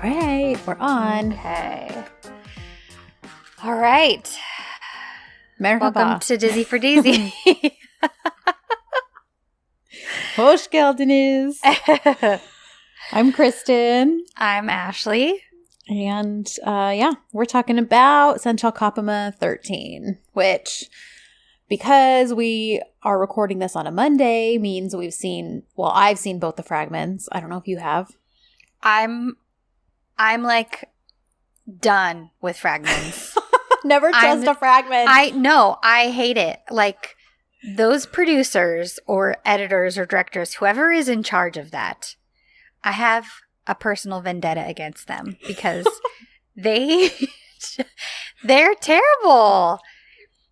right, we're on. Okay. All right. Merhaba. Welcome to Dizzy for Daisy. Hoş geldiniz. I'm Kristen. I'm Ashley. And we're talking about Sen Çal Kapımı 13, which, because we are recording this on a Monday, means I've seen both the fragments. I don't know if you have. I'm like done with fragments. Never trust a fragment. I hate it. Like those producers or editors or directors, whoever is in charge of that, I have a personal vendetta against them because they're terrible.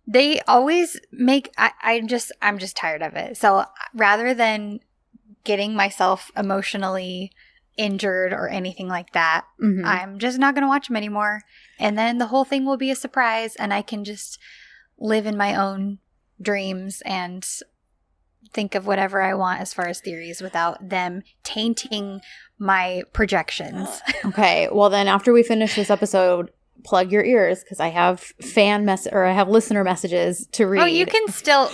They always make I'm just tired of it. So rather than getting myself emotionally injured or anything like that, I'm just not going to watch them anymore. And then the whole thing will be a surprise and I can just live in my own dreams and think of whatever I want as far as theories without them tainting my projections. Okay, well then after we finish this episode, plug your ears because I have I have listener messages to read. Oh, you can still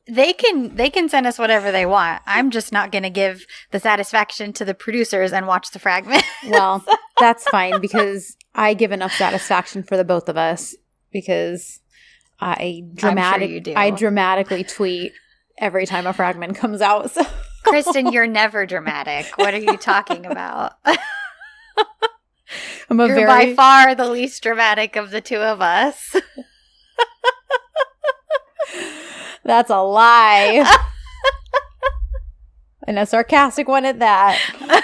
they can send us whatever they want. I'm just not going to give the satisfaction to the producers and watch the fragment. Well, that's fine because I give enough satisfaction for the both of us because I'm sure you do. I dramatically tweet every time a fragment comes out. So. Kristen, you're never dramatic. What are you talking about? You're by far the least dramatic of the two of us. That's a lie. And a sarcastic one at that.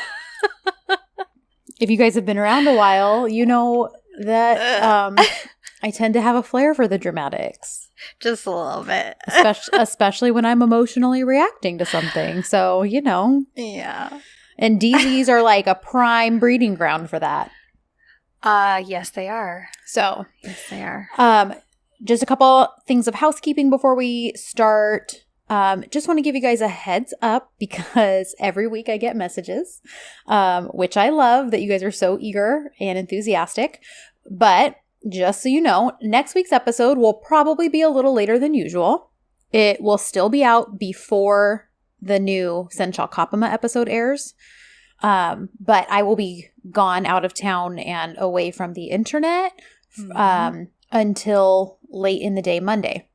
If you guys have been around a while, you know that I tend to have a flair for the dramatics. Just a little bit. Especially when I'm emotionally reacting to something. So, you know. Yeah. And DZs are like a prime breeding ground for that. Yes, they are. So. Yes, they are. Just a couple things of housekeeping before we start. Just want to give you guys a heads up because every week I get messages, which I love that you guys are so eager and enthusiastic. But just so you know, next week's episode will probably be a little later than usual. It will still be out before the new Sen Çal Kapımı episode airs. But I will be gone out of town and away from the internet until late in the day Monday.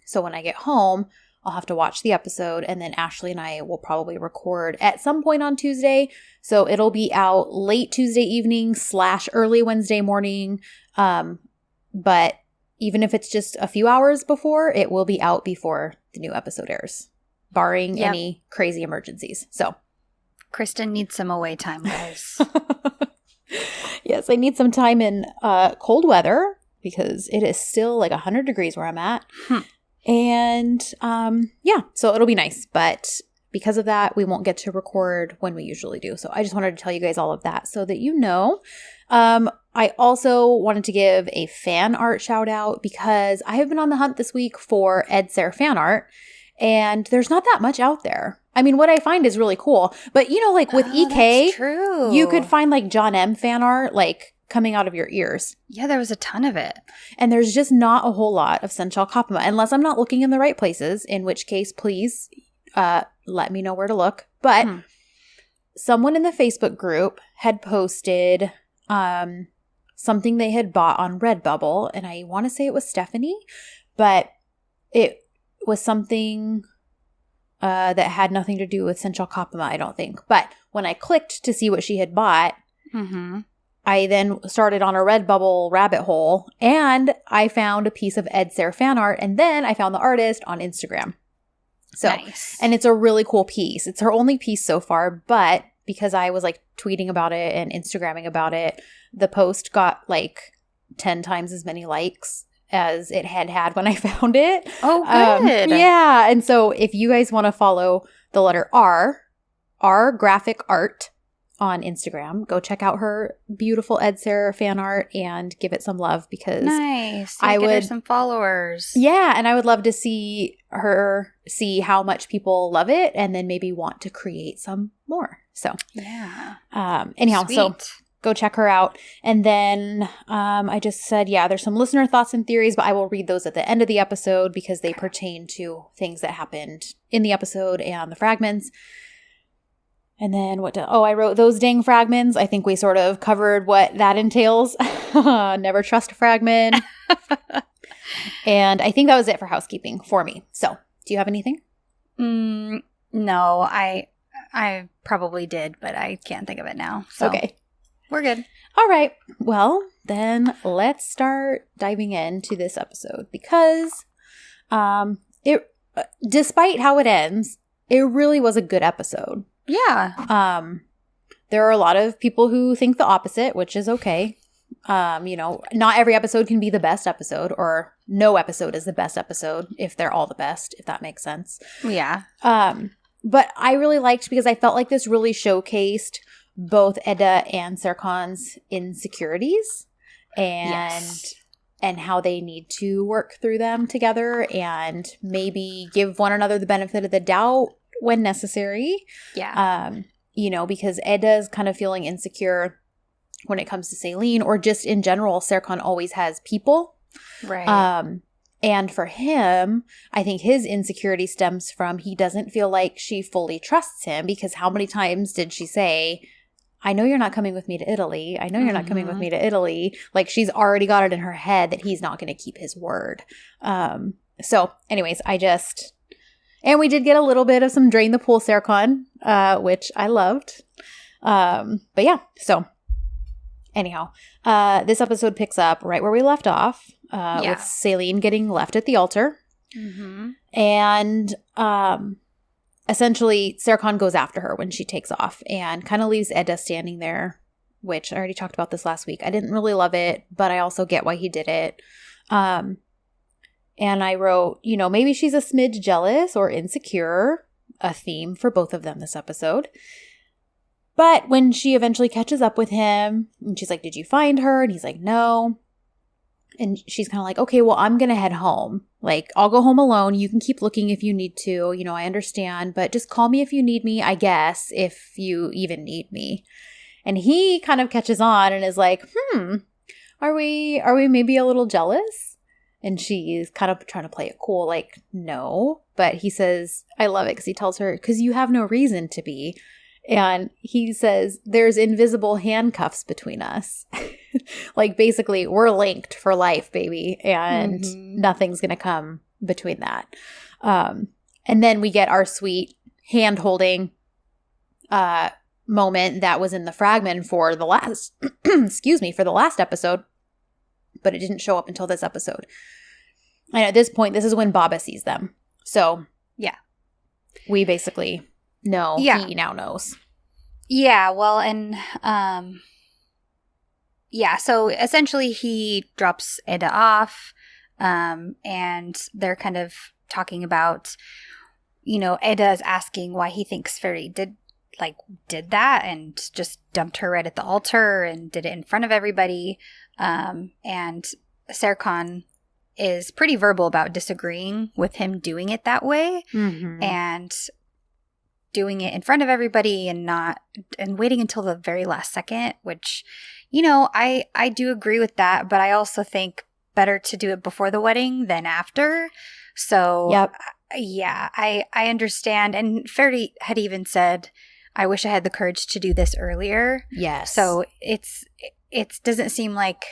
So when I get home, I'll have to watch the episode, and then Ashley and I will probably record at some point on Tuesday. So it'll be out late Tuesday evening / early Wednesday morning. But even if it's just a few hours before, it will be out before the new episode airs, barring any crazy emergencies. So Kristen needs some away time, guys. Yes, I need some time in cold weather because it is still like 100 degrees where I'm at. And so it'll be nice. But because of that, we won't get to record when we usually do. So I just wanted to tell you guys all of that so that you know. I also wanted to give a fan art shout out because I have been on the hunt this week for Ed Ser fan art. And there's not that much out there. I mean, what I find is really cool. But, you know, like with EK, that's true. You could find like John M. fan art, like coming out of your ears. Yeah, there was a ton of it. And there's just not a whole lot of Sen Çal Kapımı, unless I'm not looking in the right places, in which case, please let me know where to look. But someone in the Facebook group had posted something they had bought on Redbubble. And I want to say it was Stephanie, but it was something that had nothing to do with Sen Çal Kapımı, I don't think. But when I clicked to see what she had bought, I then started on a Redbubble rabbit hole, and I found a piece of Ed Ser fan art, and then I found the artist on Instagram. So, nice. And it's a really cool piece. It's her only piece so far, but because I was like tweeting about it and Instagramming about it, the post got like 10 times as many likes as it had when I found it. Oh, good. Yeah. And so if you guys want to follow the letter R Graphic Art on Instagram, go check out her beautiful Ed Ser fan art and give it some love because nice. I would get her some followers. Yeah. And I would love to see how much people love it and then maybe want to create some more. So yeah. Anyhow, Sweet. so go check her out. And then I just said, yeah, there's some listener thoughts and theories, but I will read those at the end of the episode because they pertain to things that happened in the episode and the fragments. And then I wrote those dang fragments. I think we sort of covered what that entails. Never trust a fragment. And I think that was it for housekeeping for me. So, do you have anything? No, I probably did, but I can't think of it now. So okay. We're good. All right. Well, then let's start diving into this episode because despite how it ends, it really was a good episode. Yeah. There are a lot of people who think the opposite, which is okay. Not every episode can be the best episode, or no episode is the best episode if they're all the best, if that makes sense. Yeah. But I really liked because I felt like this really showcased both Eda and Serkan's insecurities and how they need to work through them together and maybe give one another the benefit of the doubt when necessary. Yeah. Because Eda is kind of feeling insecure when it comes to Selene, or just in general, Serkan always has people. Right. And for him, I think his insecurity stems from he doesn't feel like she fully trusts him, because how many times did she say, I know you're not coming with me to Italy. I know you're not coming with me to Italy. Like, she's already got it in her head that he's not going to keep his word. So anyways, and we did get a little bit of some Drain the Pool Serkan, which I loved. But yeah, so anyhow, this episode picks up right where we left off, with Selene getting left at the altar. Mm-hmm. And essentially, Serkan goes after her when she takes off and kind of leaves Eda standing there, which I already talked about this last week. I didn't really love it, but I also get why he did it. And I wrote, maybe she's a smidge jealous or insecure, a theme for both of them this episode. But when she eventually catches up with him, and she's like, did you find her? And he's like, no. And she's kind of like, okay, well, I'm going to head home. Like, I'll go home alone. You can keep looking if you need to. I understand. But just call me if you need me, I guess, if you even need me. And he kind of catches on and is like, are we maybe a little jealous? And she's kind of trying to play it cool, like, no. But he says, I love it because he tells her, because you have no reason to be. And he says, there's invisible handcuffs between us. Like, basically, we're linked for life, baby. And nothing's going to come between that. And then we get our sweet hand-holding moment that was in the fragment for the last, for the last episode. But it didn't show up until this episode. And at this point, this is when Baba sees them. So, yeah. We basically know. Yeah. He now knows. Yeah, well, and, so essentially he drops Eda off, and they're kind of talking about, Eda is asking why he thinks Fairy did that and just dumped her right at the altar and did it in front of everybody. And Serkan is pretty verbal about disagreeing with him doing it that way, and doing it in front of everybody and waiting until the very last second, which, I do agree with that, but I also think better to do it before the wedding than after. So, yep. Yeah, I understand. And Fairy had even said, I wish I had the courage to do this earlier. Yes. So it doesn't seem like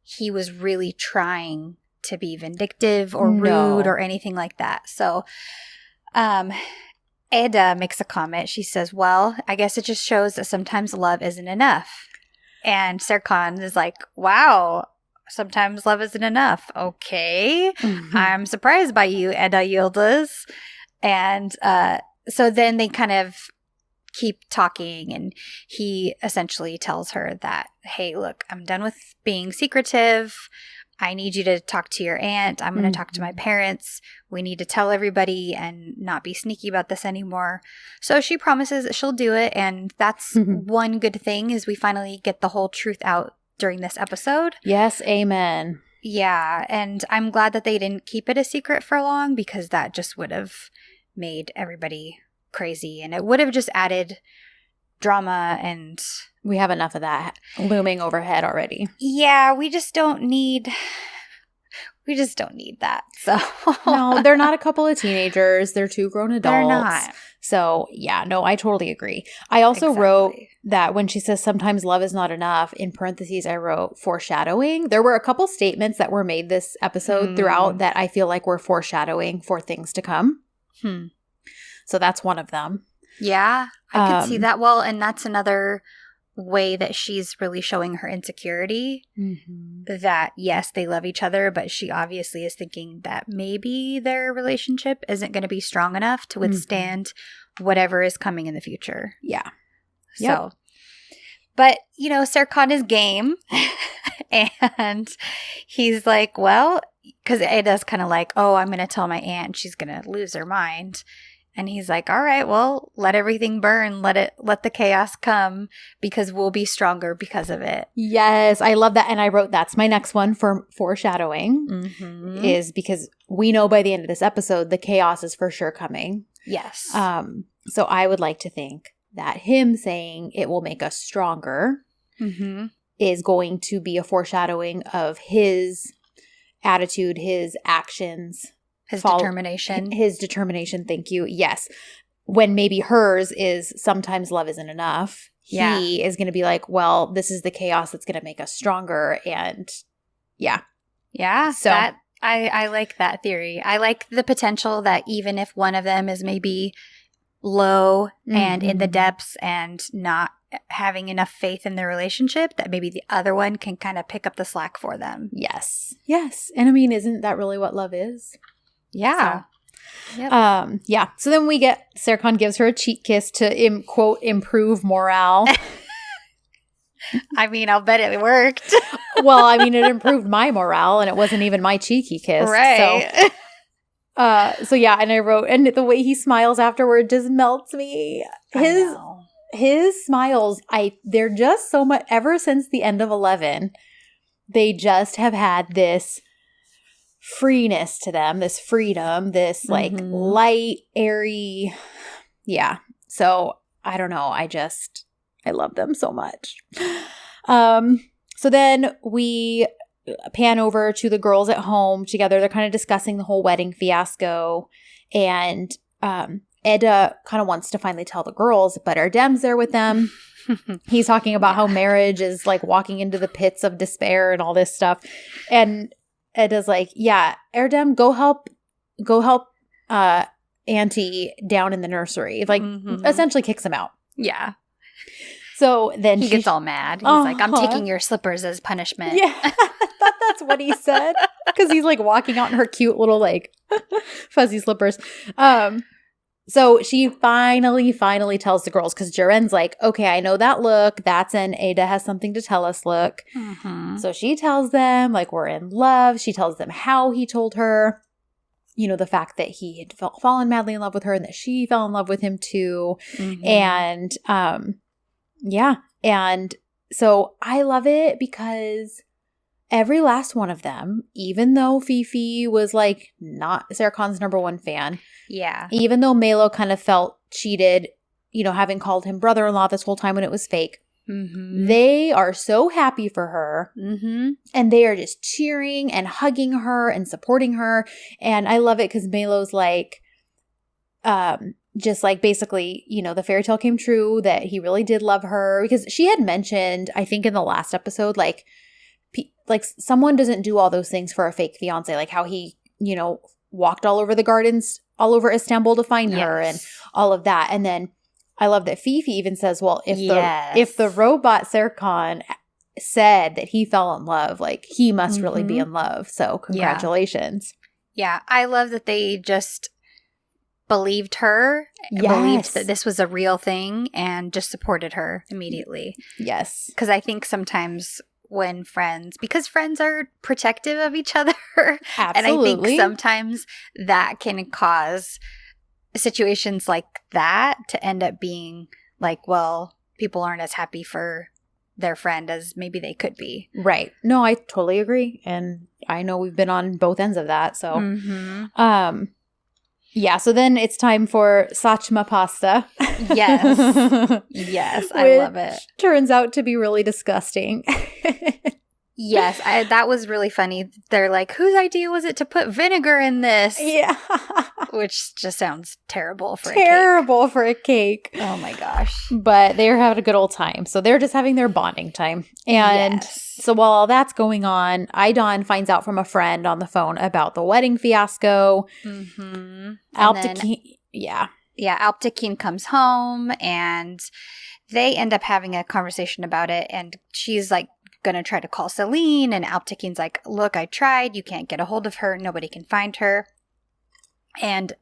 he was really trying to be vindictive or rude or anything like that. So, Eda makes a comment. She says, well, I guess it just shows that sometimes love isn't enough. And Serkan is like, wow, sometimes love isn't enough. Okay. I'm surprised by you, Eda Yildiz. And so then they kind of keep talking, and he essentially tells her that, hey, look, I'm done with being secretive. I need you to talk to your aunt. I'm going to talk to my parents. We need to tell everybody and not be sneaky about this anymore. So she promises that she'll do it. And that's one good thing, is we finally get the whole truth out during this episode. Yes, amen. Yeah. And I'm glad that they didn't keep it a secret for long, because that just would have made everybody crazy. And it would have just added drama and We have enough of that looming overhead already. Yeah, we just don't need that. So No, they're not a couple of teenagers. They're 2 grown adults. They're not. So, yeah, no, I totally agree. I also wrote that when she says sometimes love is not enough, in parentheses, I wrote foreshadowing. There were a couple statements that were made this episode throughout that I feel like were foreshadowing for things to come. So that's one of them. Yeah, I could see that. Well, and that's another way that she's really showing her insecurity, that yes, they love each other, but she obviously is thinking that maybe their relationship isn't going to be strong enough to withstand whatever is coming in the future. Yeah. So, but you know, Serkan is game and he's like, well, because Ada's kind of like, oh, I'm going to tell my aunt, she's going to lose her mind. And he's like, all right, well, let everything burn. Let the chaos come, because we'll be stronger because of it. Yes, I love that. And I wrote that's my next one for foreshadowing, is because we know by the end of this episode, the chaos is for sure coming. Yes. So I would like to think that him saying it will make us stronger is going to be a foreshadowing of his attitude, his actions. His determination. His determination, thank you. Yes. When maybe hers is sometimes love isn't enough. He is going to be like, well, this is the chaos that's going to make us stronger. And yeah. Yeah. So I like that theory. I like the potential that even if one of them is maybe low and in the depths and not having enough faith in their relationship, that maybe the other one can kind of pick up the slack for them. Yes. Yes. And I mean, isn't that really what love is? Yeah. So, yeah. So then we get Serkan gives her a cheek kiss to quote improve morale. I mean, I'll bet it worked. Well, I mean, it improved my morale, and it wasn't even my cheeky kiss. Right. So yeah, and I wrote, and the way he smiles afterward just melts me. His smiles, they're just so much. Ever since the end of 11, they just have had this freeness to them, this freedom, this like light, airy. Yeah. So I don't know. I love them so much. So then we pan over to the girls at home together. They're kind of discussing the whole wedding fiasco. And Eda kind of wants to finally tell the girls, but Erdem's there with them. He's talking about how marriage is like walking into the pits of despair and all this stuff. And Eda's like, yeah, Erdem, go help Auntie down in the nursery. Like, essentially kicks him out. Yeah. So then he gets all mad. He's like, I'm taking your slippers as punishment. Yeah, I thought that's what he said. Because he's like walking out in her cute little like fuzzy slippers. So she finally tells the girls, because Jaren's like, okay, I know that look. That's an Eda has something to tell us look. So she tells them, like, we're in love. She tells them how he told her, you know, the fact that he had fallen madly in love with her and that she fell in love with him too. And yeah. And so I love it because every last one of them, even though Fifi was like not Serkan's number one fan. Yeah. Even though Melo kind of felt cheated, you know, having called him brother-in-law this whole time when it was fake. They are so happy for her. And they are just cheering and hugging her and supporting her. And I love it because Melo's like, just like basically, you know, the fairy tale came true, that he really did love her. Because she had mentioned, I think in the last episode, like someone doesn't do all those things for a fake fiance, like how he, you know, walked all over the gardens, all over Istanbul to find her and all of that. And then I love that Fifi even says, well, if the robot Serkan said that he fell in love, like he must really be in love. So congratulations. Yeah. I love that they just believed her, believed that this was a real thing, and just supported her immediately. Yes. Because I think sometimes when because friends are protective of each other. Absolutely. And I think sometimes that can cause situations like that to end up being like, well, people aren't as happy for their friend as maybe they could be. Right. No, I totally agree. And I know we've been on both ends of that. So, Yeah, so then it's time for Sachma pasta. Yes. Yes, I love it. Turns out to be really disgusting. Yes, that was really funny. They're like, whose idea was it to put vinegar in this? Yeah. Which just sounds terrible for a cake. Oh my gosh. But they're having a good old time. So they're just having their bonding time. And so while all that's going on, Idon finds out from a friend on the phone about the wedding fiasco. Mm-hmm. Alptekin comes home and they end up having a conversation about it. And she's like, going to try to call Celine, and Alptekin's like, look, I tried. You can't get a hold of her. Nobody can find her. And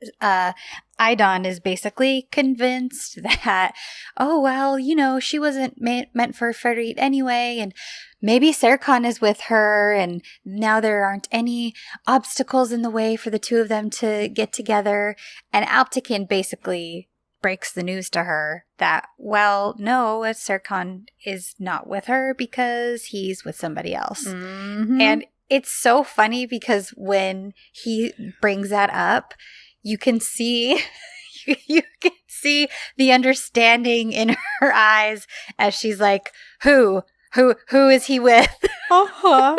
Idon is basically convinced that, oh, well, she wasn't meant for Farid anyway, and maybe Serkan is with her, and now there aren't any obstacles in the way for the two of them to get together. And Alptekin basically breaks the news to her that, well, no, Serkan is not with her because he's with somebody else. Mm-hmm. And it's so funny because when he brings that up, you can see the understanding in her eyes as she's like, who is he with? Uh-huh.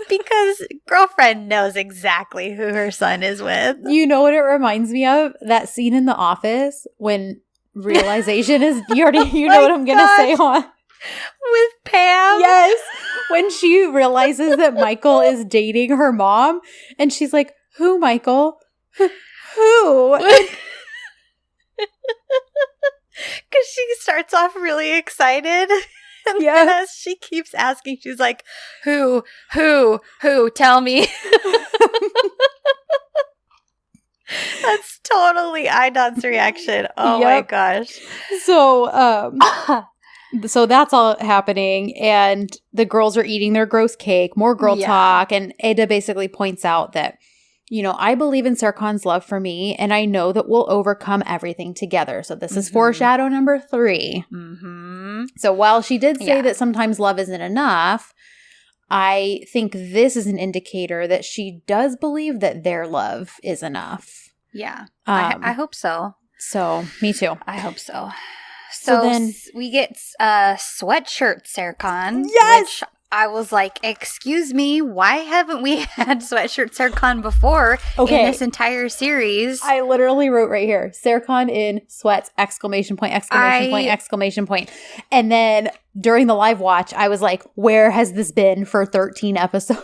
Because girlfriend knows exactly who her son is with. You know what it reminds me of? That scene in The Office when realization is, you know what I'm going to say, huh? With Pam? Yes. When she realizes that Michael is dating her mom and she's like, who, Michael? Who? Because she starts off really excited. And then as she keeps asking, she's like, who, tell me. That's totally Idon's reaction. Oh my gosh. So, so that's all happening, and the girls are eating their gross cake, more girl talk, and Eda basically points out that, I believe in Serkan's love for me, and I know that we'll overcome everything together. So this is foreshadow number 3. Mm-hmm. So while she did say that sometimes love isn't enough, I think this is an indicator that she does believe that their love is enough. Yeah, I hope so. So, me too. I hope so. So then we get sweatshirt Serkan. Yes! Which I was like, excuse me, why haven't we had sweatshirt Serkan before in this entire series? I literally wrote right here, Serkan in sweats, ! And then during the live watch, I was like, where has this been for 13 episodes?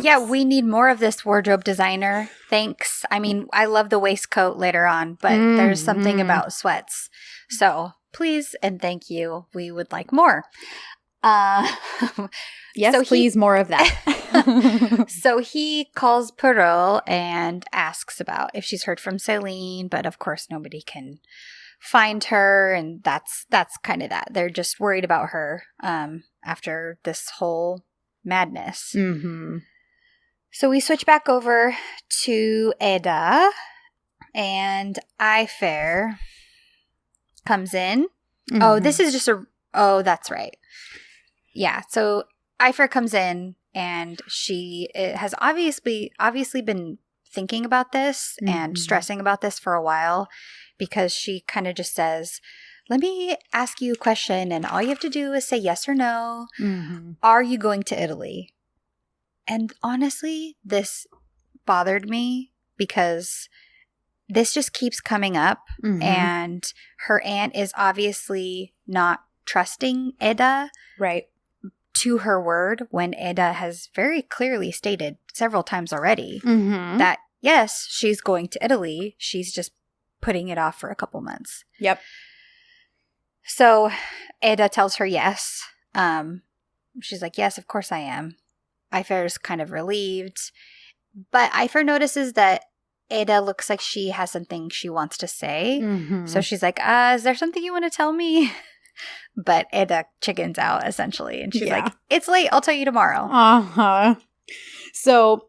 Yeah, we need more of this wardrobe designer. Thanks. I mean, I love the waistcoat later on, but there's something about sweats. So please and thank you. We would like more. Yes, so please, more of that. So he calls Perot and asks about if she's heard from Celine, but of course nobody can find her, and that's kind of that. They're just worried about her after this whole madness. Mm-hmm. So we switch back over to Eda, and Ayfer comes in. Mm-hmm. Oh, this is just that's right. Yeah, so Ayfer comes in, and she has obviously been thinking about this and stressing about this for a while, because she kind of just says, let me ask you a question, and all you have to do is say yes or no. Mm-hmm. Are you going to Italy? And honestly, this bothered me because this just keeps coming up, and her aunt is obviously not trusting Eda. Right. To her word, when Eda has very clearly stated several times already that, yes, she's going to Italy. She's just putting it off for a couple months. Yep. So Eda tells her yes. She's like, yes, of course I am. Ayfer's kind of relieved. But Ayfer notices that Eda looks like she has something she wants to say. Mm-hmm. So she's like, is there something you want to tell me? But Eda chickens out, essentially. And she's like, it's late. I'll tell you tomorrow. Uh-huh. So,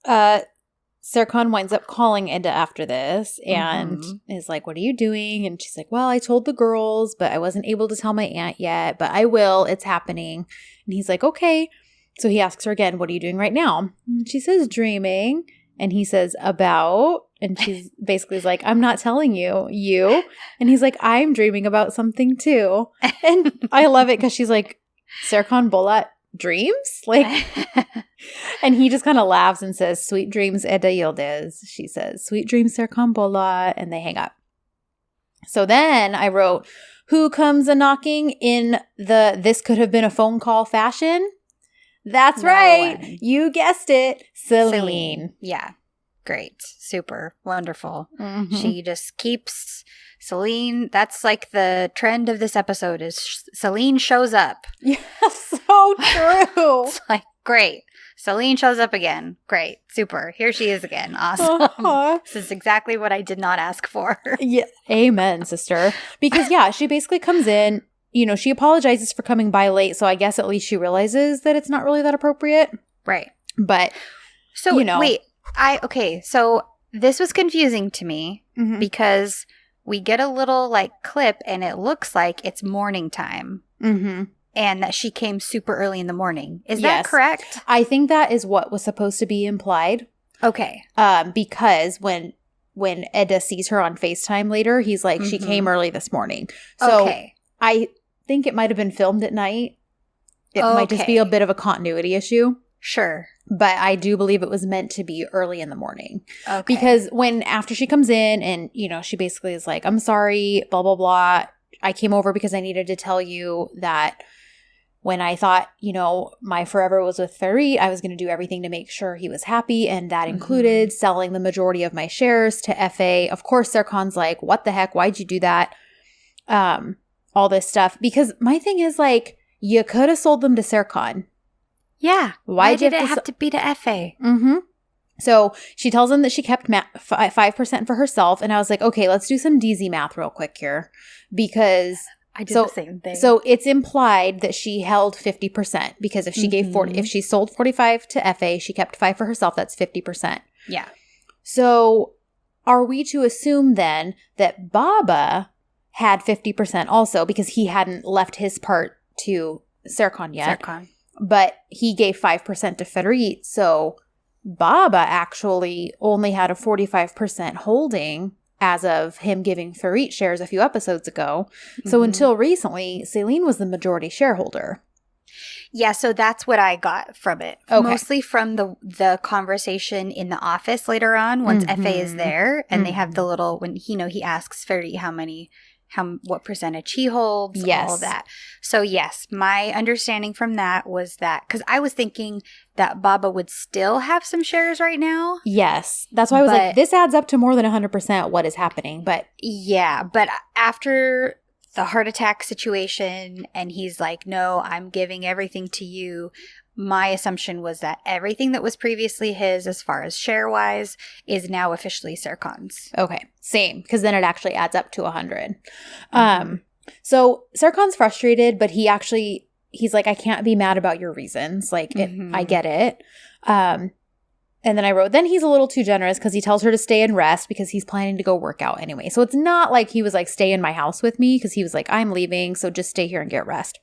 Serkan winds up calling Eda after this and is like, what are you doing? And she's like, well, I told the girls, but I wasn't able to tell my aunt yet. But I will. It's happening. And he's like, okay. So he asks her again, what are you doing right now? And she says, dreaming. And he says, about? And she's basically like, I'm not telling you. And he's like, I'm dreaming about something too. And I love it because she's like, Serkan Bolat dreams? Like, and he just kind of laughs and says, sweet dreams, Eda Yildiz. She says, sweet dreams, Serkan Bolat. And they hang up. So then I wrote, who comes a-knocking in the this could have been a phone call fashion? That's right. You guessed it. Celine. Yeah. Great. Super. Wonderful. Mm-hmm. She just keeps Celine. That's like the trend of this episode is Celine shows up. Yeah, so true. It's like, great. Celine shows up again. Great. Super. Here she is again. Awesome. This is exactly what I did not ask for. Yeah. Amen, sister. Because, yeah, she basically comes in, you know, she apologizes for coming by late. So I guess at least she realizes that it's not really that appropriate. Right. But, so, you know. Wait. Okay. So this was confusing to me because we get a little like clip and it looks like it's morning time. Mm-hmm. And that she came super early in the morning. Is that correct? I think that is what was supposed to be implied. Okay. Because when Eda sees her on FaceTime later, he's like, she came early this morning. So I think it might have been filmed at night. It might just be a bit of a continuity issue. Sure. But I do believe it was meant to be early in the morning. Okay. Because after she comes in and, you know, she basically is like, I'm sorry, blah, blah, blah. I came over because I needed to tell you that when I thought, you know, my forever was with Farid, I was going to do everything to make sure he was happy. And that included selling the majority of my shares to FA. Of course, Serkan's like, what the heck? Why'd you do that? All this stuff. Because my thing is like, you could have sold them to Serkan. Yeah. Why did it have to be to FA? Mm-hmm. So she tells him that she kept 5% for herself. And I was like, okay, let's do some DZ math real quick here. Because I did the same thing. So it's implied that she held 50% because if she gave 40, if she sold 45 to FA, she kept 5 for herself. That's 50%. Yeah. So are we to assume then that Baba had 50% also because he hadn't left his part to Serkan yet? Serkan. But he gave 5% to Farid. So Baba actually only had a 45% holding as of him giving Farid shares a few episodes ago. So until recently, Celine was the majority shareholder. Yeah, so that's what I got from it. Okay. Mostly from the conversation in the office later on, once FA is there, and they have the little, when he asks Farid what percentage he holds, all of that. So yes, my understanding from that was that, because I was thinking that Baba would still have some shares right now. Yes. That's why I was like, this adds up to more than 100% what is happening. But yeah, but after the heart attack situation and he's like, no, I'm giving everything to you. My assumption was that everything that was previously his, as far as share-wise, is now officially Serkan's. Okay, same, because then it actually adds up to 100. So Serkan's frustrated, but he's like, I can't be mad about your reasons. Like, I get it. And then I wrote, then he's a little too generous because he tells her to stay and rest because he's planning to go work out anyway. So it's not like he was like, stay in my house with me because he was like, I'm leaving, so just stay here and get rest.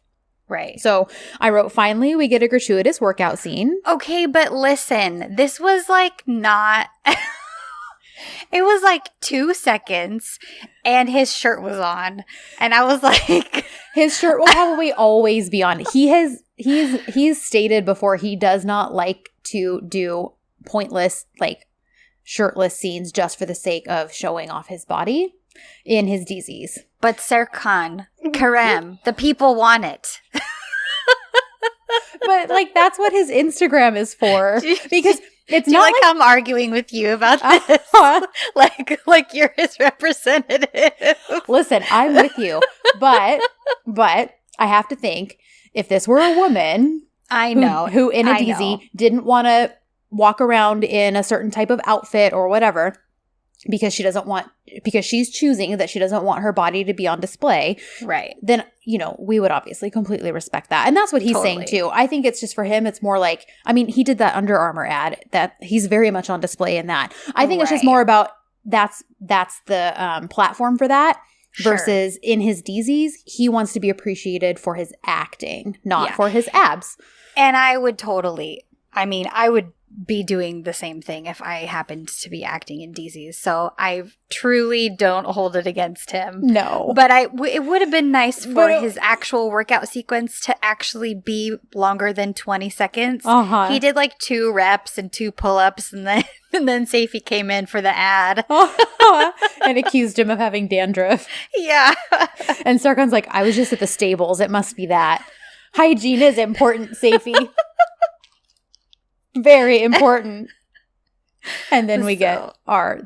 Right. So I wrote, finally, we get a gratuitous workout scene. Okay, but listen, this was like not... It was like 2 seconds and his shirt was on. And I was like... His shirt will probably always be on. He's stated before he does not like to do pointless, like, shirtless scenes just for the sake of showing off his body in his DZs. But Serkan, Kerem, the people want it. But, like, that's what his Instagram is for. Because it's Do not you like how I'm arguing with you about this? Like you're his representative. Listen, I'm with you. But I have to think, if this were a woman who in a DZ didn't want to walk around in a certain type of outfit or whatever, because she's choosing that she doesn't want her body to be on display. Right. Then, we would obviously completely respect that. And that's what he's saying too. I think it's just for him, it's more like, he did that Under Armour ad that he's very much on display in that. I think it's just more about that's the platform for that versus in his DZs, he wants to be appreciated for his acting, not for his abs. And I would totally I mean, I would be doing the same thing if I happened to be acting in DZ's. So I truly don't hold it against him. No. But it would have been nice for his actual workout sequence to actually be longer than 20 seconds. Uh-huh. He did like 2 reps and 2 pull-ups, and then Safie came in for the ad. And accused him of having dandruff. Yeah. And Sarkon's like, I was just at the stables. It must be that. Hygiene is important, Safie. Very important. And then we get our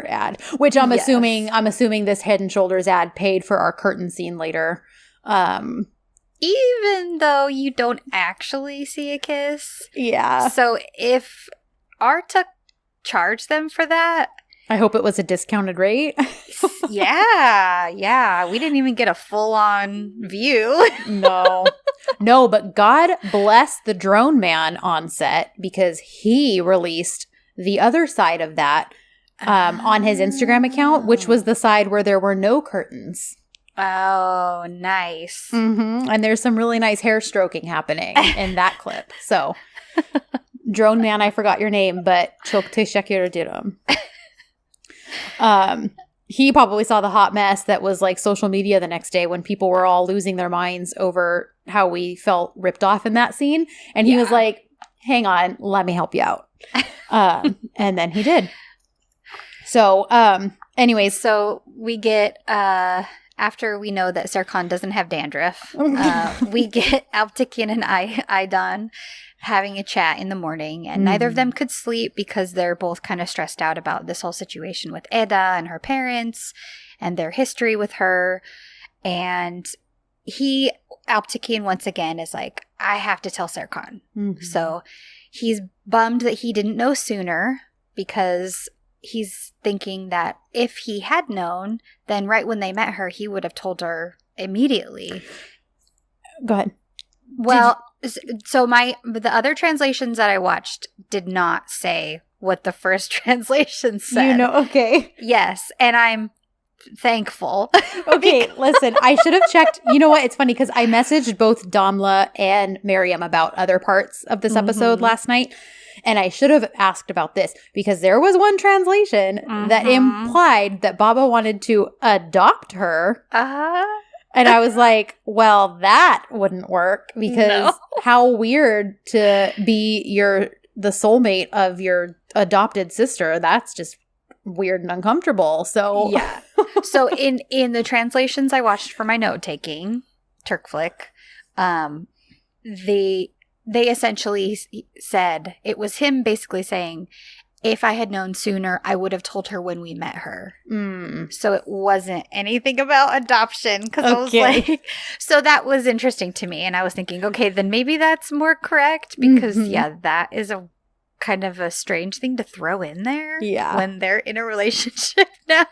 ad, which I'm assuming this Head and Shoulders ad paid for our curtain scene later. Even though you don't actually see a kiss. Yeah. So if Arta charged them for that, I hope it was a discounted rate. Yeah. We didn't even get a full-on view. No, but God bless the drone man on set, because he released the other side of that on his Instagram account, which was the side where there were no curtains. Oh, nice. Mm-hmm. And there's some really nice hair stroking happening in that clip. So, drone man, I forgot your name, but çok teşekkür ederim. He probably saw the hot mess that was like social media the next day when people were all losing their minds over how we felt ripped off in that scene. And he was like, hang on, let me help you out. And then he did. So, anyways. So we get, after we know that Serkan doesn't have dandruff, we get Alptekin and Aydan having a chat in the morning, and neither of them could sleep because they're both kind of stressed out about this whole situation with Eda and her parents and their history with her. And Alptekin once again is like, I have to tell Serkan. Mm-hmm. So he's bummed that he didn't know sooner, because he's thinking that if he had known, then right when they met her, he would have told her immediately. Go ahead. Well, so the other translations that I watched did not say what the first translation said. Okay. Yes, and I'm thankful. Okay, listen, I should have checked. You know what? It's funny because I messaged both Damla and Miriam about other parts of this episode last night, and I should have asked about this because there was one translation that implied that Baba wanted to adopt her. And I was like, well, that wouldn't work, because how weird to be the soulmate of your adopted sister. That's just weird and uncomfortable. So yeah. So in the translations I watched for my note taking, Turk Flick, they essentially said it was him basically saying, if I had known sooner, I would have told her when we met her. So it wasn't anything about adoption, because I was like, so that was interesting to me. And I was thinking, okay, then maybe that's more correct, because that is a kind of a strange thing to throw in there when they're in a relationship now.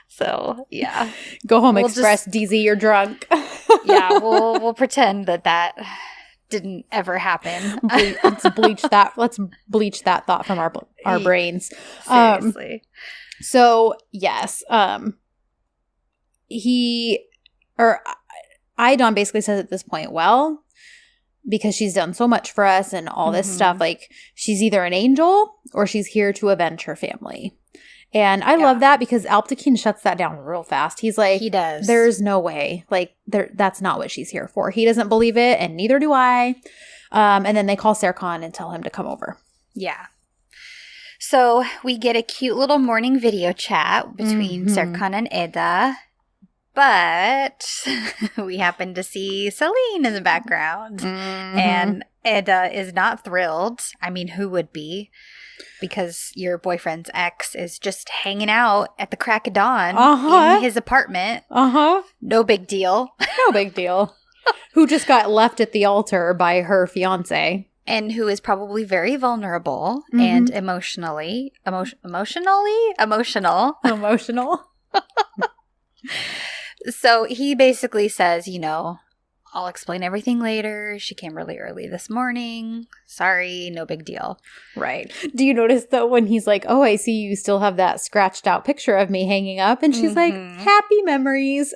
So, yeah. Go home, Express, DZ, you're drunk. We'll pretend that didn't ever happen. Let's bleach that thought from our brains. Seriously. So yes, Aydan basically says at this point, well, because she's done so much for us and all this stuff, like, she's either an angel or she's here to avenge her family. And I love that, because Alptekin shuts that down real fast. He's like, he does. There's no way. Like, that's not what she's here for. He doesn't believe it, and neither do I. And then they call Serkan and tell him to come over. Yeah. So we get a cute little morning video chat between Serkan and Eda. But we happen to see Celine in the background. And Eda is not thrilled. I mean, who would be? Because your boyfriend's ex is just hanging out at the crack of dawn in his apartment. No big deal. No big deal. Who just got left at the altar by her fiance. And who is probably very vulnerable and emotional. So he basically says, I'll explain everything later. She came really early this morning. Sorry, no big deal. Right. Do you notice, though, when he's like, oh, I see you still have that scratched out picture of me hanging up? And she's like, happy memories.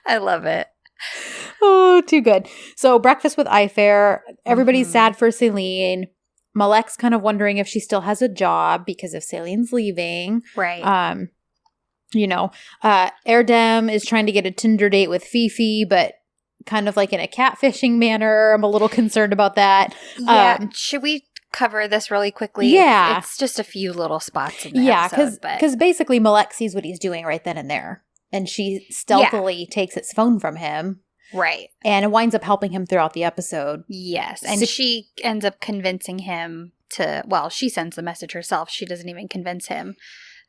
I love it. Oh, too good. So breakfast with Ifair. Everybody's Mhm. sad for Celine. Malek's kind of wondering if she still has a job because if Celine's leaving. Right. Erdem is trying to get a Tinder date with Fifi, but kind of like in a catfishing manner. I'm a little concerned about that. Yeah. Should we cover this really quickly? Yeah. It's just a few little spots in the Yeah, episode. because basically Malek sees what he's doing right then and there. And she stealthily takes his phone from him. Right. And it winds up helping him throughout the episode. Yes. And she ends up convincing him to, well, she sends the message herself. She doesn't even convince him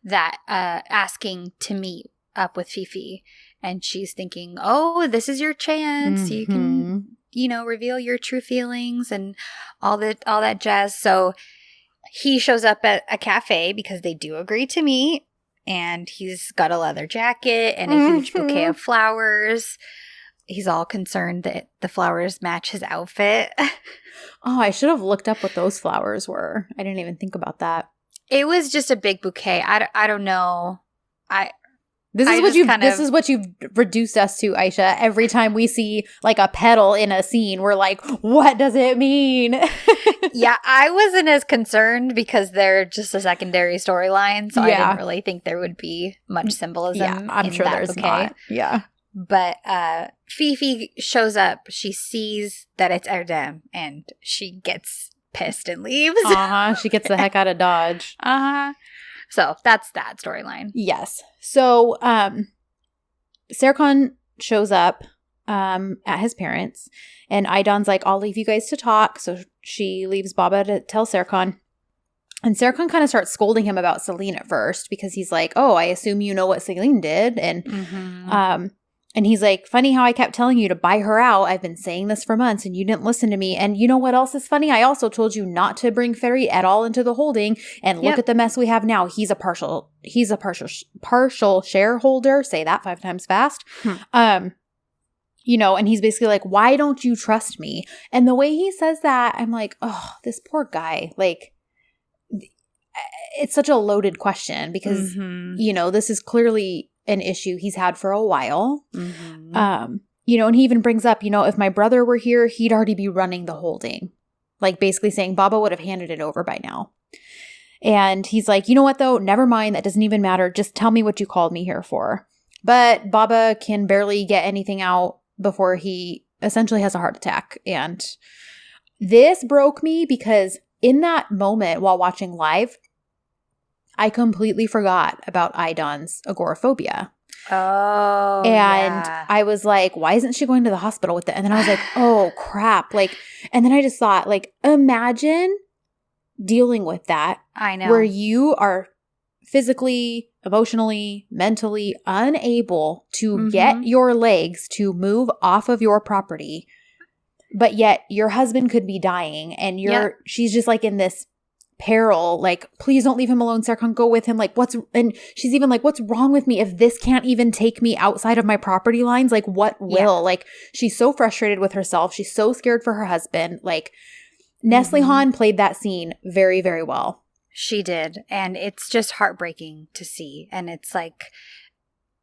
that asking to meet up with Fifi. And she's thinking, oh, this is your chance. You can, reveal your true feelings and all that jazz. So he shows up at a cafe because they do agree to meet. And he's got a leather jacket and a huge bouquet of flowers. He's all concerned that the flowers match his outfit. Oh, I should have looked up what those flowers were. I didn't even think about that. It was just a big bouquet. I don't know. This is what you've reduced us to, Aisha. Every time we see like a petal in a scene, we're like, what does it mean? Yeah, I wasn't as concerned because they're just a secondary storyline. So I didn't really think there would be much symbolism. Yeah, I'm sure there's not. Yeah. But Fifi shows up. She sees that it's Erdem and she gets pissed and leaves. She gets the heck out of Dodge. So that's that storyline. Yes. So Serkan shows up at his parents, and Aidan's like, I'll leave you guys to talk. So she leaves Baba to tell Serkan. And Serkan kind of starts scolding him about Celine at first because he's like, oh, I assume you know what Celine did. And he's like, funny how I kept telling you to buy her out. I've been saying this for months and you didn't listen to me. And you know what else is funny? I also told you not to bring Ferry at all into the holding. And look at the mess we have now. He's a partial shareholder. Say that 5 times fast. And he's basically like, why don't you trust me? And the way he says that, I'm like, oh, this poor guy. Like, it's such a loaded question because, this is clearly an issue he's had for a while. And he even brings up, if my brother were here, he'd already be running the holding. Like basically saying Baba would have handed it over by now. And he's like, you know what though? Never mind. That doesn't even matter. Just tell me what you called me here for. But Baba can barely get anything out before he essentially has a heart attack. And this broke me because in that moment while watching live, I completely forgot about Aidan's agoraphobia. Oh, and I was like, why isn't she going to the hospital with it? And then I was like, oh, crap. Like, and then I just thought, like, imagine dealing with that. I know. Where you are physically, emotionally, mentally unable to get your legs to move off of your property, but yet your husband could be dying and she's just like in this peril, like, please don't leave him alone, Serkan, go with him. Like, and she's even like, what's wrong with me if this can't even take me outside of my property lines? Like, what will? Like, she's so frustrated with herself. She's so scared for her husband. Like, Nestle Hahn played that scene very, very well. She did. And it's just heartbreaking to see. And it's like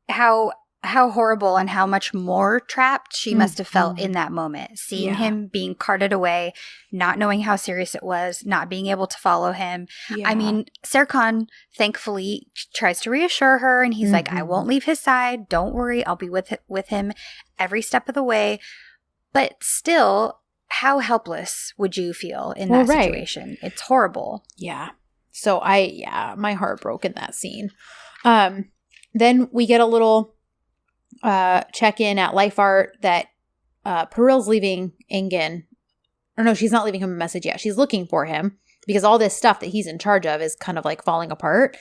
how horrible and how much more trapped she must have felt in that moment. Seeing him being carted away, not knowing how serious it was, not being able to follow him. Yeah. I mean, Serkan thankfully tries to reassure her and he's like, I won't leave his side. Don't worry. I'll be with him every step of the way. But still, how helpless would you feel in that situation? It's horrible. Yeah. So my heart broke in that scene. Then we get a little check-in at Life Art that Peril's leaving Engin. Or no, she's not leaving him a message yet. She's looking for him because all this stuff that he's in charge of is kind of like falling apart.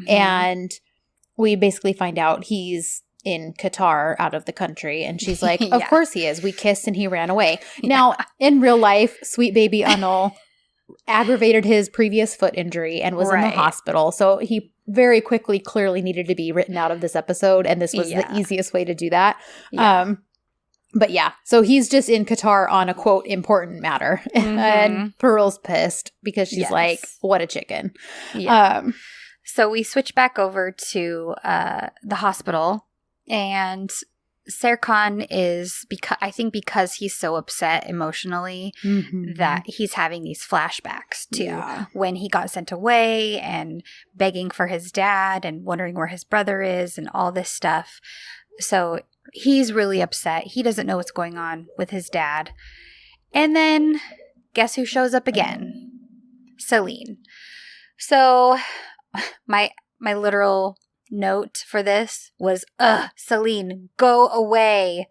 And we basically find out he's in Qatar, out of the country. And she's like, of course he is. We kissed and he ran away. Now, in real life, sweet baby Anil aggravated his previous foot injury and was in the hospital. So he very quickly clearly needed to be written out of this episode. And this was the easiest way to do that. Yeah. But yeah, so he's just in Qatar on a quote important matter. And Pearl's pissed because she's like, what a chicken. Yeah. So we switch back over to the hospital and Serkan is, because he's so upset emotionally that he's having these flashbacks to when he got sent away and begging for his dad and wondering where his brother is and all this stuff. So he's really upset. He doesn't know what's going on with his dad. And then guess who shows up again? Celine. So my literal note for this was, Celine, go away.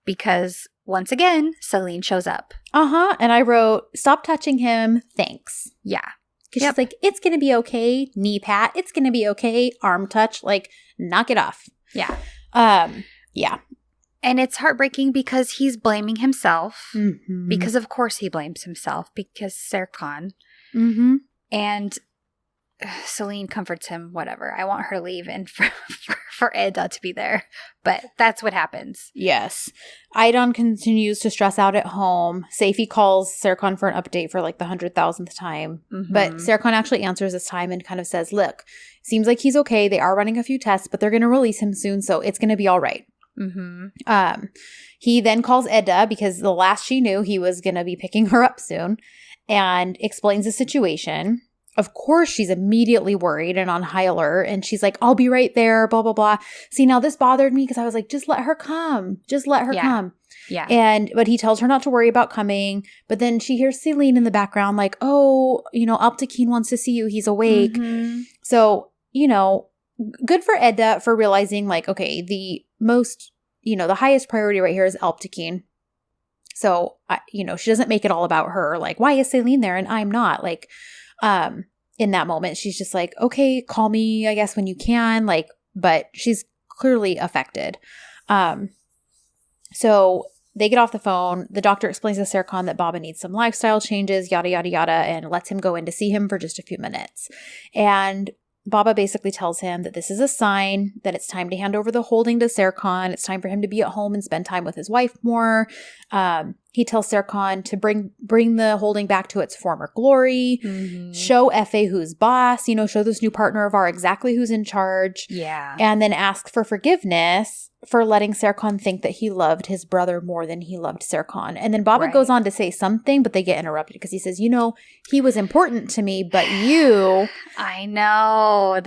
Because once again, Celine shows up. And I wrote, stop touching him. Thanks. Yeah. Because she's like, it's going to be okay. Knee pat. It's going to be okay. Arm touch. Like, knock it off. Yeah. Yeah. And it's heartbreaking because he's blaming himself. Because of course he blames himself because Serkan. And Celine comforts him, whatever. I want her to leave and for Eda to be there. But that's what happens. Yes. Aydin continues to stress out at home. Seifi calls Serkan for an update for like the 100,000th time. But Serkan actually answers this time and kind of says, look, seems like he's okay. They are running a few tests, but they're going to release him soon. So it's going to be all right. He then calls Eda because the last she knew, he was going to be picking her up soon and explains the situation. Of course, she's immediately worried and on high alert. And she's like, I'll be right there, blah, blah, blah. See, now this bothered me because I was like, just let her come. Just let her come. Yeah. But he tells her not to worry about coming. But then she hears Celine in the background like, oh, Alptekin wants to see you. He's awake. So, good for Eda for realizing like, okay, the most, the highest priority right here is Alptekin. So, she doesn't make it all about her. Like, why is Celine there and I'm not? Like, in that moment, she's just like, okay, call me, I guess, when you can. Like, but she's clearly affected. So they get off the phone. The doctor explains to Serkan that Baba needs some lifestyle changes, yada, yada, yada, and lets him go in to see him for just a few minutes. And Baba basically tells him that this is a sign that it's time to hand over the holding to Serkan. It's time for him to be at home and spend time with his wife more. He tells Serkan to bring the holding back to its former glory, show Efe who's boss, show this new partner of ours exactly who's in charge. Yeah. And then ask for forgiveness for letting Serkan think that he loved his brother more than he loved Serkan. And then Baba goes on to say something, but they get interrupted because he says, he was important to me, but you. I know.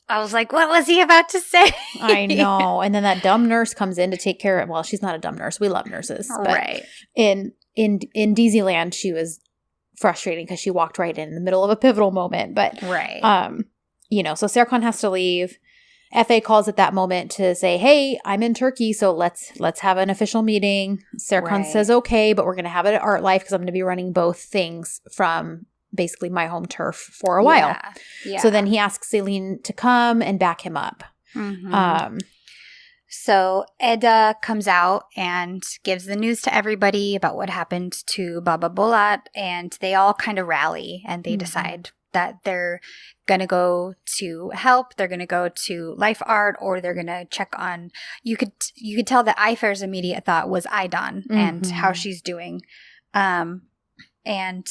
I was like, what was he about to say? I know. And then that dumb nurse comes in to take care of, well, she's not a dumb nurse. We love nurses. But right. In DZ Land, she was frustrating because she walked right in the middle of a pivotal moment. But, right. So Serkan has to leave. Efe calls at that moment to say, hey, I'm in Turkey, so let's have an official meeting. Serkan says, okay, but we're going to have it at Art Life because I'm going to be running both things from basically my home turf for a while. Yeah. So then he asks Celine to come and back him up. So Eda comes out and gives the news to everybody about what happened to Baba Bolat, and they all kind of rally and they decide that they're going to go to help, they're going to go to Life Art, or they're going to check on, you could tell that Ayfer's immediate thought was Aydin and how she's doing, and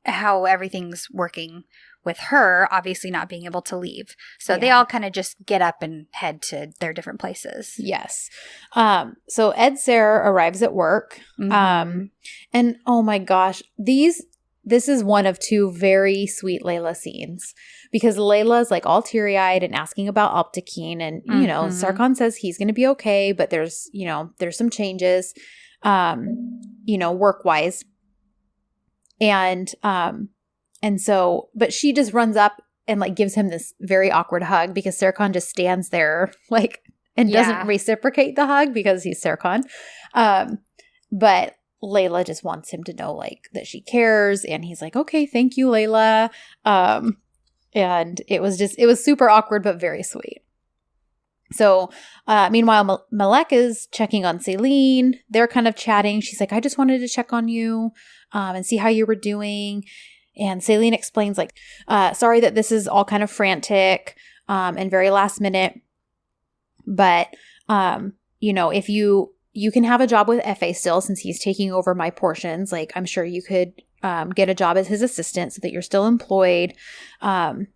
how everything's working with her, obviously not being able to leave. So they all kind of just get up and head to their different places. Yes. So Ed Ser arrives at work. And oh my gosh, this is one of two very sweet Layla scenes because Layla's like all teary-eyed and asking about Alptekin, and Serkan says he's going to be okay, but there's some changes work-wise. And so, but she just runs up and like gives him this very awkward hug because Serkan just stands there like and doesn't reciprocate the hug because he's Serkan. But Layla just wants him to know like that she cares, and he's like, okay, thank you, Layla. And it was super awkward but very sweet. So, meanwhile, Malek is checking on Celine. They're kind of chatting. She's like, I just wanted to check on you and see how you were doing. And Celine explains like, sorry that this is all kind of frantic and very last minute. But, if you can have a job with Efe still since he's taking over my portions. Like, I'm sure you could get a job as his assistant so that you're still employed. And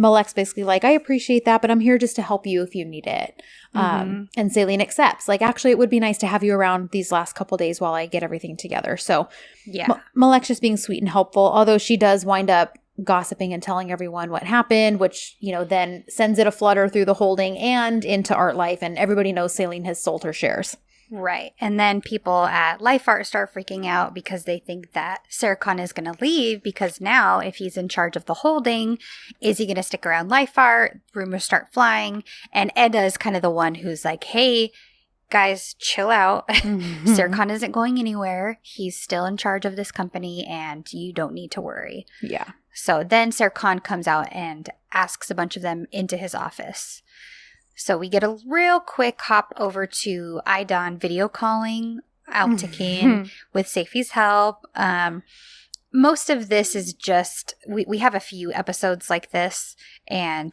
Malek's basically like, I appreciate that, but I'm here just to help you if you need it. And Celine accepts. Like, actually, it would be nice to have you around these last couple days while I get everything together. So yeah. Malek's just being sweet and helpful, although she does wind up gossiping and telling everyone what happened, which, then sends it aflutter through the holding and into Art Life. And everybody knows Celine has sold her shares. Right. And then people at Life Art start freaking out because they think that Serkan is going to leave, because now if he's in charge of the holding, is he going to stick around Life Art? Rumors start flying. And Edda is kind of the one who's like, hey, guys, chill out. Serkan isn't going anywhere. He's still in charge of this company and you don't need to worry. Yeah. So then Serkan comes out and asks a bunch of them into his office. So we get a real quick hop over to Aidan video calling Alptekin with Seifi's help. Most of this is just, we have a few episodes like this, and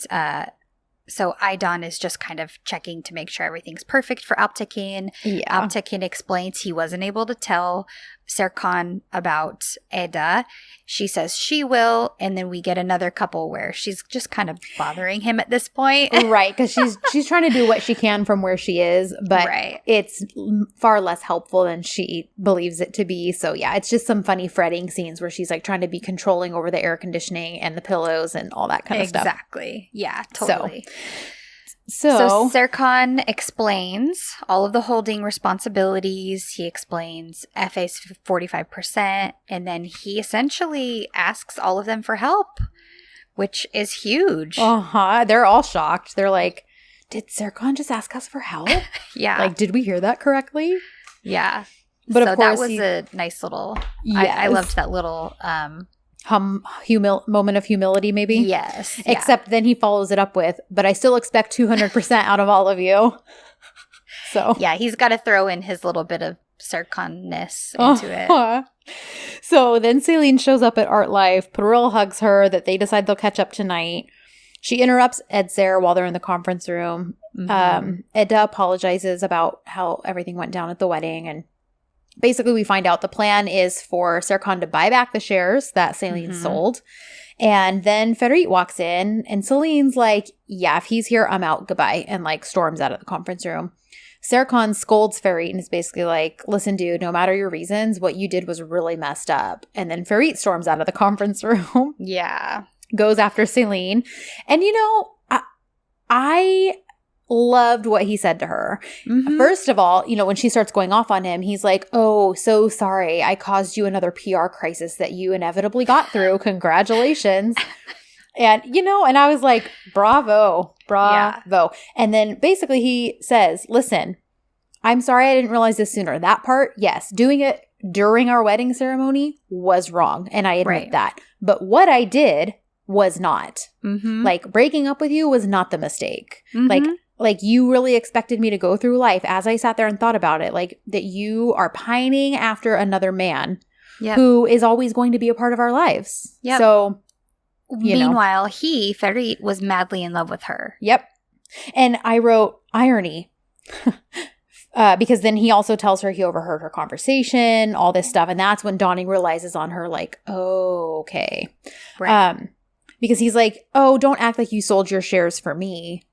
so Aidan is just kind of checking to make sure everything's perfect for Alptekin. Yeah. Alptekin explains he wasn't able to tell Serkan about Edda. She says she will, and then we get another couple where she's just kind of bothering him at this point. Right, because she's trying to do what she can from where she is, but it's far less helpful than she believes it to be. So yeah, it's just some funny fretting scenes where she's like trying to be controlling over the air conditioning and the pillows and all that kind of stuff. Exactly. Yeah, totally. So Serkan explains all of the holding responsibilities. He explains FA's 45%, and then he essentially asks all of them for help, which is huge. They're all shocked. They're like, did Serkan just ask us for help? Yeah. Like, did we hear that correctly? Yeah. But so of course, that was a nice little, yes. I loved that little moment of humility, maybe. Yes. Yeah. Except then he follows it up with, but I still expect 200% out of all of you. So yeah, he's got to throw in his little bit of Serkan-ness into it. So then Celine shows up at Art Life. Peril hugs her. That they decide they'll catch up tonight. She interrupts Edzer while they're in the conference room. Edda apologizes about how everything went down at the wedding, and basically, we find out the plan is for Serkan to buy back the shares that Celine sold. And then Ferit walks in, and Celine's like, yeah, if he's here, I'm out. Goodbye. And like storms out of the conference room. Serkan scolds Ferit and is basically like, listen, dude, no matter your reasons, what you did was really messed up. And then Ferit storms out of the conference room. Yeah. Goes after Celine. And I loved what he said to her. First of all, when she starts going off on him, he's like, oh, so sorry. I caused you another PR crisis that you inevitably got through. Congratulations. And, and I was like, bravo. Yeah. And then basically he says, listen, I'm sorry I didn't realize this sooner. That part, yes. Doing it during our wedding ceremony was wrong. And I admit that. But what I did was not. Like, breaking up with you was not the mistake. Like, you really expected me to go through life, as I sat there and thought about it, like, that you are pining after another man who is always going to be a part of our lives. Yep. So, meanwhile, Ferit was madly in love with her. Yep. And I wrote irony because then he also tells her he overheard her conversation, all this stuff. And that's when Donnie realizes on her, like, oh, okay. Right. Because he's like, oh, don't act like you sold your shares for me.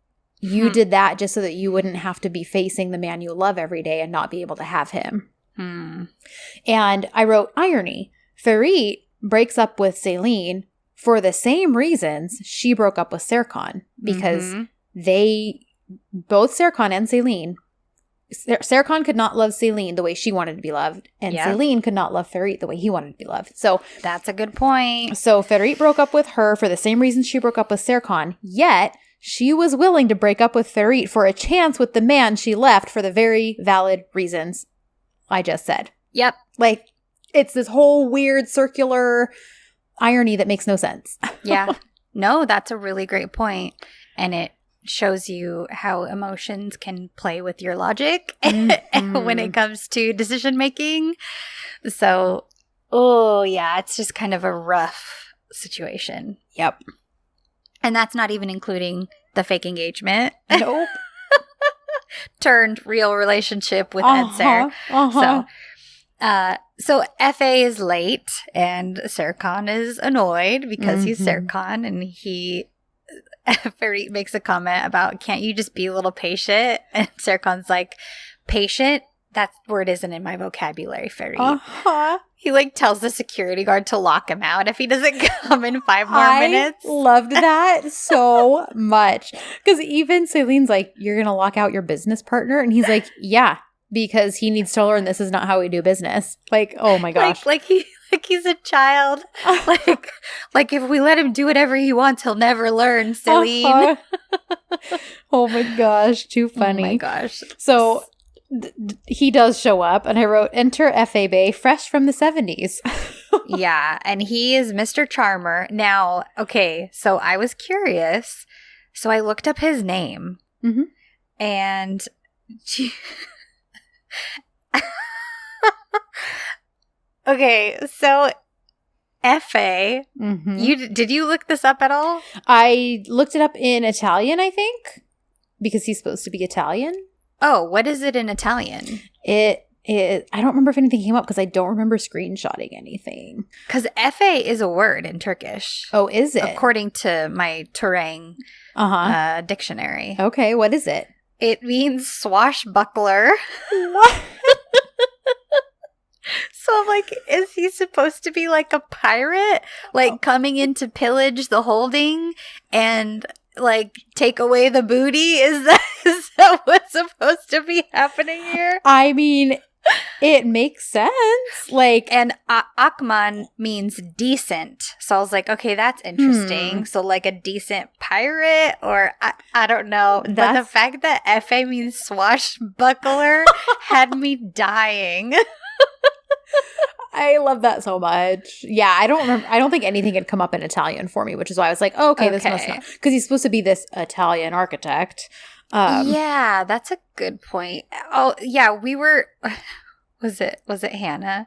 You did that just so that you wouldn't have to be facing the man you love every day and not be able to have him. And I wrote irony. Ferit breaks up with Celine for the same reasons she broke up with Serkan. Because both Serkan and Celine, Serkan could not love Celine the way she wanted to be loved. And Celine could not love Ferit the way he wanted to be loved. So that's a good point. So Ferit broke up with her for the same reasons she broke up with Serkan. Yet she was willing to break up with Ferit for a chance with the man she left for the very valid reasons I just said. Yep. Like, it's this whole weird circular irony that makes no sense. Yeah. No, that's a really great point. And it shows you how emotions can play with your logic when it comes to decision making. So, it's just kind of a rough situation. Yep. And that's not even including the fake engagement. Nope. Turned real relationship with Edzer. So FA is late and Serkan is annoyed because he's Serkan and he Farid makes a comment about, can't you just be a little patient? And Serkan's like, patient? That word isn't in my vocabulary, Farid. Uh-huh. He like tells the security guard to lock him out if he doesn't come in 5 more minutes. I loved that so much. Because even Celine's like, you're going to lock out your business partner? And he's like, yeah, because he needs to learn this is not how we do business. Like, oh my gosh. Like he's a child. like if we let him do whatever he wants, he'll never learn, Celine. Uh-huh. Oh my gosh, too funny. Oh my gosh. So he does show up, and I wrote, enter F.A. Bay, fresh from the 70s. Yeah, and he is Mr. Charmer. Now, okay, so I was curious, so I looked up his name, and okay, so F.A., did you look this up at all? I looked it up in Italian, I think, because he's supposed to be Italian. Oh, what is it in Italian? I don't remember if anything came up because I don't remember screenshotting anything. Because F.A. is a word in Turkish. Oh, is it? According to my Tuareg dictionary. Okay, what is it? It means swashbuckler. What? So I'm like, is he supposed to be like a pirate? Like coming in to pillage the holding and like take away the booty? Is that what's supposed to be happening here? I mean, it makes sense. Like, and Akman means decent. So I was like, okay, that's interesting. So like a decent pirate, or I don't know. But the fact that F.A. means swashbuckler had me dying. I love that so much. Yeah, I don't remember. I don't think anything had come up in Italian for me, which is why I was like, oh, okay, this must not, because he's supposed to be this Italian architect. Yeah, that's a good point. Oh, yeah, we were. Was it Hannah?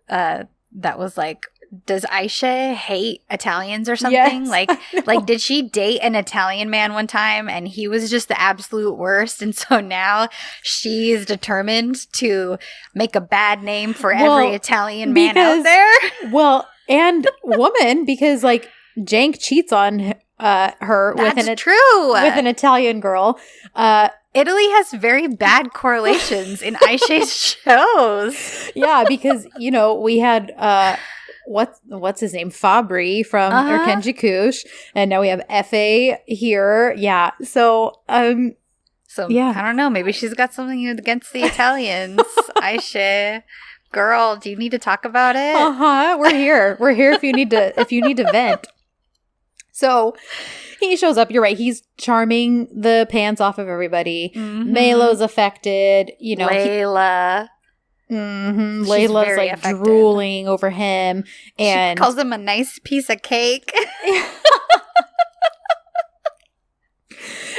That was like, does Aisha hate Italians or something? Yes, like did she date an Italian man one time and he was just the absolute worst, and so now she's determined to make a bad name for every Italian man out there? Well, and woman, because like Jank cheats on her with an Italian girl. Italy has very bad correlations in Aisha's shows. Yeah, because we had what's his name? Fabri from Erkenci Kuş, and now we have F.A. here. Yeah. So yeah. I don't know. Maybe she's got something against the Italians. Aisha, girl, do you need to talk about it? We're here. We're here if you need to vent. So he shows up. You're right. He's charming the pants off of everybody. Melo's affected. Layla. Layla's like affected, drooling over him, and she calls him a nice piece of cake.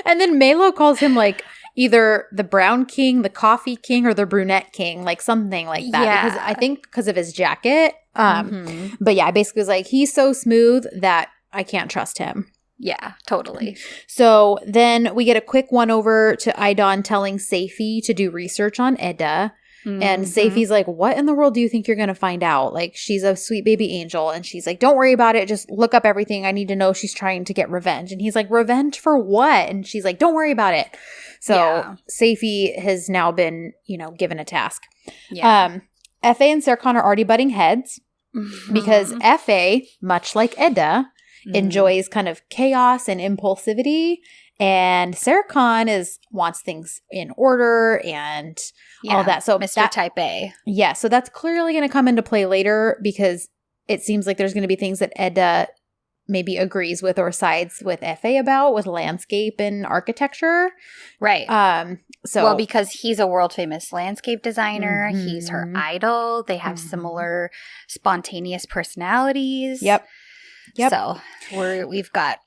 And then Melo calls him like either the brown king, the coffee king, or the brunette king, like something like that. Yeah. Because I think because of his jacket. But yeah, I basically was like, he's so smooth that I can't trust him. Yeah, totally. So then we get a quick one over to Aydan telling Seyfi to do research on Eda. And Seyfi's like, what in the world do you think you're going to find out? Like, she's a sweet baby angel. And she's like, don't worry about it. Just look up everything. I need to know she's trying to get revenge. And he's like, revenge for what? And she's like, don't worry about it. So Seyfi has now been, given a task. Yeah. F.A. and Serkan are already butting heads because F.A., much like Eda, enjoys kind of chaos and impulsivity. And Serkan wants things in order and all that. So Mr. Type A. Yeah. So that's clearly going to come into play later because it seems like there's going to be things that Eda maybe agrees with or sides with F.A. about with landscape and architecture. Right. Well, because he's a world famous landscape designer. He's her idol. They have similar spontaneous personalities. Yep. So we've got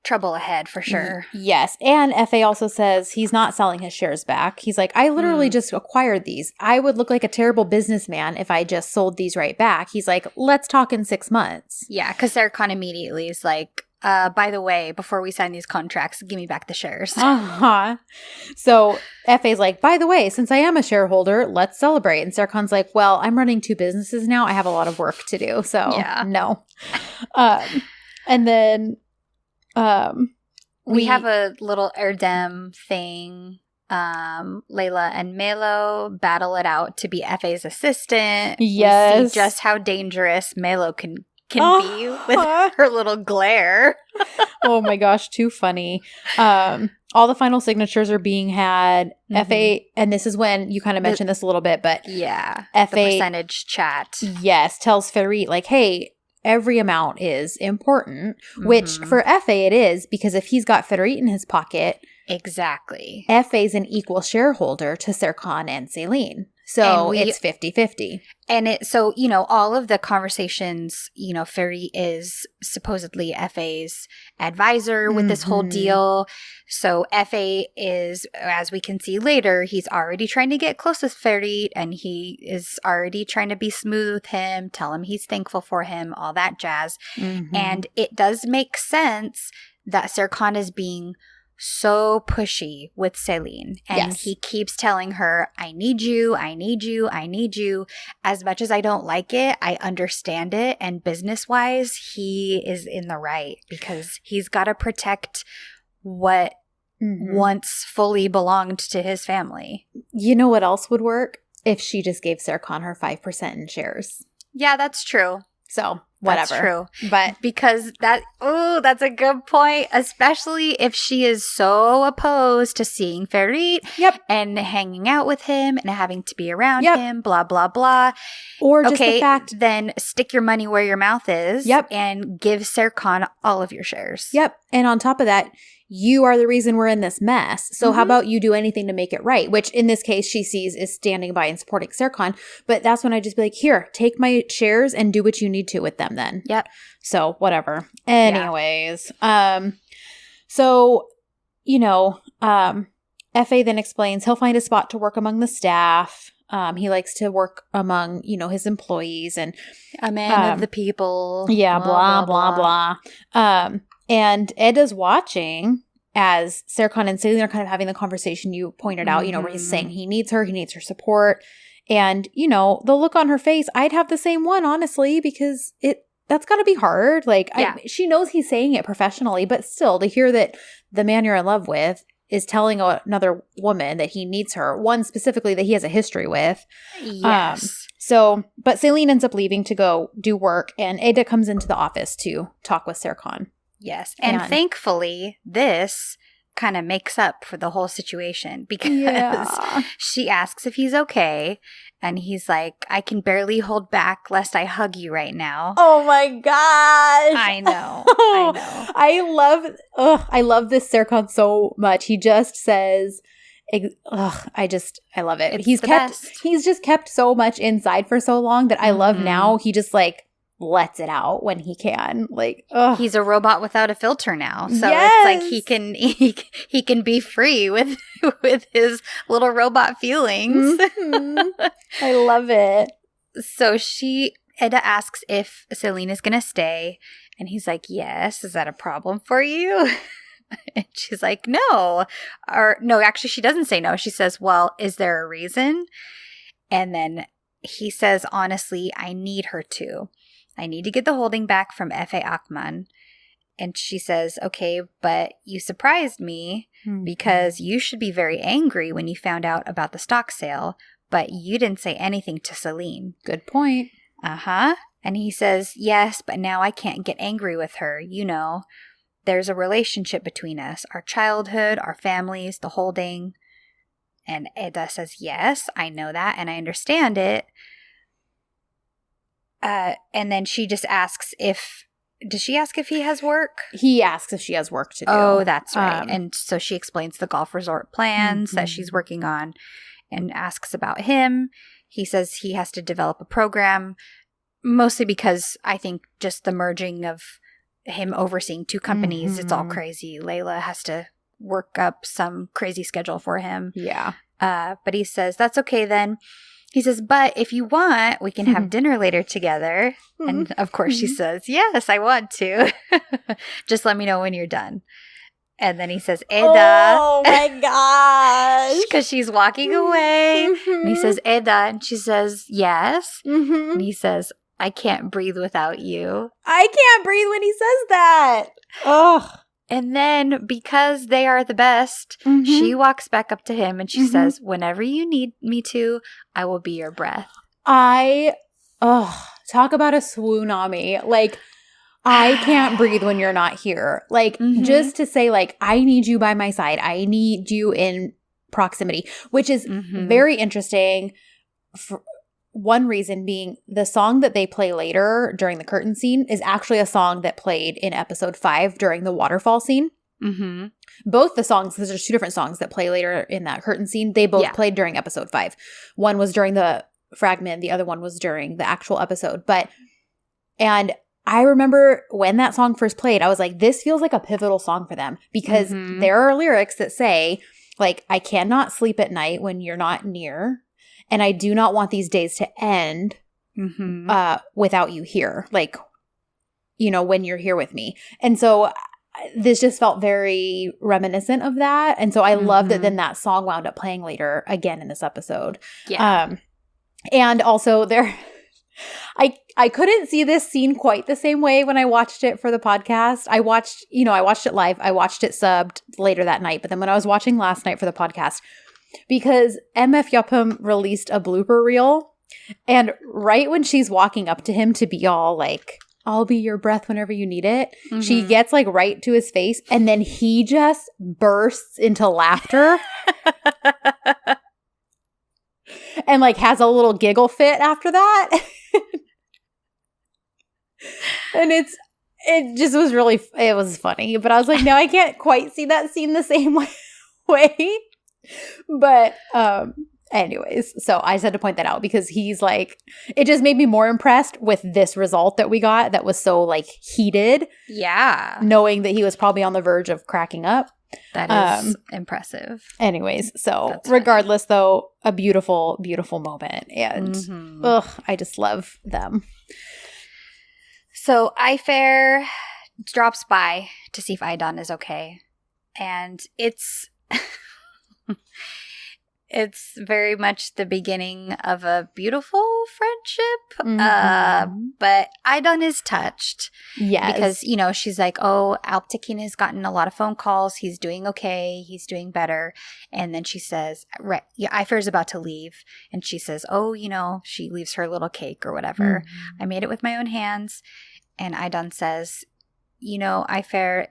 trouble ahead for sure. Yes. And F.A. also says he's not selling his shares back. He's like, I literally just acquired these. I would look like a terrible businessman if I just sold these right back. He's like, let's talk in 6 months. Yeah, because Serkan immediately is like, by the way, before we sign these contracts, give me back the shares. So F.A.'s like, by the way, since I am a shareholder, let's celebrate. And Serkan's like, well, I'm running 2 businesses now. I have a lot of work to do. So no. And then We have a little Erdem thing. Layla and Melo battle it out to be Effe's assistant. Yes. We see just how dangerous Melo can be with her little glare. Oh my gosh, too funny. All the final signatures are being had. Fa, and this is when you kind of mentioned this a little bit, but yeah, Fa, the percentage chat. Yes, tells Ferit, like, hey, every amount is important, which for Fa it is, because if he's got Ferit in his pocket, exactly, Fa's an equal shareholder to Serkan and Selene. So it's 50-50. And so, you know, all of the conversations, you know, Ferit is supposedly Fa's advisor with this whole deal. So Fa is, as we can see later, he's already trying to get close with Ferit, and he is already trying to be smooth with him, tell him he's thankful for him, all that jazz. And it does make sense that Serkan is being so pushy with Selene, and he keeps telling her, I need you, I need you, I need you. As much as I don't like it, I understand it, and business-wise, he is in the right, because he's got to protect what once fully belonged to his family. You know what else would work? If she just gave Serkan her 5% in shares. Yeah, that's true. So, whatever. That's true. But because that's a good point, especially if she is so opposed to seeing Ferit and hanging out with him and having to be around him, blah, blah, blah. Or just the fact, then stick your money where your mouth is and give Serkan all of your shares. And on top of that, you are the reason we're in this mess. So how about you do anything to make it right? Which in this case, she sees is standing by and supporting Serkan. But that's when I just be like, here, take my shares and do what you need to with them then. So whatever. Anyways. So, you know, Fa then explains he'll find a spot to work among the staff. He likes to work among, you know, his employees and a man of the people. Yeah, blah, blah, blah. And Edda's watching as Serkan and Selene are kind of having the conversation you pointed out, you know, where he's saying he needs her support. And, you know, the look on her face, I'd have the same one, honestly, because that's got to be hard. Like, she knows he's saying it professionally, but still, to hear that the man you're in love with is telling another woman that he needs her, one specifically that he has a history with. Yes. But Selene ends up leaving to go do work, and Edda comes into the office to talk with Serkan. Yes. And thankfully, this kind of makes up for the whole situation, because she asks if he's okay. And he's like, I can barely hold back lest I hug you right now. Oh my gosh. I know. I love this Serkan so much. He just says, I love it. He's just kept so much inside for so long that I love now. He just like lets it out when he can. Like, he's a robot without a filter now, so it's like he can be free with his little robot feelings. I love it. So Edda asks if Selene is gonna stay, and he's like, yes. Is that a problem for you? And she's like, no. Or no, actually she doesn't say no. She says, well, is there a reason? And then he says, honestly, I need her to. I need to get the holding back from Efe Akman. And she says, okay, but you surprised me because you should be very angry when you found out about the stock sale, but you didn't say anything to Selene. Good point. And he says, yes, but now I can't get angry with her. You know, there's a relationship between us, our childhood, our families, the holding. And Edda says, yes, I know that and I understand it. And then she just asks does she ask if he has work? He asks if she has work to do. Oh, that's right. And so she explains the golf resort plans that she's working on and asks about him. He says he has to develop a program, mostly because I think just the merging of him overseeing two companies, it's all crazy. Layla has to work up some crazy schedule for him. Yeah. But he says, that's okay then. He says, but if you want, we can have dinner later together. And of course she says, yes, I want to. Just let me know when you're done. And then he says, Edda. Oh my gosh. Because she's walking away. And he says, Edda. And she says, yes. And he says, I can't breathe without you. I can't breathe when he says that. Oh. And then, because they are the best, she walks back up to him and she says, whenever you need me to, I will be your breath. Talk about a swoonami. Like, I can't breathe when you're not here. Like, just to say, like, I need you by my side. I need you in proximity, which is very interesting. For one reason being the song that they play later during the curtain scene is actually a song that played in episode 5 during the waterfall scene. Both the songs, because there's 2 different songs that play later in that curtain scene, they both played during episode 5. One was during the fragment, the other one was during the actual episode. And I remember when that song first played, I was like, this feels like a pivotal song for them, because there are lyrics that say, like, I cannot sleep at night when you're not near. And I do not want these days to end without you here. Like, you know, when you're here with me. And so this just felt very reminiscent of that. And so I love that then that song wound up playing later again in this episode. Yeah. And also there, I couldn't see this scene quite the same way when I watched it for the podcast. I watched it live. I watched it subbed later that night. But then when I was watching last night for the podcast, because MF Yapım released a blooper reel, and right when she's walking up to him to be all like, I'll be your breath whenever you need it, she gets like right to his face, and then he just bursts into laughter and like has a little giggle fit after that. And it just was really, it was funny, but I was like, no, I can't quite see that scene the same way. But anyways, so I just had to point that out, because he's like, it just made me more impressed with this result that we got that was so like heated. Yeah. Knowing that he was probably on the verge of cracking up. That is impressive. Anyways, so regardless though, a beautiful, beautiful moment. And I just love them. So Ifair drops by to see if Idan is okay. And it's very much the beginning of a beautiful friendship. But Idan is touched. Yes. Because, you know, she's like, oh, Alptekin has gotten a lot of phone calls. He's doing okay. He's doing better. And then she says, Ifair's about to leave. And she says, oh, you know, she leaves her little cake or whatever. I made it with my own hands. And Idan says, you know, Ifair,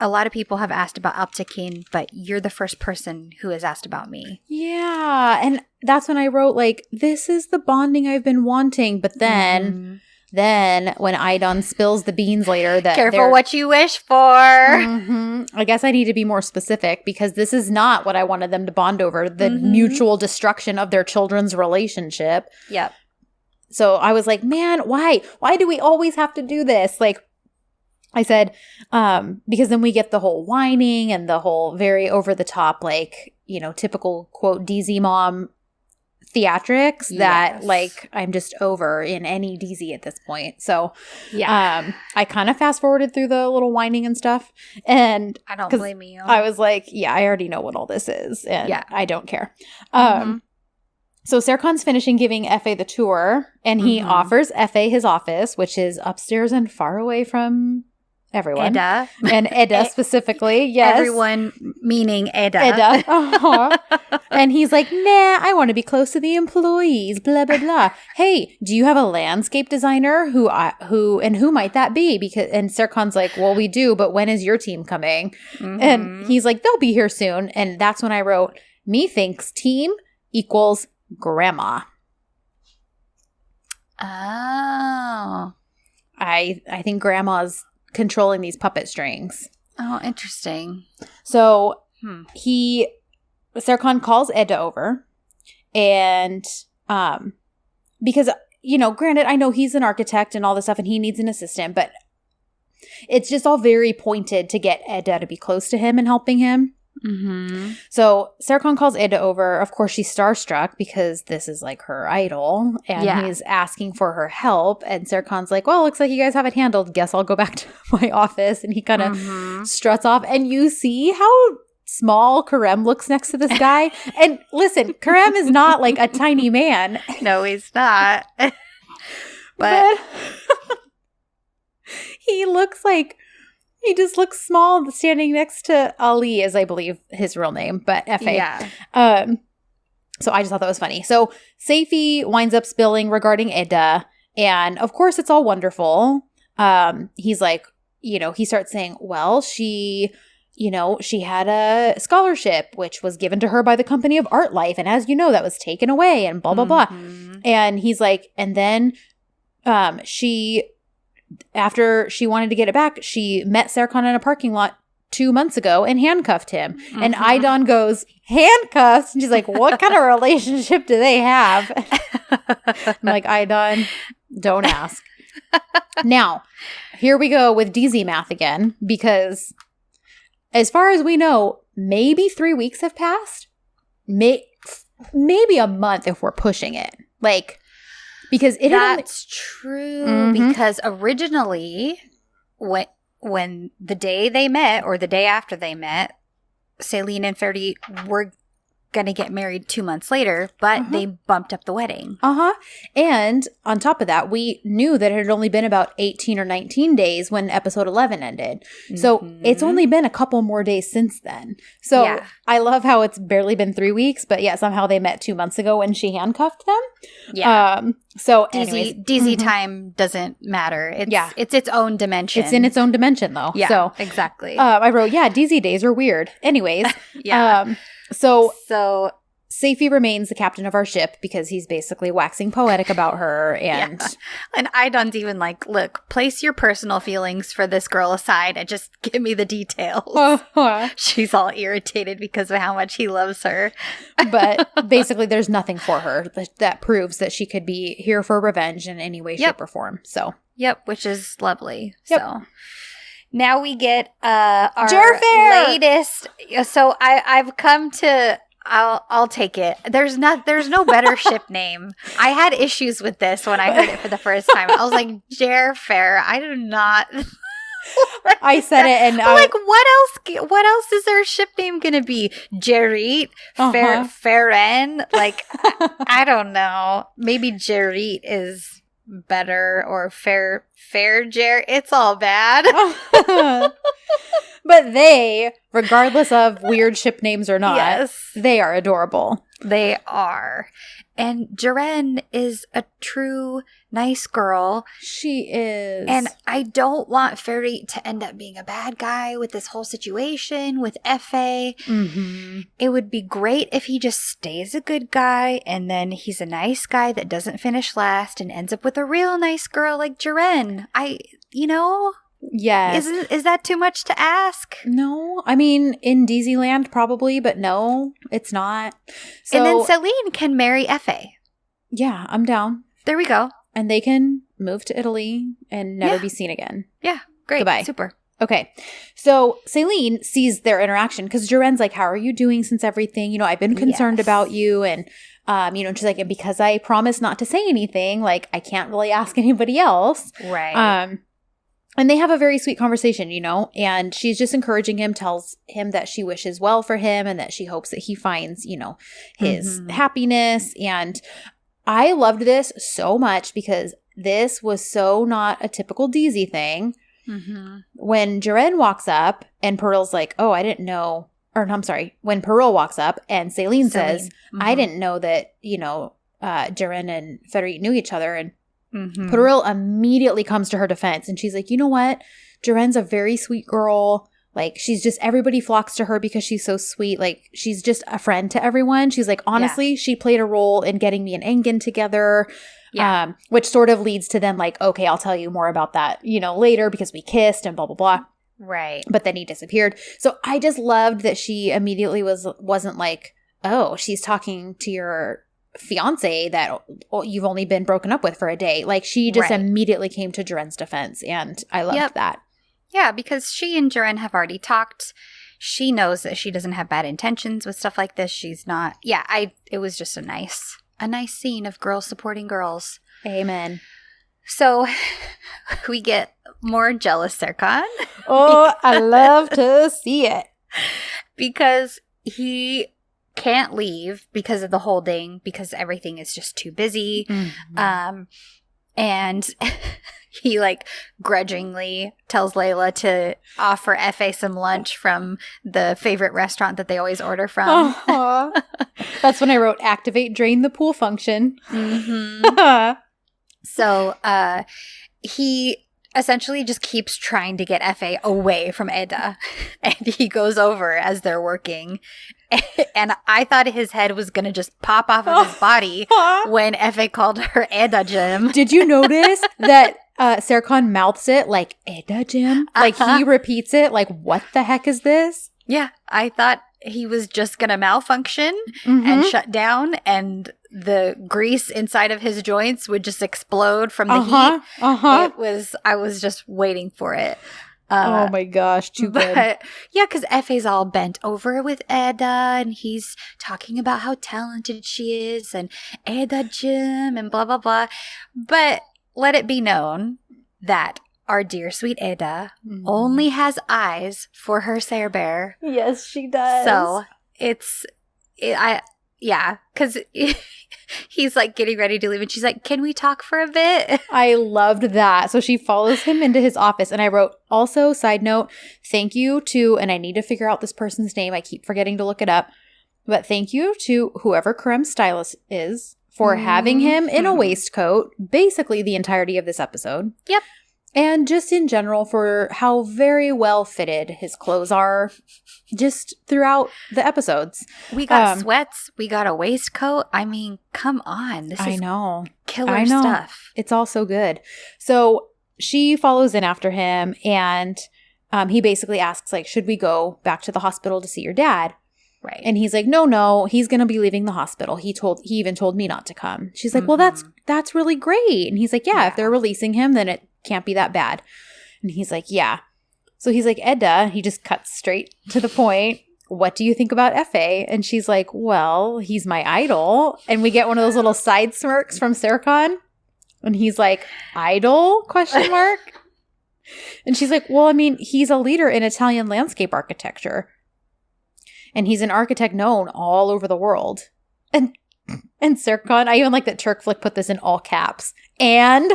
a lot of people have asked about Alptekin, but you're the first person who has asked about me. Yeah. And that's when I wrote, like, this is the bonding I've been wanting. But then when Idan spills the beans later, that careful what you wish for. I guess I need to be more specific, because this is not what I wanted them to bond over, the mutual destruction of their children's relationship. Yep. So I was like, man, why? Why do we always have to do this? Like, I said, because then we get the whole whining and the whole very over the top, like, you know, typical quote DZ mom theatrics that like I'm just over in any DZ at this point. So I kind of fast forwarded through the little whining and stuff, and I don't blame you. I was like, yeah, I already know what all this is, and I don't care. So Serkan's finishing giving Efe the tour, and he offers Efe his office, which is upstairs and far away from everyone. Eda. And Eda specifically, yes. Everyone meaning Eda. Eda. And he's like, nah, I want to be close to the employees, blah, blah, blah. Hey, do you have a landscape designer? Who might that be? And Serkan's like, well, we do, but when is your team coming? And he's like, they'll be here soon. And that's when I wrote, methinks team equals grandma. Oh. I think grandma's controlling these puppet strings. Oh, interesting. So Serkan calls Eda over, and because, you know, granted, I know he's an architect and all this stuff and he needs an assistant, but it's just all very pointed to get Eda to be close to him and helping him. So Serkan calls Eda over. Of course, she's starstruck because this is like her idol, and he's asking for her help. And Serkan's like, well, looks like you guys have it handled. Guess I'll go back to my office. And he kind of struts off. And you see how small Kerem looks next to this guy. And listen, Kerem is not like a tiny man. No, he's not. But he looks like He just looks small standing next to Ali, is I believe his real name, but F.A. Yeah. So I just thought that was funny. So Seifi winds up spilling regarding Ida, and of course it's all wonderful. He's like, he starts saying, well, she had a scholarship, which was given to her by the company of ArtLife. And as you know, that was taken away and blah, blah, blah. And he's like, and then after she wanted to get it back, she met Serkan in a parking lot 2 months ago and handcuffed him. And Aidan goes, handcuffs? And she's like, what kind of relationship do they have? I'm like, Aidan, don't ask. Now, here we go with DZ math again, because as far as we know, maybe 3 weeks have passed. Maybe a month if we're pushing it. Like, because that's true. Because originally, when the day they met or the day after they met, Celine and Ferdy were going to get married 2 months later, but they bumped up the wedding. And on top of that, we knew that it had only been about 18 or 19 days when episode 11 ended. So it's only been a couple more days since then. So I love how it's barely been 3 weeks, but somehow they met 2 months ago when she handcuffed them. Yeah. So DZ time doesn't matter. It's its own dimension. It's in its own dimension though. Yeah, so, exactly. I wrote, DZ days are weird. Anyways. So Seifi remains the captain of our ship because he's basically waxing poetic about her. And and Aidan's even like, look, place your personal feelings for this girl aside and just give me the details. She's all irritated because of how much he loves her. But basically there's nothing for her that proves that she could be here for revenge in any way, shape, or form. So which is lovely. So now we get our latest. So I've come to. I'll take it. There's no better ship name. I had issues with this when I heard it for the first time. I was like, Jerfair. I do not. I said it, and like, what else is their ship name gonna be? Jerit, Faren. Like, I don't know. Maybe Jerit is better, or fair Jer. It's all bad. But they, regardless of weird ship names or not, they are adorable. They are. And Jaren is a true nice girl. She is. And I don't want Ferry to end up being a bad guy with this whole situation with Effie. It would be great if he just stays a good guy and then he's a nice guy that doesn't finish last and ends up with a real nice girl like Jaren. Yes. Is that too much to ask? No. I mean, in DZ Land probably, but no, it's not. So, and then Celine can marry Effie. Yeah, I'm down. There we go. And they can move to Italy and never be seen again. Yeah, great. Goodbye. Super. Okay. So Celine sees their interaction because Jaren's like, how are you doing since everything? I've been concerned about you. And, she's like, and because I promised not to say anything, like, I can't really ask anybody else. Right. And they have a very sweet conversation, and she's just encouraging him, tells him that she wishes well for him and that she hopes that he finds, his happiness. And I loved this so much because this was so not a typical DZ thing. When Jaren walks up and Pearl's like, oh, I didn't know, or I'm sorry, when Pearl walks up and Celine says, I didn't know that, Jaren and Federic knew each other. And Pearl immediately comes to her defense and she's like, you know what? Jaren's a very sweet girl. Like, she's just, everybody flocks to her because she's so sweet. Like, she's just a friend to everyone. She's like, honestly, she played a role in getting me and Engin together. Which sort of leads to them like, okay, I'll tell you more about that, later because we kissed and blah, blah, blah. Right. But then he disappeared. So I just loved that she immediately wasn't like, oh, she's talking to your fiance that you've only been broken up with for a day. Like, she just immediately came to Jaren's defense, and I loved that. Yeah, because she and Jaren have already talked. She knows that she doesn't have bad intentions with stuff like this. She's not. Yeah, it was just a nice scene of girls supporting girls. Amen. So we get more jealous Serkan. Oh, I love to see it. Because he can't leave because of the holding, because everything is just too busy. And he like grudgingly tells Layla to offer Effie some lunch from the favorite restaurant that they always order from. That's when I wrote activate drain the pool function. So he essentially just keeps trying to get Effie away from Eda. And he goes over as they're working. And I thought his head was going to just pop off of his body when Effie called her Eda Jim. Did you notice that Serkan mouths it like Eda Jim? Like he repeats it like, what the heck is this? Yeah, I thought he was just going to malfunction and shut down, and the grease inside of his joints would just explode from the heat. I was just waiting for it. Oh my gosh, too good. Yeah, because Effie's all bent over with Eda, and he's talking about how talented she is, and Eda Jim, and blah, blah, blah. But let it be known that our dear sweet Eda only has eyes for her Ser Bear. Yes, she does. So because he's like getting ready to leave, and she's like, "Can we talk for a bit?" I loved that. So she follows him into his office, and I wrote, also, side note, thank you to, and I need to figure out this person's name. I keep forgetting to look it up. But thank you to whoever Karem's stylist is for having him in a waistcoat basically the entirety of this episode. Yep. And just in general for how very well fitted his clothes are just throughout the episodes. We got sweats. We got a waistcoat. I mean, come on. This is killer stuff. It's all so good. So she follows in after him, and he basically asks, like, should we go back to the hospital to see your dad? Right. And he's like, no, he's going to be leaving the hospital. He even told me not to come. She's like, well, that's really great. And he's like, yeah, if they're releasing him, then it can't be that bad. And he's like, yeah. So he's like, Eda, he just cuts straight to the point. What do you think about Effie? And she's like, well, he's my idol. And we get one of those little side smirks from Serkan. And he's like, idol? Question mark. And she's like, well, I mean, he's a leader in Italian landscape architecture. And he's an architect known all over the world. And Serkan, I even like that Turk Flick put this in all caps. And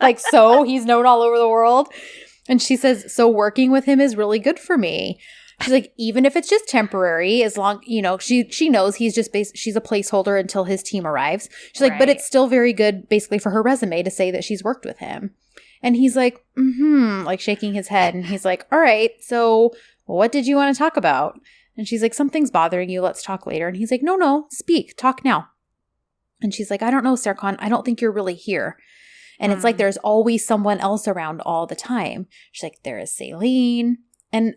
like, so he's known all over the world. And she says, so working with him is really good for me. She's like, even if it's just temporary, as long, she knows he's just she's a placeholder until his team arrives. She's like, but it's still very good basically for her resume to say that she's worked with him. And he's like, like shaking his head. And he's like, all right, so what did you want to talk about? And she's like, something's bothering you. Let's talk later. And he's like, no, speak. Talk now. And she's like, I don't know, Serkan. I don't think you're really here. And it's like there's always someone else around all the time. She's like, there is Celine. And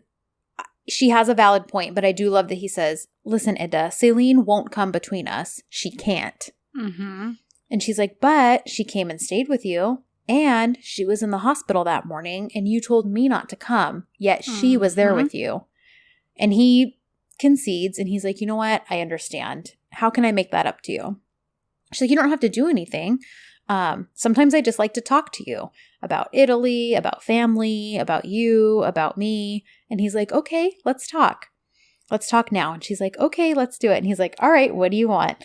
she has a valid point, but I do love that he says, listen, Eda, Celine won't come between us. She can't. And she's like, but she came and stayed with you. And she was in the hospital that morning, and you told me not to come, yet she was there with you. And he concedes, and he's like, you know what? I understand. How can I make that up to you? She's like, you don't have to do anything. Sometimes I just like to talk to you about Italy, about family, about you, about me. And he's like, okay, let's talk. Let's talk now. And she's like, okay, let's do it. And he's like, all right, what do you want?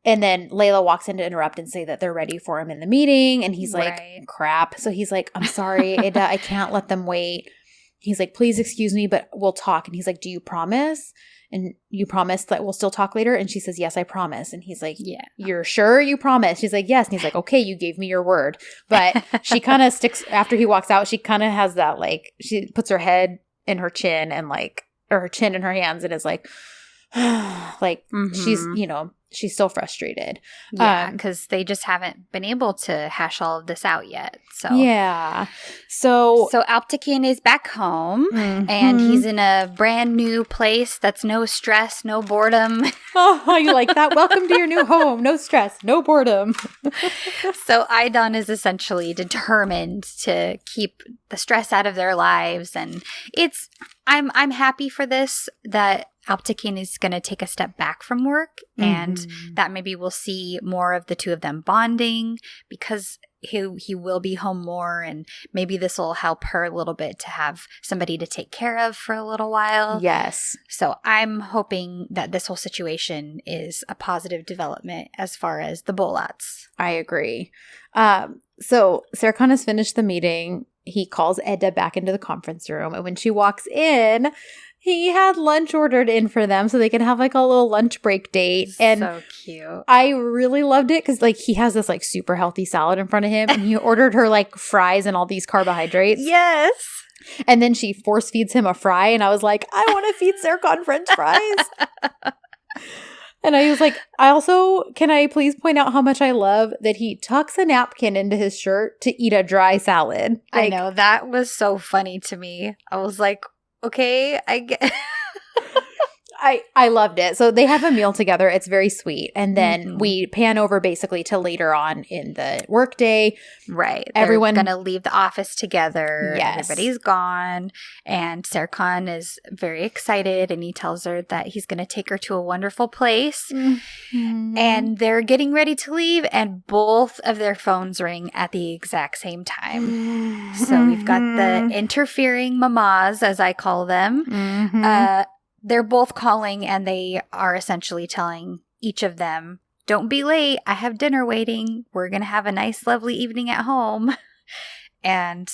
And then Layla walks in to interrupt and say that they're ready for him in the meeting. And he's like, crap. So he's like, I'm sorry, Eda, I can't let them wait. He's like, please excuse me, but we'll talk. And he's like, do you promise? And you promise that we'll still talk later? And she says, yes, I promise. And he's like, yeah, you're sure you promise? She's like, yes. And he's like, okay, you gave me your word. But she kind of sticks, after he walks out, she kind of has that, like, she puts her head in her chin and like, or her chin in her hands and is like, like she's, she's still frustrated. Yeah, because they just haven't been able to hash all of this out yet. So yeah. So Alptekin is back home, and he's in a brand new place that's no stress, no boredom. Oh, you like that? Welcome to your new home. No stress, no boredom. So Aidan is essentially determined to keep the stress out of their lives, and I'm happy for this, that Alptekin is going to take a step back from work and and that maybe we'll see more of the two of them bonding because he will be home more, and maybe this will help her a little bit to have somebody to take care of for a little while. Yes. So I'm hoping that this whole situation is a positive development as far as the Bolats. I agree. So Sarah Khan has finished the meeting. He calls Edda back into the conference room, and when she walks in, he had lunch ordered in for them so they can have like a little lunch break date. And so cute. I really loved it because like he has this like super healthy salad in front of him, and he ordered her like fries and all these carbohydrates. Yes. And then she force feeds him a fry, and I was like, I want to feed Sarah Khan French fries. And I was like, can I please point out how much I love that he tucks a napkin into his shirt to eat a dry salad? Like, I know, that was so funny to me. I was like, okay, I get I loved it. So they have a meal together. It's very sweet. And then we pan over basically to later on in the workday. Right. Everyone going to leave the office together. Yes. Everybody's gone. And Sarah Khan is very excited. And he tells her that he's going to take her to a wonderful place. Mm-hmm. And they're getting ready to leave. And both of their phones ring at the exact same time. So we've got the interfering mamas, as I call them. Mm-hmm. They're both calling, and they are essentially telling each of them, don't be late. I have dinner waiting. We're going to have a nice, lovely evening at home. And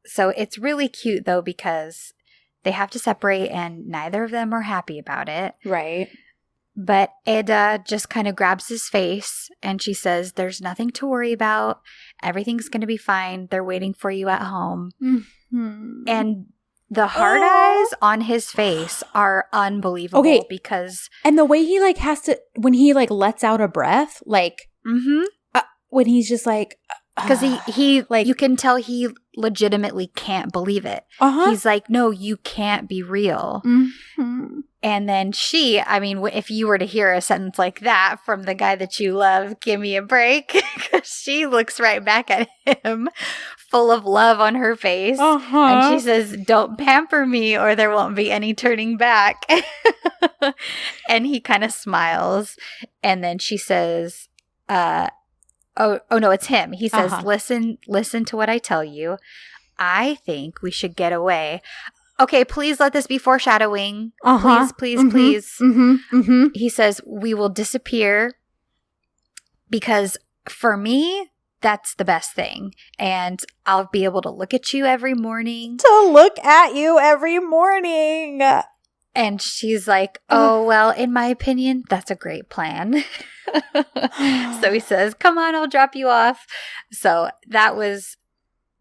so it's really cute, though, because they have to separate, and neither of them are happy about it. Right. But Edda just kind of grabs his face, and she says, there's nothing to worry about. Everything's going to be fine. They're waiting for you at home. Mm-hmm. And the hard eyes on his face are unbelievable. Okay. Because and the way he like has to, when he like lets out a breath, like when he's just like, because he like, you can tell he legitimately can't believe it. He's like, no, you can't be real. Mm-hmm. And then I mean, if you were to hear a sentence like that from the guy that you love, give me a break. Because she looks right back at him, full of love on her face. And she says, don't pamper me or there won't be any turning back. And he kind of smiles. And then she says, oh no, it's him. He says, listen to what I tell you. I think we should get away. Okay, please let this be foreshadowing. Please. Mm-hmm. Mm-hmm. He says, we will disappear because for me, that's the best thing. And I'll be able to look at you every morning. And she's like, oh, well, in my opinion, that's a great plan. So he says, come on, I'll drop you off. So that was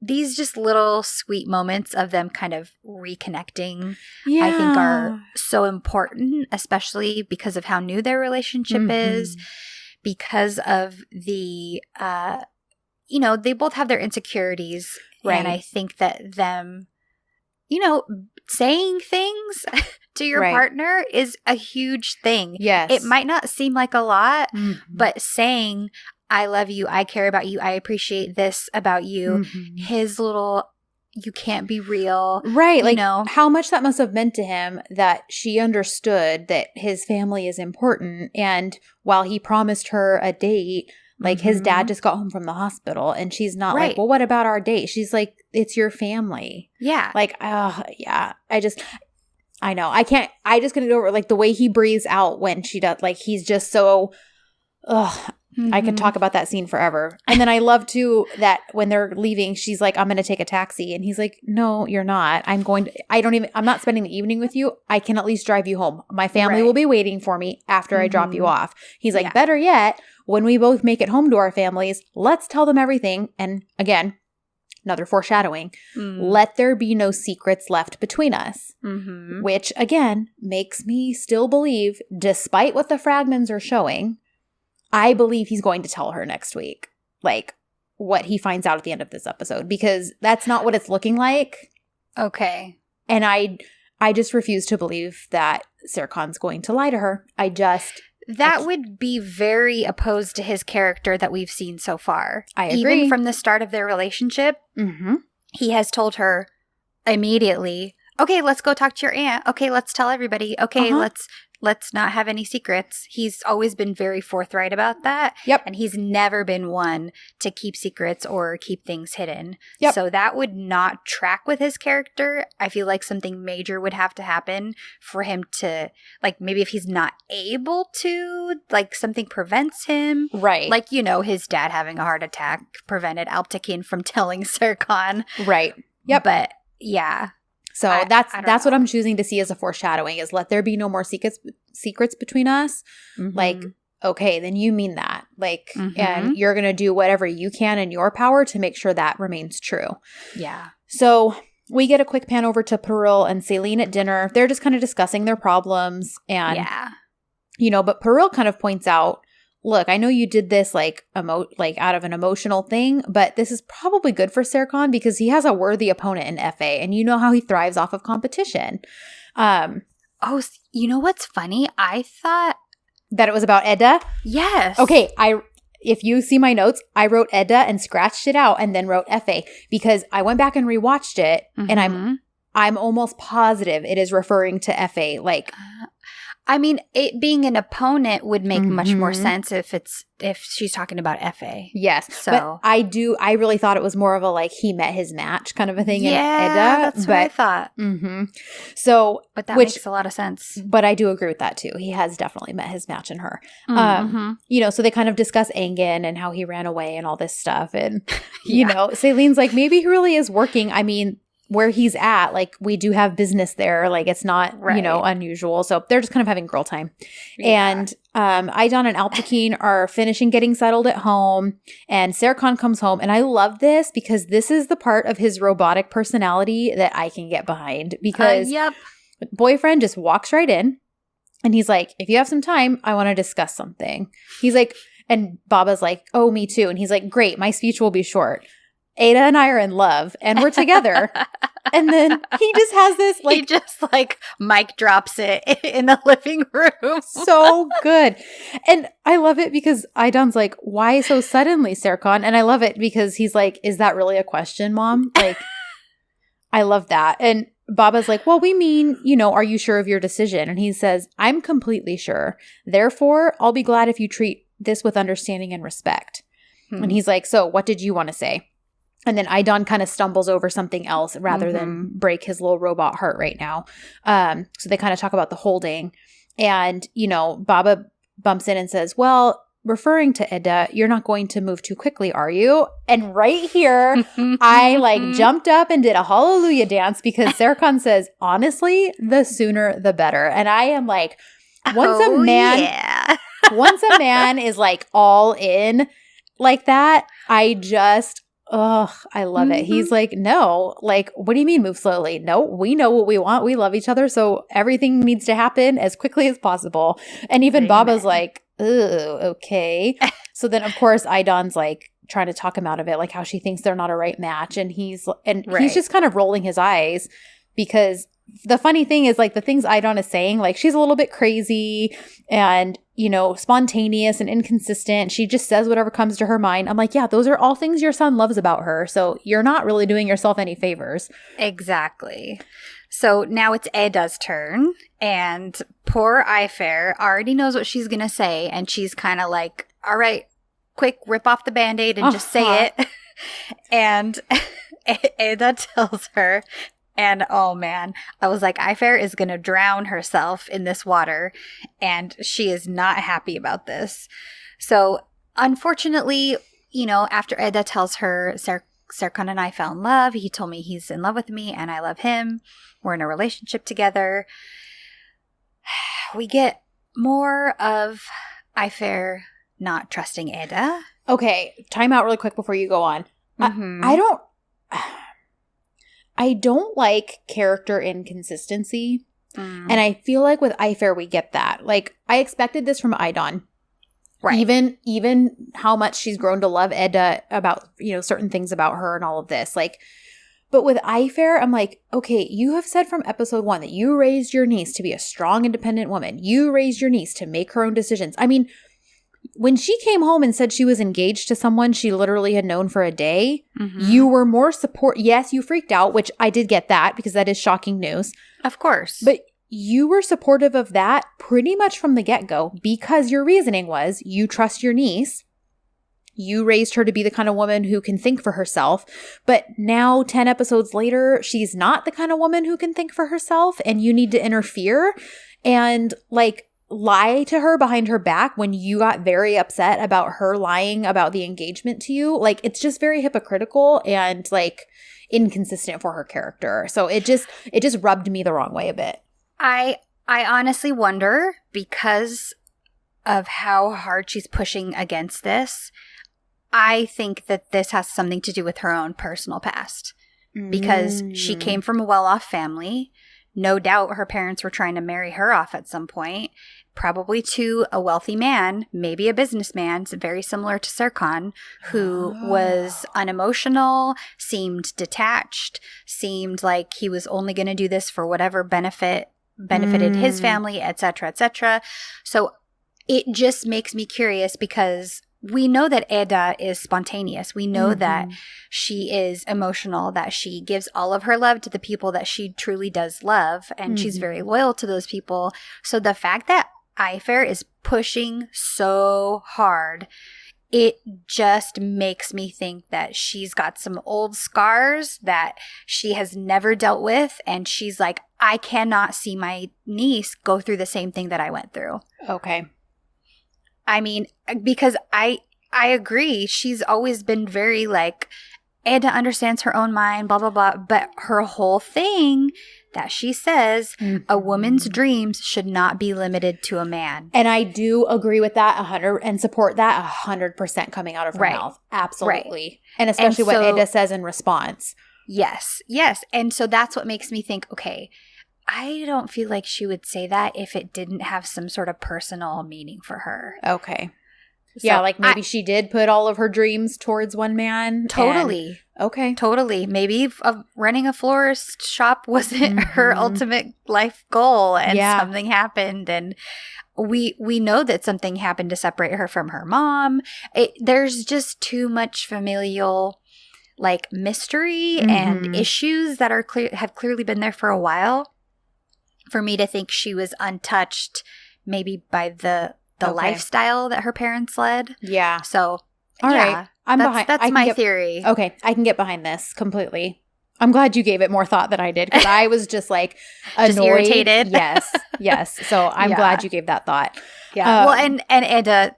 these just little sweet moments of them kind of reconnecting, I think are so important, especially because of how new their relationship is, because of the, they both have their insecurities. Right. And I think that them, saying things to your partner is a huge thing. Yes. It might not seem like a lot, but saying, I love you, I care about you, I appreciate this about you, his little, you can't be real. Right. Like, how much that must have meant to him that she understood that his family is important. And while he promised her a date, like his dad just got home from the hospital and she's not like, well, what about our date? She's like, it's your family. Yeah. Like, yeah. I know. I just couldn't get over like the way he breathes out when she does, like he's just so, I could talk about that scene forever. And then I love too that when they're leaving, she's like, I'm going to take a taxi. And he's like, no, you're not. I'm not spending the evening with you. I can at least drive you home. My family will be waiting for me after I drop you off. He's like, better yet, when we both make it home to our families, let's tell them everything. And again, another foreshadowing, let there be no secrets left between us, which again makes me still believe, despite what the fragments are showing, I believe he's going to tell her next week, like what he finds out at the end of this episode, because that's not what it's looking like. Okay. And I just refuse to believe that Sarah Khan's going to lie to her. That would be very opposed to his character that we've seen so far. I agree. Even from the start of their relationship, he has told her immediately, okay, let's go talk to your aunt. Okay, let's tell everybody. Okay, let's let's not have any secrets. He's always been very forthright about that. Yep. And he's never been one to keep secrets or keep things hidden. Yep. So that would not track with his character. I feel like something major would have to happen for him to, like, maybe if he's not able to, like, something prevents him. Right. Like, his dad having a heart attack prevented Alptekin from telling Serkan. Right. Yep. But yeah. So I that's don't what I'm choosing to see as a foreshadowing, is let there be no more secrets between us. Mhm. Like, okay, then you mean that. Like, Mhm. and you're going to do whatever you can in your power to make sure that remains true. Yeah. So we get a quick pan over to Peril and Celine at dinner. They're just kind of discussing their problems. And, Yeah. but Peril kind of points out, look, I know you did this like out of an emotional thing, but this is probably good for Serkan because he has a worthy opponent in FA, and you know how he thrives off of competition. Oh, you know what's funny? I thought That it was about Edda. yes. Okay, if you see my notes, I wrote Edda and scratched it out and then wrote FA because I went back and rewatched it, and I'm almost positive it is referring to FA. Like, I mean, it being an opponent would make much more Mhm. sense if she's talking about FA. yes. So- but I really thought it was more of a like he met his match kind of a thing in Edda. That's what I thought. So, But that which, makes a lot of sense. but I do agree with that too. He has definitely met his match in her. Mhm. So they kind of discuss Engen and how he ran away and all this stuff. And, Celine's like, maybe he really is working. I mean, where he's at, like, we do have business there. Like, it's not, Right. unusual. So they're just kind of having girl time. Yeah. And Idon and Alptekin are finishing getting settled at home. And Serkan comes home. And I love this because this is the part of his robotic personality that I can get behind. Because Yep. boyfriend just walks right in. And he's like, if you have some time, I want to discuss something. He's like, and Baba's like, oh, me too. And he's like, great, my speech will be short. Ada and I are in love and we're together. And then he just has this He just mic drops it in the living room. so good. And I love it because Idon's like, why so suddenly, Serkan? And I love it because he's like, is that really a question, Mom? Like, I love that. And Baba's like, well, we mean, are you sure of your decision? And he says, I'm completely sure. Therefore, I'll be glad if you treat this with understanding and respect. And he's like, so what did you want to say? And then Idon kind of stumbles over something else rather than break his little robot heart right now. So they kind of talk about the holding. And, Baba bumps in and says, well, referring to Edda, you're not going to move too quickly, are you? And right here, I jumped up and did a hallelujah dance because Serkan says, honestly, the sooner the better. And I am like, once a man is like all in like that, I love it. He's like, no, like, what do you mean move slowly? No, we know what we want. We love each other. So everything needs to happen as quickly as possible. And even Baba's like, ooh, okay. So then, of course, Idon's like trying to talk him out of it, like how she thinks they're not a right match. And he's just kind of rolling his eyes because the funny thing is, like, the things Idon is saying, like, she's a little bit crazy and, spontaneous and inconsistent. She just says whatever comes to her mind. I'm like, yeah, those are all things your son loves about her. So you're not really doing yourself any favors. Exactly. So now it's Edda's turn, and poor Ifair already knows what she's going to say, and she's kind of like, all right, quick, rip off the Band-Aid and just say it. And Edda tells her, and oh man, I was like, Ifair is going to drown herself in this water, and she is not happy about this. So unfortunately, after Edda tells her, Serkan and I fell in love. He told me he's in love with me and I love him. We're in a relationship together. We get more of Ifair not trusting Edda. Okay, time out really quick before you go on. I don't like character inconsistency. And I feel like with Ifair, we get that. Like, I expected this from Idon. Right. Even how much she's grown to love Edda about, certain things about her and all of this. Like, but with Ifair, I'm like, okay, you have said from episode 1 that you raised your niece to be a strong, independent woman. You raised your niece to make her own decisions. I mean, when she came home and said she was engaged to someone she literally had known for a day, you were more support. Yes, you freaked out, which I did get that because that is shocking news. Of course. But you were supportive of that pretty much from the get-go because your reasoning was you trust your niece. You raised her to be the kind of woman who can think for herself. But now 10 episodes later, she's not the kind of woman who can think for herself, and you need to interfere and like lie to her behind her back when you got very upset about her lying about the engagement to you. Like, it's just very hypocritical and like inconsistent for her character. So it just rubbed me the wrong way a bit. I honestly wonder, because of how hard she's pushing against this, I think that this has something to do with her own personal past. Because she came from a well-off family. No doubt her parents were trying to marry her off at some point, probably to a wealthy man, maybe a businessman, very similar to Serkan, who was unemotional, seemed detached, seemed like he was only going to do this for whatever benefited his family, etc., etc. So it just makes me curious, because we know that Eda is spontaneous. We know that she is emotional, that she gives all of her love to the people that she truly does love, and she's very loyal to those people. So the fact that Ayfer is pushing so hard, it just makes me think that she's got some old scars that she has never dealt with, and she's like, I cannot see my niece go through the same thing that I went through. Okay. I mean, because I agree. She's always been very like, Eda understands her own mind, blah, blah, blah. But her whole thing that she says, a woman's dreams should not be limited to a man. And I do agree with that 100 and support that 100% coming out of her mouth. Absolutely. Right. And especially what Eda says in response. Yes. Yes. And so that's what makes me think, okay, I don't feel like she would say that if it didn't have some sort of personal meaning for her. Okay. So yeah, like maybe she did put all of her dreams towards one man. Totally. Okay. Totally. Maybe running a florist shop wasn't her ultimate life goal, and something happened, and we know that something happened to separate her from her mom. There's just too much familial like mystery and issues that have clearly been there for a while for me to think she was untouched maybe by the lifestyle that her parents led. Yeah. So, all right. That's my theory. Okay. I can get behind this completely. I'm glad you gave it more thought than I did, because I was just like annoyed. Just irritated. Yes. So I'm glad you gave that thought. Yeah. Well, and Eda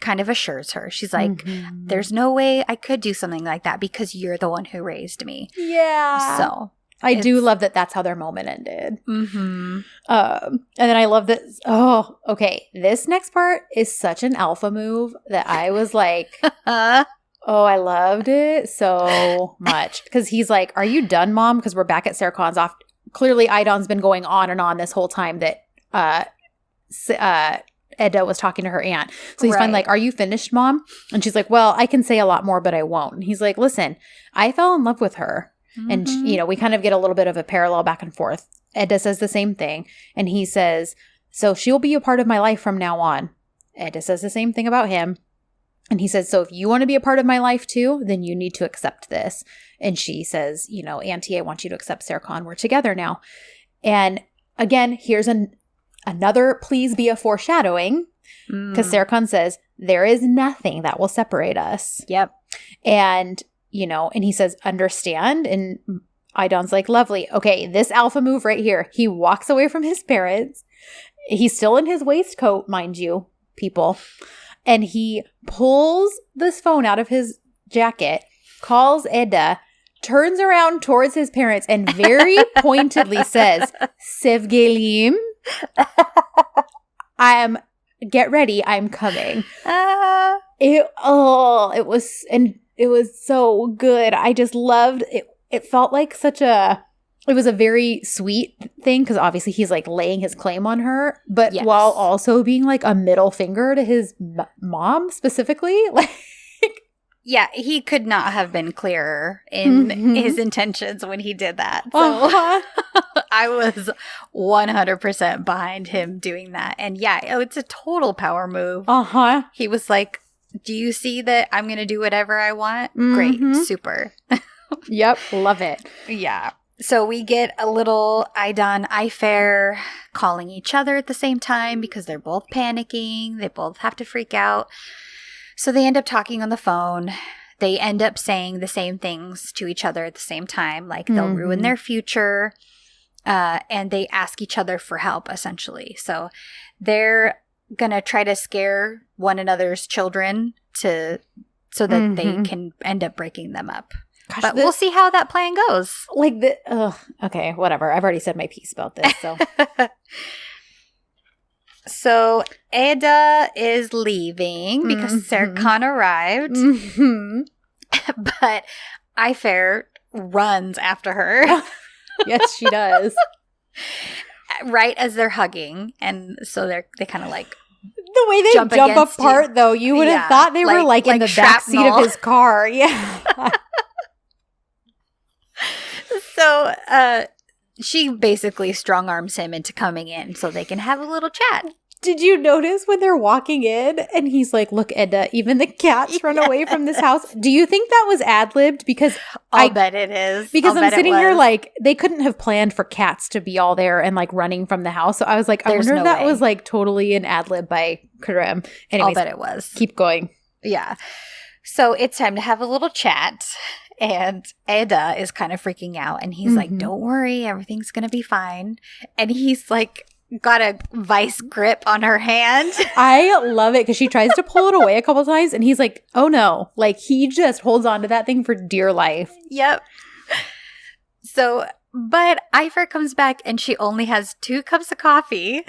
kind of assures her. She's like, there's no way I could do something like that because you're the one who raised me. Yeah. So I do love that that's how their moment ended. And then I love that. Oh, okay. This next part is such an alpha move that I was like, oh, I loved it so much. Because he's like, are you done, Mom? Because we're back at Serkan's off. Clearly, Aydan's been going on and on this whole time that Eda was talking to her aunt. So he's finally like, are you finished, Mom? And she's like, well, I can say a lot more, but I won't. And he's like, listen, I fell in love with her. And, you know, we kind of get a little bit of a parallel back and forth. Eda says the same thing. And he says, so she'll be a part of my life from now on. Eda says the same thing about him. And he says, so if you want to be a part of my life too, then you need to accept this. And she says, you know, Auntie, I want you to accept Serkan. We're together now. And again, here's another please be a foreshadowing. Because Serkan says, there is nothing that will separate us. Yep. And you know, and he says, understand. And Aydan's like, lovely. Okay, this alpha move right here. He walks away from his parents. He's still in his waistcoat, mind you, people. And he pulls this phone out of his jacket, calls Eda, turns around towards his parents, and very pointedly says, Sevgilim, get ready, I'm coming. It was so good. I just loved it. It felt like it was a very sweet thing, because obviously he's like laying his claim on her, but while also being like a middle finger to his mom specifically. Like, yeah, he could not have been clearer in his intentions when he did that. So I was 100% behind him doing that. And yeah, it's a total power move. He was like, do you see that I'm going to do whatever I want? Great. Super. Yep. Love it. Yeah. So we get a little Aidan, Ifair calling each other at the same time because they're both panicking. They both have to freak out. So they end up talking on the phone. They end up saying the same things to each other at the same time. Like they'll ruin their future. And they ask each other for help, essentially. So they're going to try to scare one another's children so that they can end up breaking them up. Gosh, but we'll see how that plan goes. Like okay, whatever. I've already said my piece about this. So, so Eda is leaving because Serkan arrived, but Ifair runs after her. Yes, she does. Right as they're hugging, and so they kind of like the way they jump apart. Though you would have thought they were like in the backseat of his car. Yeah. So she basically strong arms him into coming in so they can have a little chat. Did you notice when they're walking in and he's like, look, Eda, even the cats run away from this house? Do you think that was ad-libbed? Because I bet it is. Because I'm sitting here like, they couldn't have planned for cats to be all there and like running from the house. So I was like, I wonder if that was like totally an ad-lib by Karim. Anyways, I'll bet it was. Keep going. Yeah. So it's time to have a little chat. And Eda is kind of freaking out. And he's like, don't worry, everything's going to be fine. And he's like, got a vice grip on her hand. I love it because she tries to pull it away a couple times. And he's like, oh no. Like he just holds on to that thing for dear life. Yep. So, but Ifair comes back and she only has 2 cups of coffee.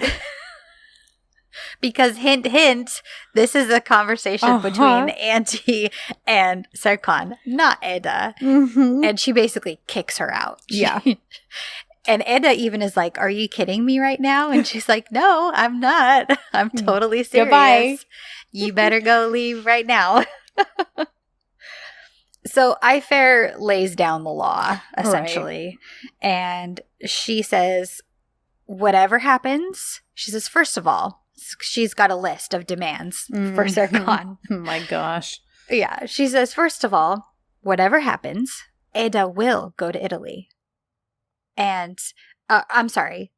Because hint, hint, this is a conversation between Auntie and Serkan, not Eda. And she basically kicks her out. Yeah. And Eda even is like, are you kidding me right now? And she's like, no, I'm not. I'm totally serious. Goodbye. You better go leave right now. So Ifair lays down the law, essentially. Right. And she says, whatever happens, she says, first of all, she's got a list of demands for Serkan. Oh my gosh. Yeah. She says, first of all, whatever happens, Eda will go to Italy. And, I'm sorry.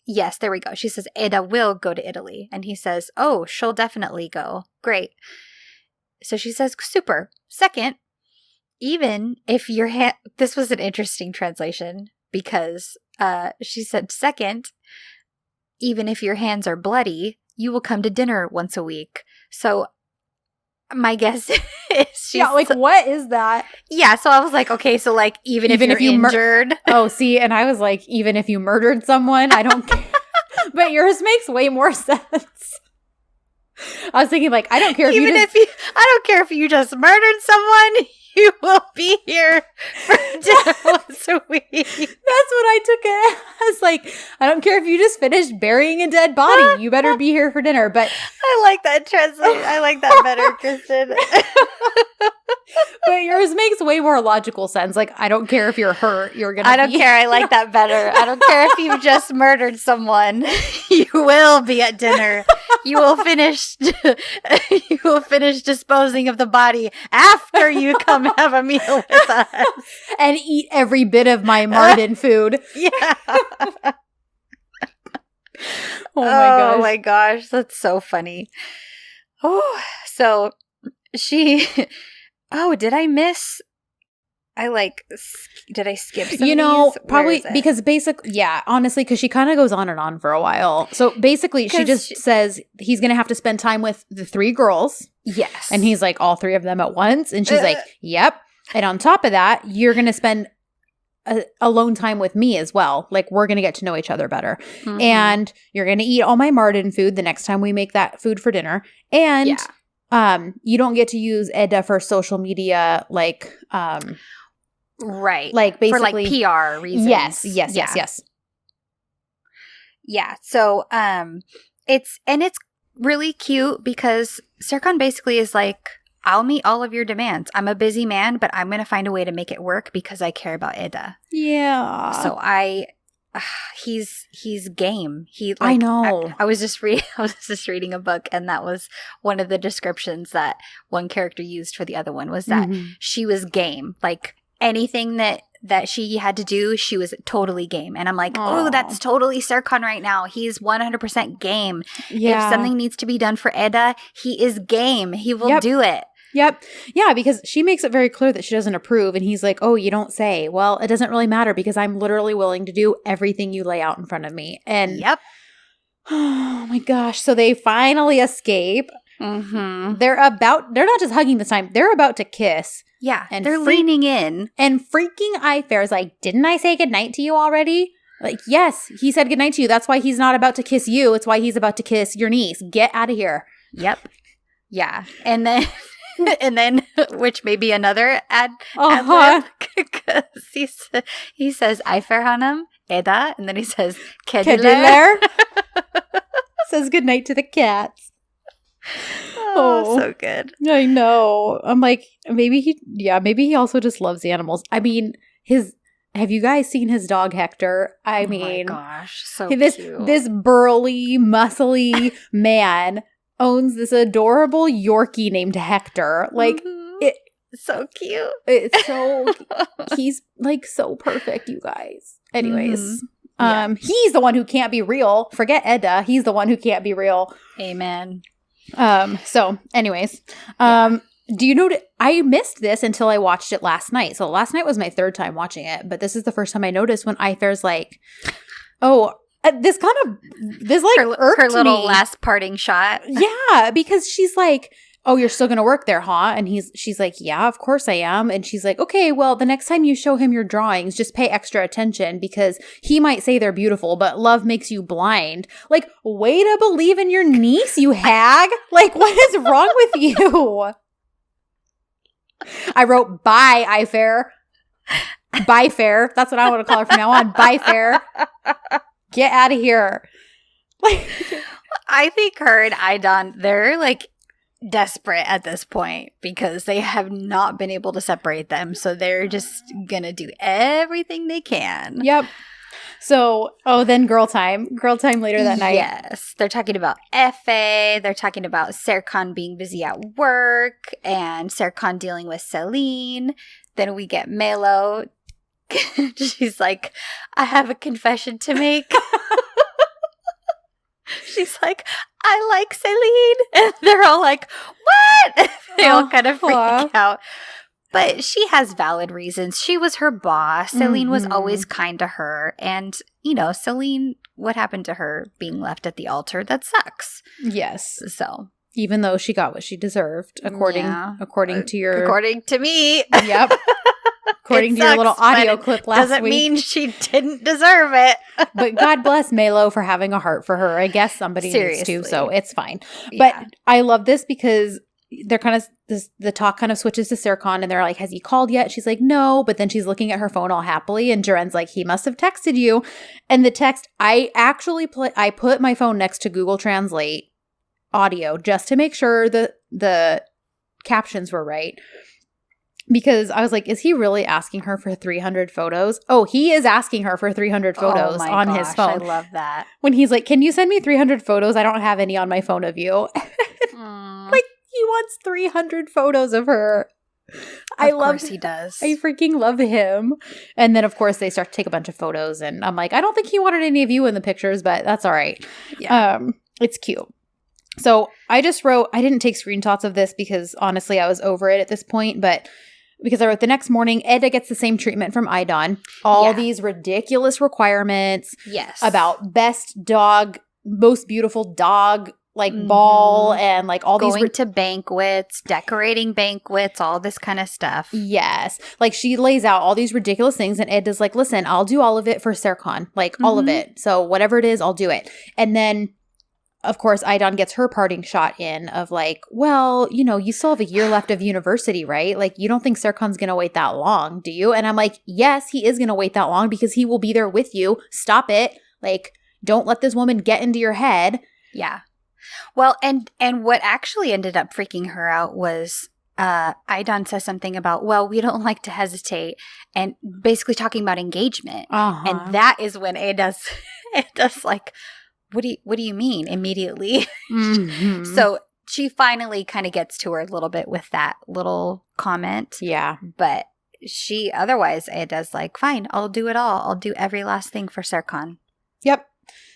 Yes, there we go. She says, Eda will go to Italy. And he says, oh, she'll definitely go. Great. So she says, super. Second, even if your hand, this was an interesting translation because she said, second, even if your hands are bloody, you will come to dinner once a week. So my guess is she's... Yeah, like, what is that? Yeah, so I was like, okay, so like, even if you're injured... Oh, see, and I was like, even if you murdered someone, I don't care. But yours makes way more sense. I was thinking, like, I don't care if even you just... I don't care if you just murdered someone, you will be here for dinner once a week. That's what I took it as. Like, I don't care if you just finished burying a dead body. You better be here for dinner. But I like that translation. I like that better, Kristen. But yours makes way more logical sense. Like, I don't care if you're hurt. You're going to I don't care. I like that better. I don't care if you just murdered someone. You will be at dinner. You will finish disposing of the body after you come have a meal with us. And eat every bit of my Martin food. Yeah. Oh my gosh. That's so funny. Oh, so she... Oh, did I miss... did I skip some You know, of these? probably because honestly, because she kind of goes on and on for a while. So basically, she just says he's going to have to spend time with the 3 girls. Yes. And he's like, all 3 of them at once. And she's like, yep. And on top of that, you're going to spend alone time with me as well. Like, we're going to get to know each other better. Mm-hmm. And you're going to eat all my Martin food the next time we make that food for dinner. And you don't get to use Eda for social media, like... Right. Like basically for like PR reasons. Yes. Yeah. So it's really cute because Serkan basically is like, I'll meet all of your demands. I'm a busy man, but I'm going to find a way to make it work because I care about Eda. Yeah. So he's game. I know. I was just reading a book, and that was one of the descriptions that one character used for the other one was that she was game. Like anything that that she had to do, she was totally game. And I'm like, Aw. oh, that's totally Serkan right now. He's 100% game. Yeah. If something needs to be done for Eda, he is game. He will Yep. do it. Yep. Yeah, because she makes it very clear that she doesn't approve. And he's like, oh, you don't say. Well, it doesn't really matter because I'm literally willing to do everything you lay out in front of me. And Yep. oh my gosh. So they finally escape. Mm-hmm. They're not just hugging this time. They're about to kiss. Yeah. And they're leaning in. And freaking Ifair's like, didn't I say goodnight to you already? Like, yes, he said goodnight to you. That's why he's not about to kiss you. It's why he's about to kiss your niece. Get out of here. Yep. Yeah. And then, which may be another ad because he says Ifair Hanım, Eda, and then he says Kediler. Says goodnight to the cats. Oh, so good. I know. I'm like, maybe he also just loves animals. I mean, have you guys seen his dog Hector? I mean, my gosh, so cute. This burly, muscly man owns this adorable Yorkie named Hector. Like, so cute. It's so he's like so perfect, you guys. Anyways, he's the one who can't be real. Forget Eda. He's the one who can't be real. Amen. So anyways, do you know, I missed this until I watched it last night. So last night was my third time watching it, but this is the first time I noticed when Ifair's like, oh, this irked her little me. last parting shot. Yeah, because she's like, oh, you're still going to work there, huh? And she's like, yeah, of course I am. And she's like, okay, well, the next time you show him your drawings, just pay extra attention because he might say they're beautiful, but love makes you blind. Like, way to believe in your niece, you hag. Like, what is wrong with you? I wrote, bye, Ifair. Bye, Fair. That's what I want to call her from now on. Bye, Fair. Get out of here. Like, I think her and Aidan, they're like desperate at this point because they have not been able to separate them. So they're just going to do everything they can. Yep. So, then girl time later that night. Yes. They're talking about Efe. They're talking about Serkan being busy at work and Serkan dealing with Celine. Then we get Melo. She's like, I have a confession to make. She's like, I like Celine. And they're all like, what? They all kind of freak out. But she has valid reasons. She was her boss. Celine was always kind to her. And, Celine, what happened to her being left at the altar? That sucks. Yes. So. Even though she got what she deserved, according to your... According to me. Yep. According to your little audio clip last week. Doesn't mean she didn't deserve it. But God bless Melo for having a heart for her. I guess somebody needs to, so it's fine. But I love this because they're kind of the talk kind of switches to Serkan and they're like, has he called yet? She's like, no. But then she's looking at her phone all happily and Jaren's like, he must have texted you. And the text, I actually I put my phone next to Google Translate audio just to make sure that the captions were right. Because I was like, is he really asking her for 300 photos? Oh, he is asking her for 300 photos on his phone. I love that. When he's like, can you send me 300 photos? I don't have any on my phone of you. Like, he wants 300 photos of her. Of course he does. I freaking love him. And then, of course, they start to take a bunch of photos. And I'm like, I don't think he wanted any of you in the pictures, but that's all right. Yeah. It's cute. So I just wrote, I didn't take screenshots of this because honestly, I was over it at this point, but because I wrote the next morning, Eda gets the same treatment from Aidan. All these ridiculous requirements. Yes. About best dog, most beautiful dog, like ball and like all going these. To banquets, decorating banquets, all this kind of stuff. Yes. Like she lays out all these ridiculous things and Eda's like, listen, I'll do all of it for Serkan. Like all of it. So whatever it is, I'll do it. And then of course, Aidan gets her parting shot in of like, well, you still have a year left of university, right? Like, you don't think Serkan's going to wait that long, do you? And I'm like, yes, he is going to wait that long because he will be there with you. Stop it. Like, don't let this woman get into your head. Yeah. Well, and what actually ended up freaking her out was Aidan says something about, well, we don't like to hesitate, and basically talking about engagement. And that is when Eda's like, What do you mean immediately? So she finally kind of gets to her a little bit with that little comment. Yeah. But Eda's like, fine, I'll do it all. I'll do every last thing for Serkan. Yep.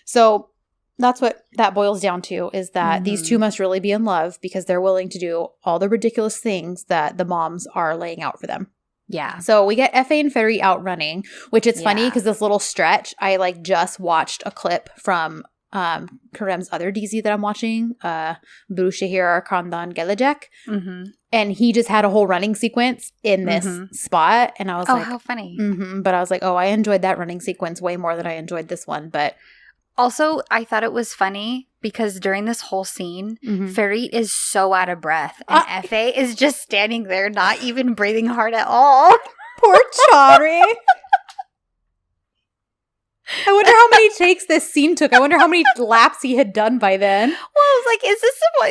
So that's what that boils down to, is that these two must really be in love because they're willing to do all the ridiculous things that the moms are laying out for them. Yeah. So we get Efe and Ferry out running, which it's funny because this little stretch, I like just watched a clip from Kerem's other DZ that I'm watching, Burushahir Khandan Gelecek. And he just had a whole running sequence in this spot. And I was like, how funny. But I was like, I enjoyed that running sequence way more than I enjoyed this one. But also, I thought it was funny because during this whole scene, Ferit is so out of breath. And Efe is just standing there, not even breathing hard at all. Poor Chari. I wonder how many takes this scene took. I wonder how many laps he had done by then. Well, I was like,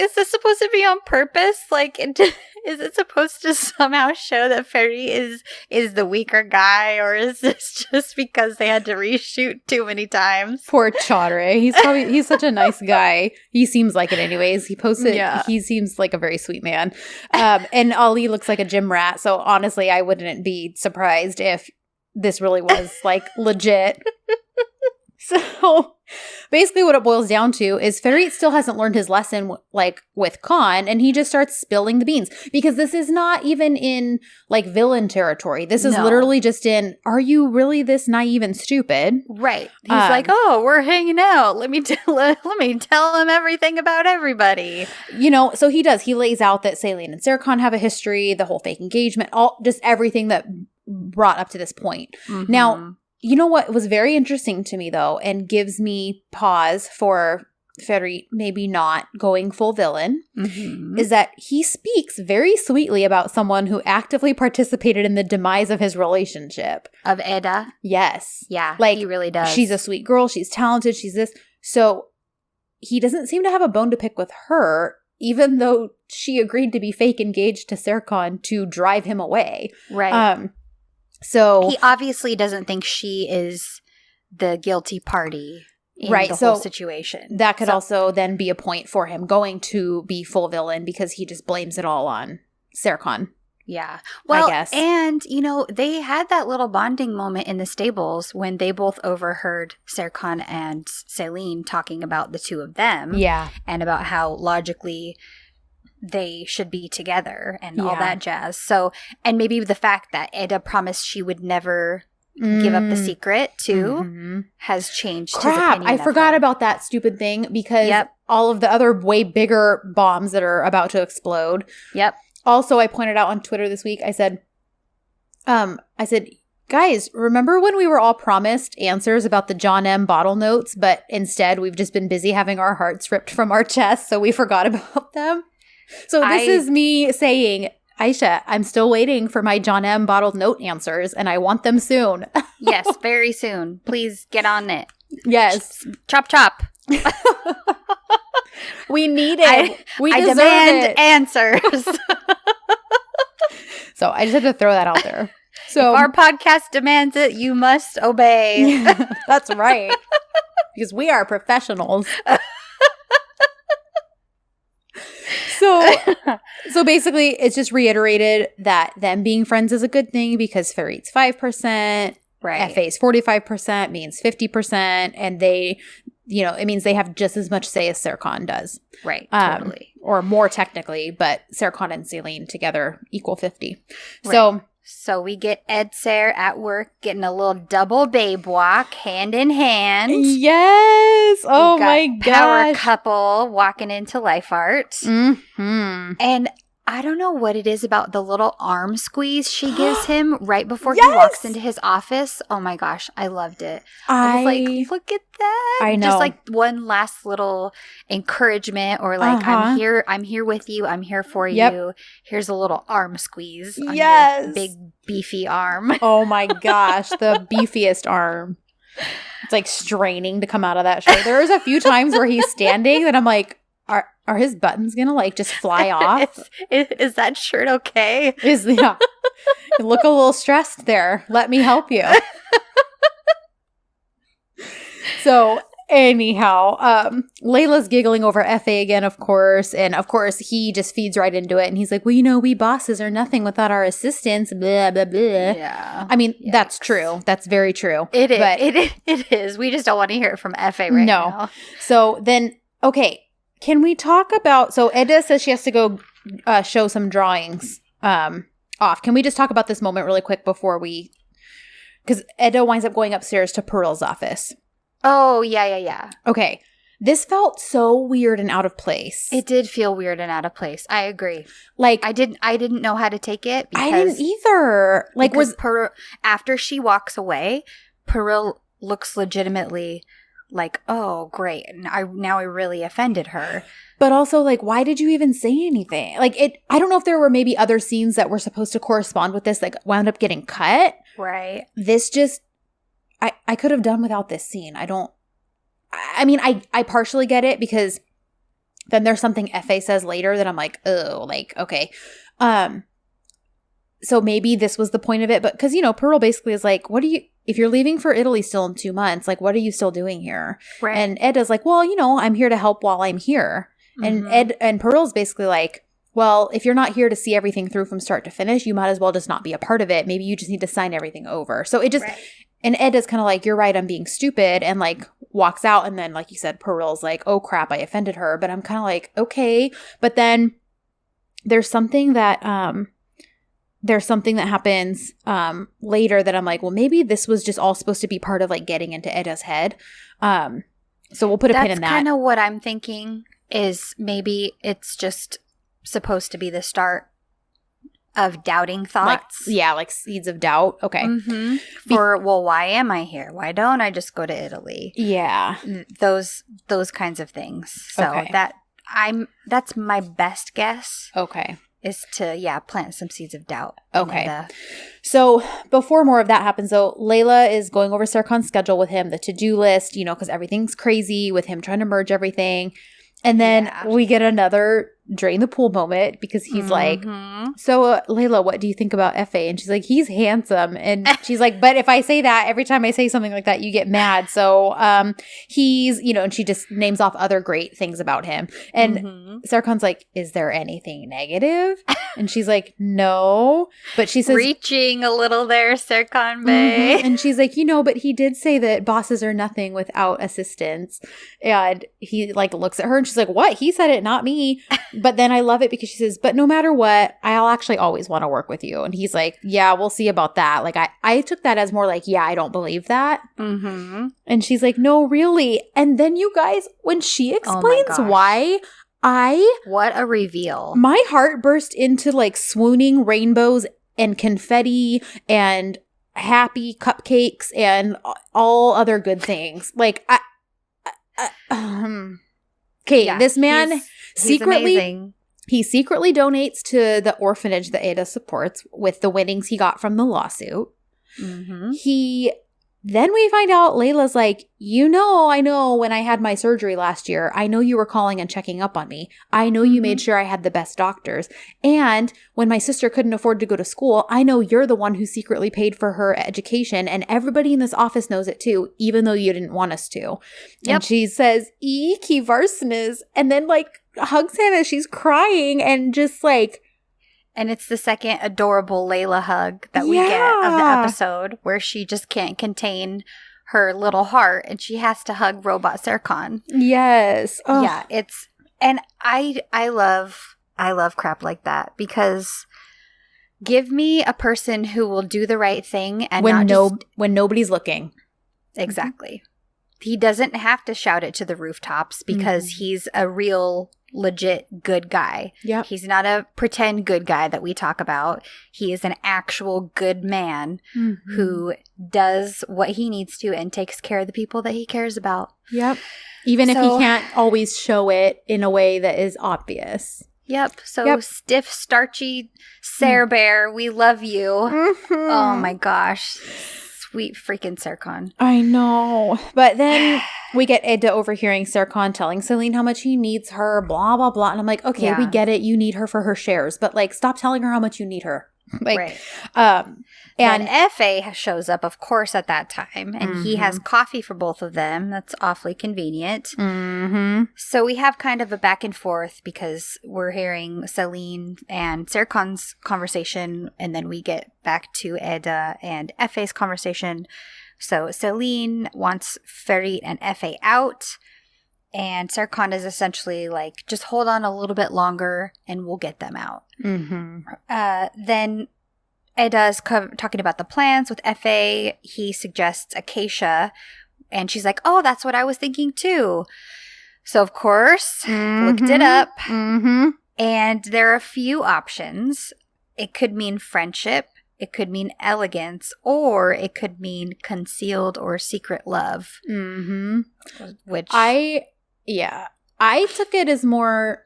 is this supposed to be on purpose? Like, is it supposed to somehow show that Ferit is the weaker guy, or is this just because they had to reshoot too many times? Poor Chaudhry. He's such a nice guy. He seems like it anyways. He posted, he seems like a very sweet man. And Ali looks like a gym rat. So honestly, I wouldn't be surprised if this really was like legit. So basically what it boils down to is Ferit still hasn't learned his lesson like with Khan, and he just starts spilling the beans because this is not even in like villain territory. This is literally just in, are you really this naive and stupid? Right. He's like, oh, we're hanging out. Let me tell him everything about everybody. You know, so he does. He lays out that Celine and Serkan have a history, the whole fake engagement, just everything that brought up to this point. Now, you know what was very interesting to me, though, and gives me pause for Ferit maybe not going full villain, is that he speaks very sweetly about someone who actively participated in the demise of his relationship. Of Eda? Yes. Yeah, like, he really does. She's a sweet girl. She's talented. She's this. So he doesn't seem to have a bone to pick with her, even though she agreed to be fake engaged to Serkan to drive him away. Right. So he obviously doesn't think she is the guilty party in the whole situation. That could also then be a point for him going to be full villain because he just blames it all on Serkan. Yeah. Well, I guess. And, you know, they had that little bonding moment in the stables when they both overheard Serkan and Celine talking about the two of them. Yeah. And about how logically they should be together and all that jazz. So, and maybe the fact that Eda promised she would never give up the secret too has changed his opinion. I forgot about that stupid thing because all of the other way bigger bombs that are about to explode. Also, I pointed out on Twitter this week, I said, guys, remember when we were all promised answers about the John M. bottle notes, but instead we've just been busy having our hearts ripped from our chests, so we forgot about them? So this is me saying, Aisha, I'm still waiting for my John M. bottled note answers, and I want them soon. Yes, very soon. Please get on it. Yes. Chop, chop. We need it. I demand answers. So I just had to throw that out there. So if our podcast demands it, you must obey. That's right. Because we are professionals. So basically, it's just reiterated that them being friends is a good thing because Ferit's 5%, Efe's 45%, means 50%, and they, you know, it means they have just as much say as Serkan does. Right, totally. Or more technically, but Serkan and Celine together equal 50. Right. So we get Edser at work getting a little double babe walk, hand in hand. Yes. Oh my gosh. Power couple walking into Life Art. And I don't know what it is about the little arm squeeze she gives him right before he walks into his office. Oh my gosh, I loved it. I was like, look at that. I know. Just like one last little encouragement or like, I'm here with you. I'm here for you. Here's a little arm squeeze on your big beefy arm. Oh my gosh, the beefiest arm. It's like straining to come out of that shirt. There's a few times where he's standing that I'm like, are his buttons gonna like just fly off? Is that shirt okay? You look a little stressed there. Let me help you. So Anyhow, Layla's giggling over Effie again, of course. And of course, he just feeds right into it. And he's like, well, you know, we bosses are nothing without our assistants, blah, blah, blah. Yeah. I mean, that's true. That's very true. It is. But It is. We just don't want to hear it from Effie right now. So then, okay, can we talk about, so Edda says she has to go show some drawings off. Can we just talk about this moment really quick before we, because Edda winds up going upstairs to Pearl's office. Oh, yeah. Okay. This felt so weird and out of place. It did feel weird and out of place. I agree. Like I didn't know how to take it. I didn't either. Like was Pearl, after she walks away, Pearl looks legitimately like, oh, great. And now I really offended her. But also, like, why did you even say anything? Like, I don't know if there were maybe other scenes that were supposed to correspond with this that wound up getting cut. Right. This just, I could have done without this scene. I partially get it because then there's something Effie says later that I'm like, oh, like, okay. So maybe this was the point of it. But because, you know, Pearl basically is like, if you're leaving for Italy still in 2 months, like, what are you still doing here? Right. And Edda's like, well, you know, I'm here to help while I'm here. Mm-hmm. And Pearl's basically like, well, if you're not here to see everything through from start to finish, you might as well just not be a part of it. Maybe you just need to sign everything over. So it just, and Edda's kind of like, you're right, I'm being stupid, and like walks out. And then, like you said, Pearl's like, oh crap, I offended her. But I'm kind of like, okay. But then there's something that happens later that I'm like, well, maybe this was just all supposed to be part of like getting into Edda's head. So we'll put a pin in that. That's kind of what I'm thinking, is maybe it's just supposed to be the start of doubting thoughts. Like seeds of doubt. Okay. Mm-hmm. Well, why am I here? Why don't I just go to Italy? Yeah. Those kinds of things. So okay. that's my best guess. Okay. Is to, plant some seeds of doubt. Okay. So before more of that happens, though, Layla is going over Serkan's schedule with him, the to-do list, you know, because everything's crazy with him trying to merge everything. And then we get another drain the pool moment because he's like, so Layla, what do you think about Effie? And she's like, he's handsome. And she's like, but if I say that, every time I say something like that, you get mad. So he's, you know, and she just names off other great things about him. And Serkan's like, is there anything negative? And she's like, no. But she says, reaching a little there, Serkan Bey. And she's like, you know, but he did say that bosses are nothing without assistants. And he like looks at her and she's like, what? He said it, not me. But then I love it because she says, but no matter what, I'll actually always want to work with you. And he's like, yeah, we'll see about that. Like, I took that as more like, yeah, I don't believe that. Mm-hmm. And she's like, no, really. And then you guys, when she explains why, what a reveal. My heart burst into like swooning rainbows and confetti and happy cupcakes and all other good things. Like, okay, this man secretly donates to the orphanage that Ada supports with the winnings he got from the lawsuit. Mm-hmm. Then we find out Layla's like, you know, I know when I had my surgery last year, I know you were calling and checking up on me. I know you made sure I had the best doctors. And when my sister couldn't afford to go to school, I know you're the one who secretly paid for her education. And everybody in this office knows it too, even though you didn't want us to. Yep. And she says, Iki Varsnes, and then like hugs him as she's crying and just like. And it's the second adorable Layla hug that we get of the episode, where she just can't contain her little heart and she has to hug Robot Serkan. Yes. Oh. Yeah, and I love crap like that, because give me a person who will do the right thing and when nobody's looking. Exactly. He doesn't have to shout it to the rooftops because he's a real legit good guy. Yeah. He's not a pretend good guy that we talk about. He is an actual good man who does what he needs to and takes care of the people that he cares about. Yep. Even if he can't always show it in a way that is obvious. Yep. So stiff, starchy Sarah Bear, we love you. Oh my gosh. Sweet freaking Serkan. I know. But then we get Edda overhearing Serkan telling Celine how much he needs her, blah, blah, blah. And I'm like, okay, we get it. You need her for her shares. But like, stop telling her how much you need her. Like, right. And Efe shows up, of course, at that time, and he has coffee for both of them. That's awfully convenient. So we have kind of a back and forth because we're hearing Celine and Serkan's conversation, and then we get back to Eda and Efe's conversation. So Celine wants Ferit and Efe out, and Serkan is essentially like, just hold on a little bit longer and we'll get them out. Then Eda is talking about the plans with Efe. He suggests Acacia, and she's like, oh, that's what I was thinking too. So, of course, looked it up, and there are a few options. It could mean friendship, it could mean elegance, or it could mean concealed or secret love. Which I took it as more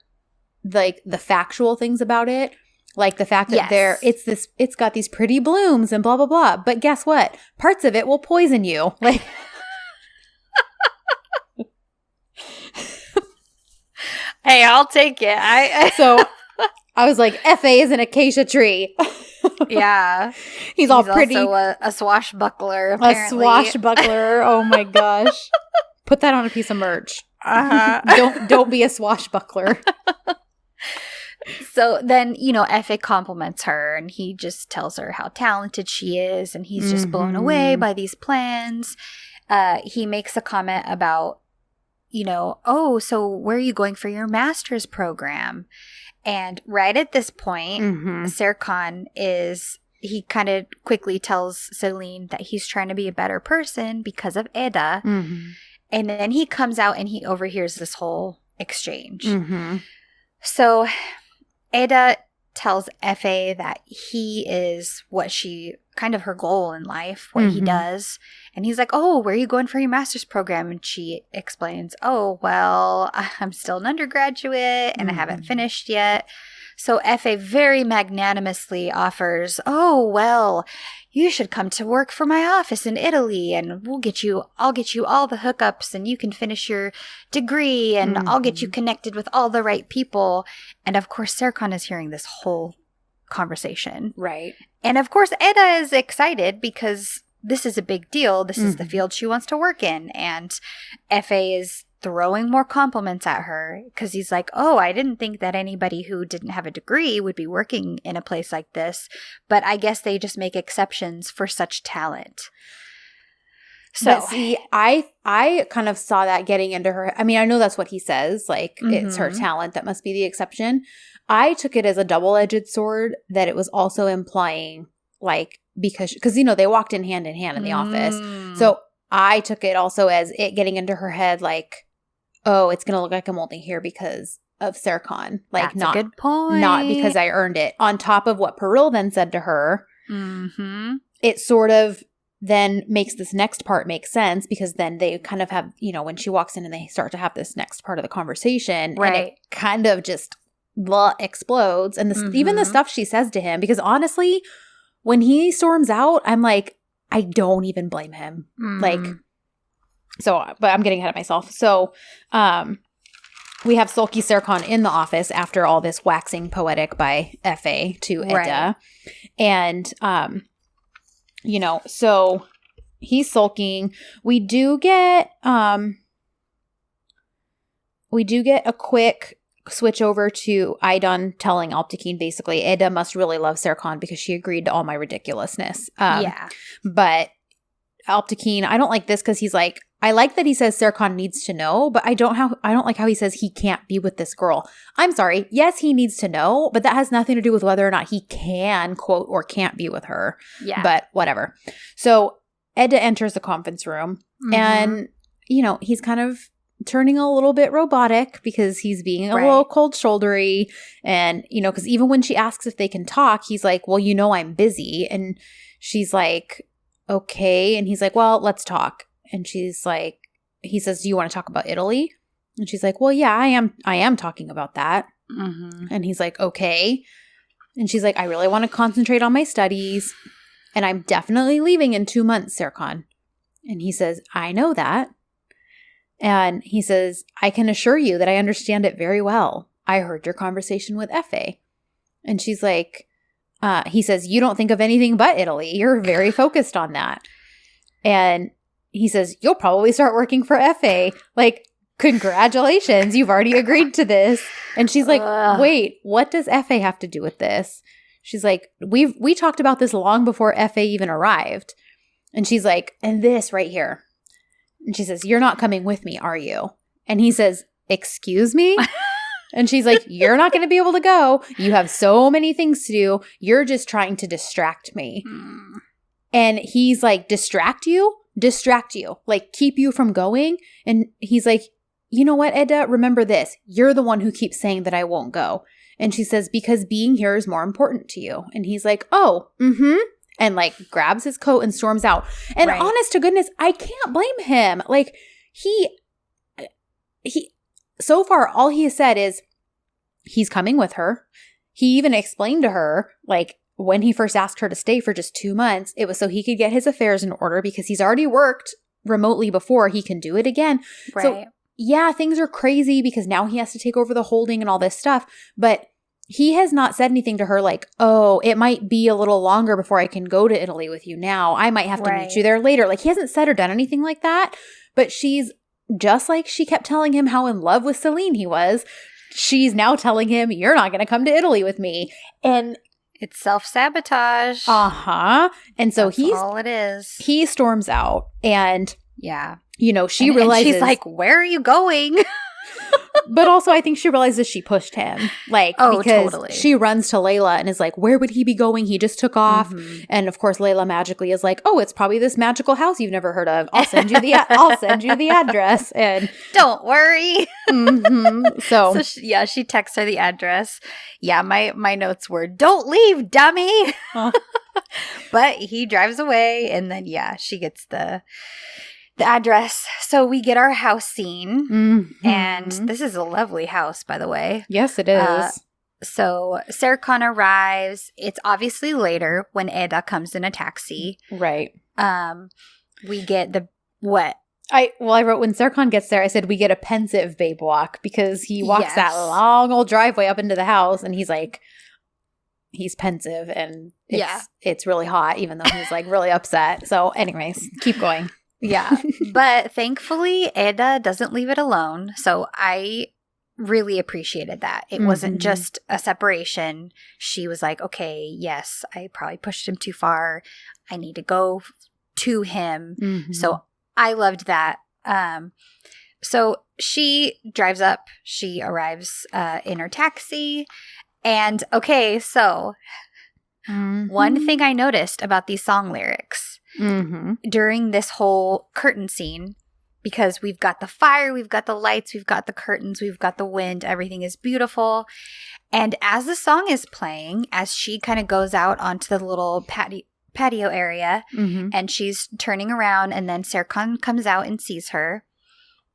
like the factual things about it. Like the fact that it's got these pretty blooms and blah, blah, blah. But guess what? Parts of it will poison you. Like, hey, I'll take it. So I was like, Efe is an acacia tree. Yeah. He's all pretty. Also a swashbuckler, apparently. A swashbuckler. Oh my gosh. Put that on a piece of merch. Don't be a swashbuckler. So then, Efe compliments her, and he just tells her how talented she is, and he's just blown away by these plans. He makes a comment about, oh, so where are you going for your master's program? And right at this point, Serkan he kind of quickly tells Celine that he's trying to be a better person because of Eda. And then he comes out and he overhears this whole exchange. So Eda tells Efe that he is kind of her goal in life, what he does. And he's like, oh, where are you going for your master's program? And she explains, oh, well, I'm still an undergraduate and I haven't finished yet. So Efe very magnanimously offers, oh, well, you should come to work for my office in Italy, and I'll get you all the hookups, and you can finish your degree, and I'll get you connected with all the right people. And of course, Serkan is hearing this whole conversation. Right. And of course, Eda is excited because this is a big deal. This is the field she wants to work in. And Efe is throwing more compliments at her because he's like, oh, I didn't think that anybody who didn't have a degree would be working in a place like this, but I guess they just make exceptions for such talent. So but see, I kind of saw that getting into her. I mean, I know that's what he says, like it's her talent that must be the exception. I took it as a double-edged sword that it was also implying like because they walked in hand in the office. So I took it also as it getting into her head like, oh, it's going to look like I'm only here because of Serkan. Like, that's a good point. Not because I earned it. On top of what Peril then said to her, it sort of then makes this next part make sense because then they kind of have, when she walks in and they start to have this next part of the conversation. Right. And it kind of just explodes. And even the stuff she says to him, because honestly, when he storms out, I'm like, I don't even blame him. Like, so, but I'm getting ahead of myself. So, we have sulky Serkan in the office after all this waxing poetic by Efe to Eda. Right. And, so he's sulking. We do get a quick switch over to Aidan telling Alptekin basically, Eda must really love Serkan because she agreed to all my ridiculousness. But Alptekin, I don't like this because he's like, I like that he says Serkan needs to know, but I don't like how he says he can't be with this girl. I'm sorry. Yes, he needs to know, but that has nothing to do with whether or not he can, quote, or can't be with her. Yeah. But whatever. So Eda enters the conference room and, he's kind of turning a little bit robotic because he's being a little cold shouldery. And, because even when she asks if they can talk, he's like, well, I'm busy. And she's like, okay. And he's like, well, let's talk. And she's like, he says, do you want to talk about Italy? And she's like, well, yeah, I am talking about that. And he's like, okay. And she's like, I really want to concentrate on my studies. And I'm definitely leaving in 2 months, Serkan. And he says, I know that. And he says, I can assure you that I understand it very well. I heard your conversation with Efe. And she's like, he says, you don't think of anything but Italy. You're very focused on that. And he says, you'll probably start working for FA. Like, congratulations, you've already agreed to this. And she's like, wait, what does FA have to do with this? She's like, we talked about this long before FA even arrived. And she's like, and this right here. And she says, you're not coming with me, are you? And he says, excuse me? And she's like, you're not going to be able to go. You have so many things to do. You're just trying to distract me. And he's like, distract you? Distract you. Like, keep you from going? And he's like, you know what, Edda? Remember this. You're the one who keeps saying that I won't go. And she says, because being here is more important to you. And he's like, oh, and like grabs his coat and storms out. And honest to goodness, I can't blame him. Like, he so far, all he has said is he's coming with her. He even explained to her, like, when he first asked her to stay for just 2 months, it was so he could get his affairs in order because he's already worked remotely before. He can do it again. Right. So, yeah, things are crazy because now he has to take over the holding and all this stuff. But he has not said anything to her like, oh, it might be a little longer before I can go to Italy with you now. I might have to meet you there later. Like, he hasn't said or done anything like that. But she's just like she kept telling him how in love with Celine he was. She's now telling him, you're not going to come to Italy with me. And it's self-sabotage. And so That's all it is. He storms out. And, yeah, you know, she realizes. And she's like, where are you going? But also, I think she realizes she pushed him. Like, because totally. She runs to Layla and is like, where would he be going? He just took off. And of course, Layla magically is like, oh, it's probably this magical house you've never heard of. I'll send you the address. And don't worry. So she texts her the address. Yeah, my notes were, don't leave, dummy. But he drives away, and then she gets the address. So we get our house scene, and this is a lovely house, by the way. Yes, it is. So Serkan arrives. It's obviously later when Edda comes in a taxi. Right. We get the what? I wrote when Serkan gets there, I said we get a pensive babe walk because he walks that long old driveway up into the house, and he's like, he's pensive, and it's really hot, even though he's like really upset. So, anyways, keep going. Yeah. But thankfully, Edda doesn't leave it alone. So I really appreciated that. It wasn't just a separation. She was like, okay, yes, I probably pushed him too far. I need to go to him. So I loved that. So she drives up. She arrives in her taxi. And okay, so one thing I noticed about these song lyrics during this whole curtain scene, because we've got the fire, we've got the lights, we've got the curtains, we've got the wind, everything is beautiful. And as the song is playing, as she kind of goes out onto the little patio area, and she's turning around, and then Serkan comes out and sees her,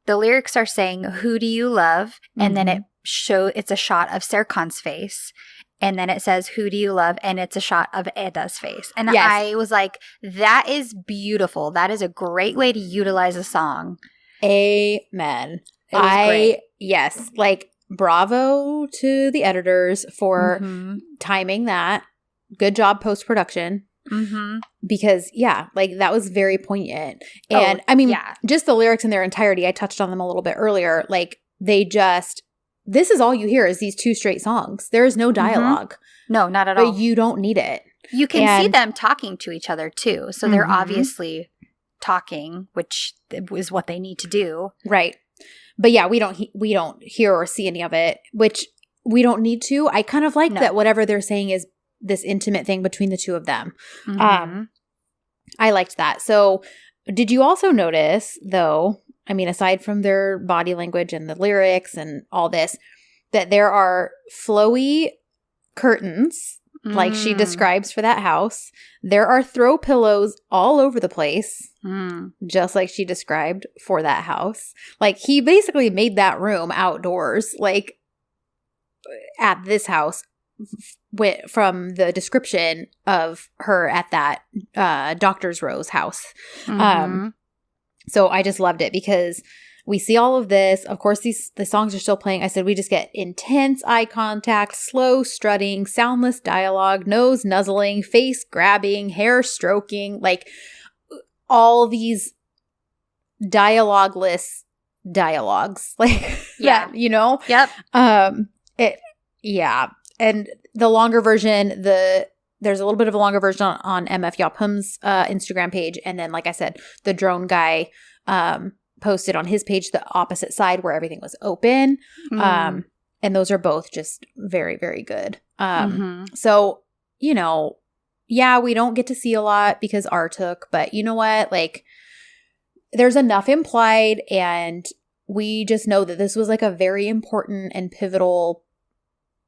the lyrics are saying, who do you love? And then it's a shot of Serkan's face. And then it says, who do you love? And it's a shot of Edda's face. And I was like, that is beautiful. That is a great way to utilize a song. Amen. It was great. Yes. Like, bravo to the editors for timing that. Good job post-production. Because, like, that was very poignant. And, I mean, just the lyrics in their entirety, I touched on them a little bit earlier. Like, they just... This is all you hear is these 2 straight songs. There is no dialogue. No, not at all. But you don't need it. You can see them talking to each other, too. So they're obviously talking, which is what they need to do. Right. But yeah, we don't hear or see any of it, which we don't need to. I kind of like that whatever they're saying is this intimate thing between the 2 of them. I liked that. So did you also notice, though, I mean, aside from their body language and the lyrics and all this, that there are flowy curtains, like she describes for that house. There are throw pillows all over the place, just like she described for that house. Like, he basically made that room outdoors, like, at this house, from the description of her at that Doctor's Rose house. So I just loved it because we see all of this. Of course, the songs are still playing. I said we just get intense eye contact, slow strutting, soundless dialogue, nose nuzzling, face grabbing, hair stroking, like all these dialogueless dialogues. Like, Yeah. that, you know? Yep. Yeah. And the longer version, there's a little bit of a longer version on MF Yapum's Instagram page. And then, like I said, the drone guy posted on his page the opposite side where everything was open. And those are both just very, very good. So, you know, yeah, we don't get to see a lot because R took, but you know what? Like, there's enough implied, and we just know that this was like a very important and pivotal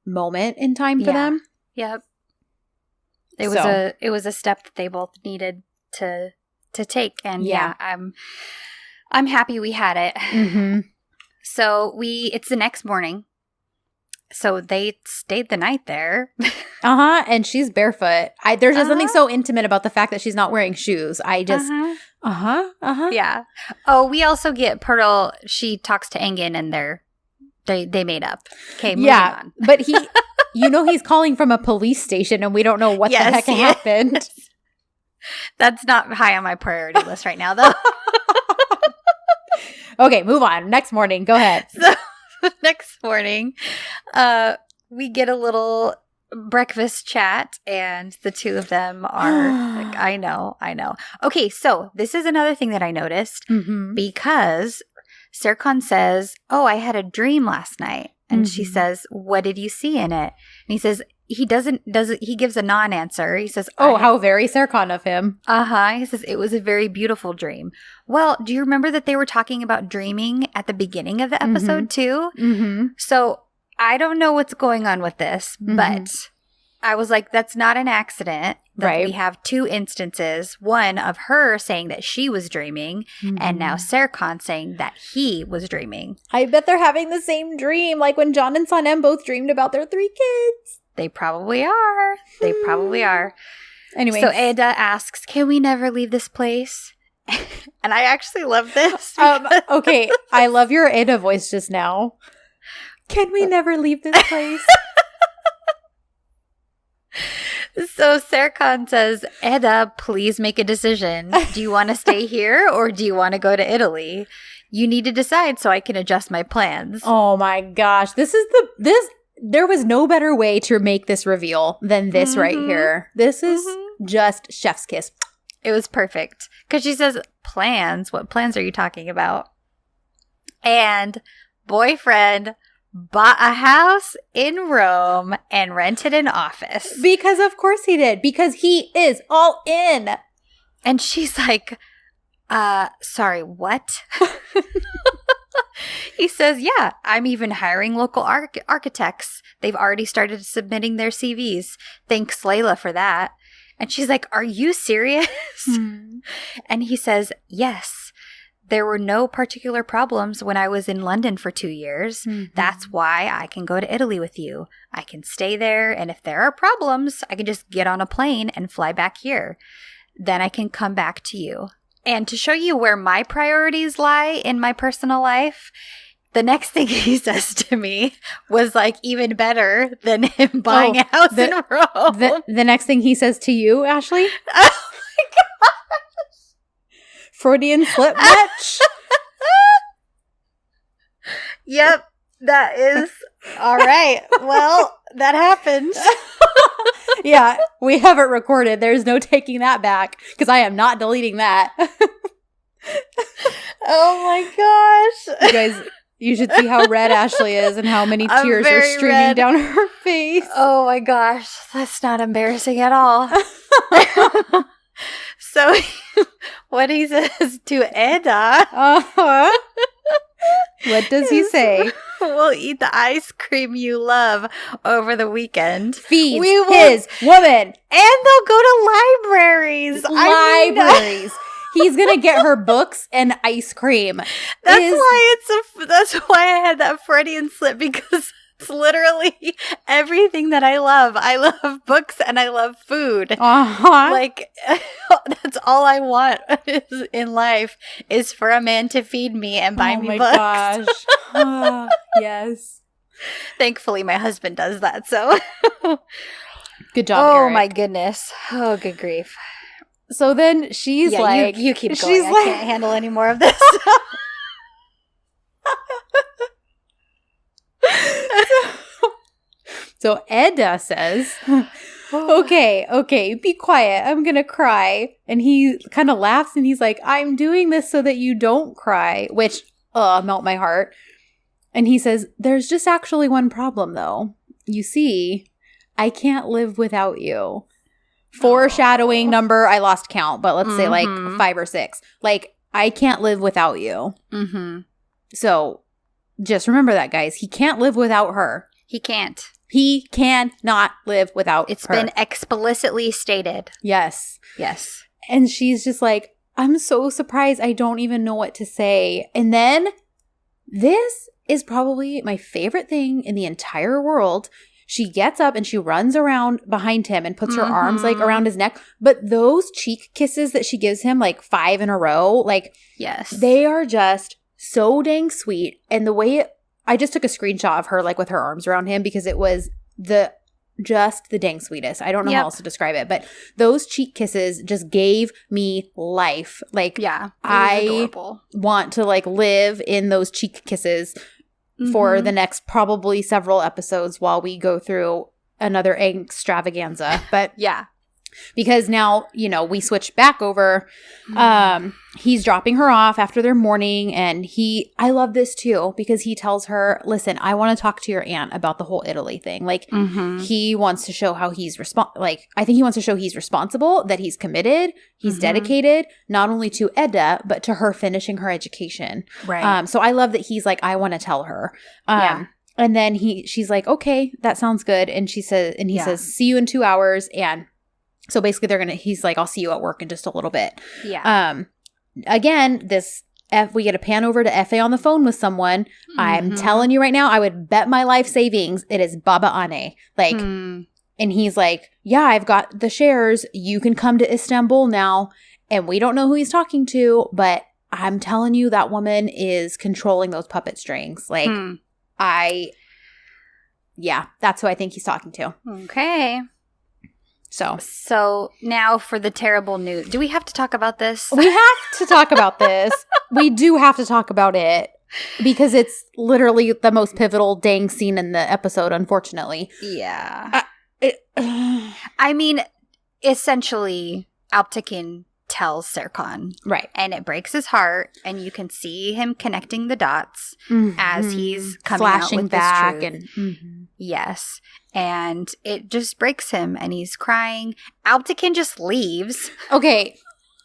moment in time for them. Yep. It was a step that they both needed to take, and I'm happy we had it. So it's the next morning. So they stayed the night there. And she's barefoot. There's just something so intimate about the fact that she's not wearing shoes. I just Yeah. Oh, we also get Pearl. She talks to Engen, and they made up. Okay, moving on. But he's calling from a police station, and we don't know what the heck happened. That's not high on my priority list right now, though. Okay, move on. Next morning, go ahead. So next morning, we get a little breakfast chat, and the two of them are like, I know. Okay, so this is another thing that I noticed because Serkan says, "Oh, I had a dream last night." And she says, "What did you see in it?" And he says, he gives a non-answer. He says, "Oh, how very Serkan of him." He says, "It was a very beautiful dream." Well, do you remember that they were talking about dreaming at the beginning of the episode too? So I don't know what's going on with this, but I was like, that's not an accident that we have two instances. One of her saying that she was dreaming, and now Serkan saying that he was dreaming. I bet they're having the same dream, like when John and Sanem both dreamed about their 3 kids. They probably are. Anyway. So Eda asks, "Can we never leave this place?" And I actually love this. Okay, I love your Eda voice just now. Can we never leave this place? So Serkan says, "Eda, please make a decision. Do you want to stay here or do you want to go to Italy? You need to decide so I can adjust my plans." Oh my gosh. There was no better way to make this reveal than this right here. This is just chef's kiss. It was perfect. Because she says, "Plans? What plans are you talking about?" And boyfriend bought a house in Rome and rented an office. Because of course he did. Because he is all in. And she's like, sorry, what? He says, "Yeah, I'm even hiring local architects. They've already started submitting their CVs. Thanks, Layla, for that." And she's like, "Are you serious?" And he says, "Yes. There were no particular problems when I was in London for 2 years. That's why I can go to Italy with you. I can stay there, and if there are problems, I can just get on a plane and fly back here. Then I can come back to you." And to show you where my priorities lie in my personal life, the next thing he says to me was like even better than him buying a house in Rome. The next thing he says to you, Ashley? Oh my gosh. Freudian slip match? Yep, that is all right. Well, that happened. Yeah, we have it recorded. There's no taking that back because I am not deleting that. Oh my gosh. You guys, you should see how red Ashley is and how many tears are streaming down her face. Oh my gosh, that's not embarrassing at all. So what he says to Eda. What does he say? "We'll eat the ice cream you love over the weekend. Feeds his woman. And they'll go to libraries. Libraries. He's going to get her books and ice cream. That's why I had that Freudian slip, because It's literally everything that I love. I love books and I love food. Uh-huh. Like, that's all I want in life is for a man to feed me and buy me books. Oh my gosh. Yes. Thankfully, my husband does that, so. Good job, Eric. Oh my goodness. Oh, good grief. So then she's like... You keep going. She's I like, can't handle any more of this. So Edda says, okay, be quiet. I'm going to cry. And he kind of laughs and he's like, I'm doing this so that you don't cry, which, melt my heart. And he says, there's just actually one problem, though. You see, I can't live without you. Foreshadowing number, I lost count, but let's say like 5 or 6. Like, I can't live without you. Mm-hmm. So just remember that, guys. He can't live without her. He can't. He cannot live without It's her. been explicitly stated. Yes. Yes. And she's just like, I'm so surprised. I don't even know what to say. And then this is probably my favorite thing in the entire world. She gets up and she runs around behind him and puts her arms like around his neck. But those cheek kisses that she gives him, like 5 in a row, like, yes, they are just so dang sweet. And the way I just took a screenshot of her like with her arms around him because it was just the dang sweetest. I don't know how else to describe it, but those cheek kisses just gave me life. Like, yeah, I adorable. Want to like live in those cheek kisses for the next probably several episodes while we go through another extravaganza. But yeah. Because now, we switch back over. He's dropping her off after their morning. And I love this too, because he tells her, listen, I want to talk to your aunt about the whole Italy thing. Like, he wants to show how he's I think he wants to show he's responsible, that he's committed, he's dedicated, not only to Edda, but to her finishing her education. Right. So I love that he's like, I want to tell her. And then she's like, okay, that sounds good. And he says, see you in 2 hours. And so basically he's like, I'll see you at work in just a little bit. Yeah. Again, we get a pan over to Effie on the phone with someone. I'm telling you right now, I would bet my life savings it is Baba Ane. Like, and he's like, yeah, I've got the shares. You can come to Istanbul now. And we don't know who he's talking to, but I'm telling you that woman is controlling those puppet strings. Like, that's who I think he's talking to. Okay. So now for the terrible news. Do we have to talk about this? We have to talk about this. We do have to talk about it because it's literally the most pivotal dang scene in the episode, unfortunately. Yeah. I mean, essentially, Alptekin tells Serkan. Right. And it breaks his heart, and you can see him connecting the dots as he's coming flashing out with back this truth. and yes. And it just breaks him, and he's crying. Alptekin just leaves. Okay.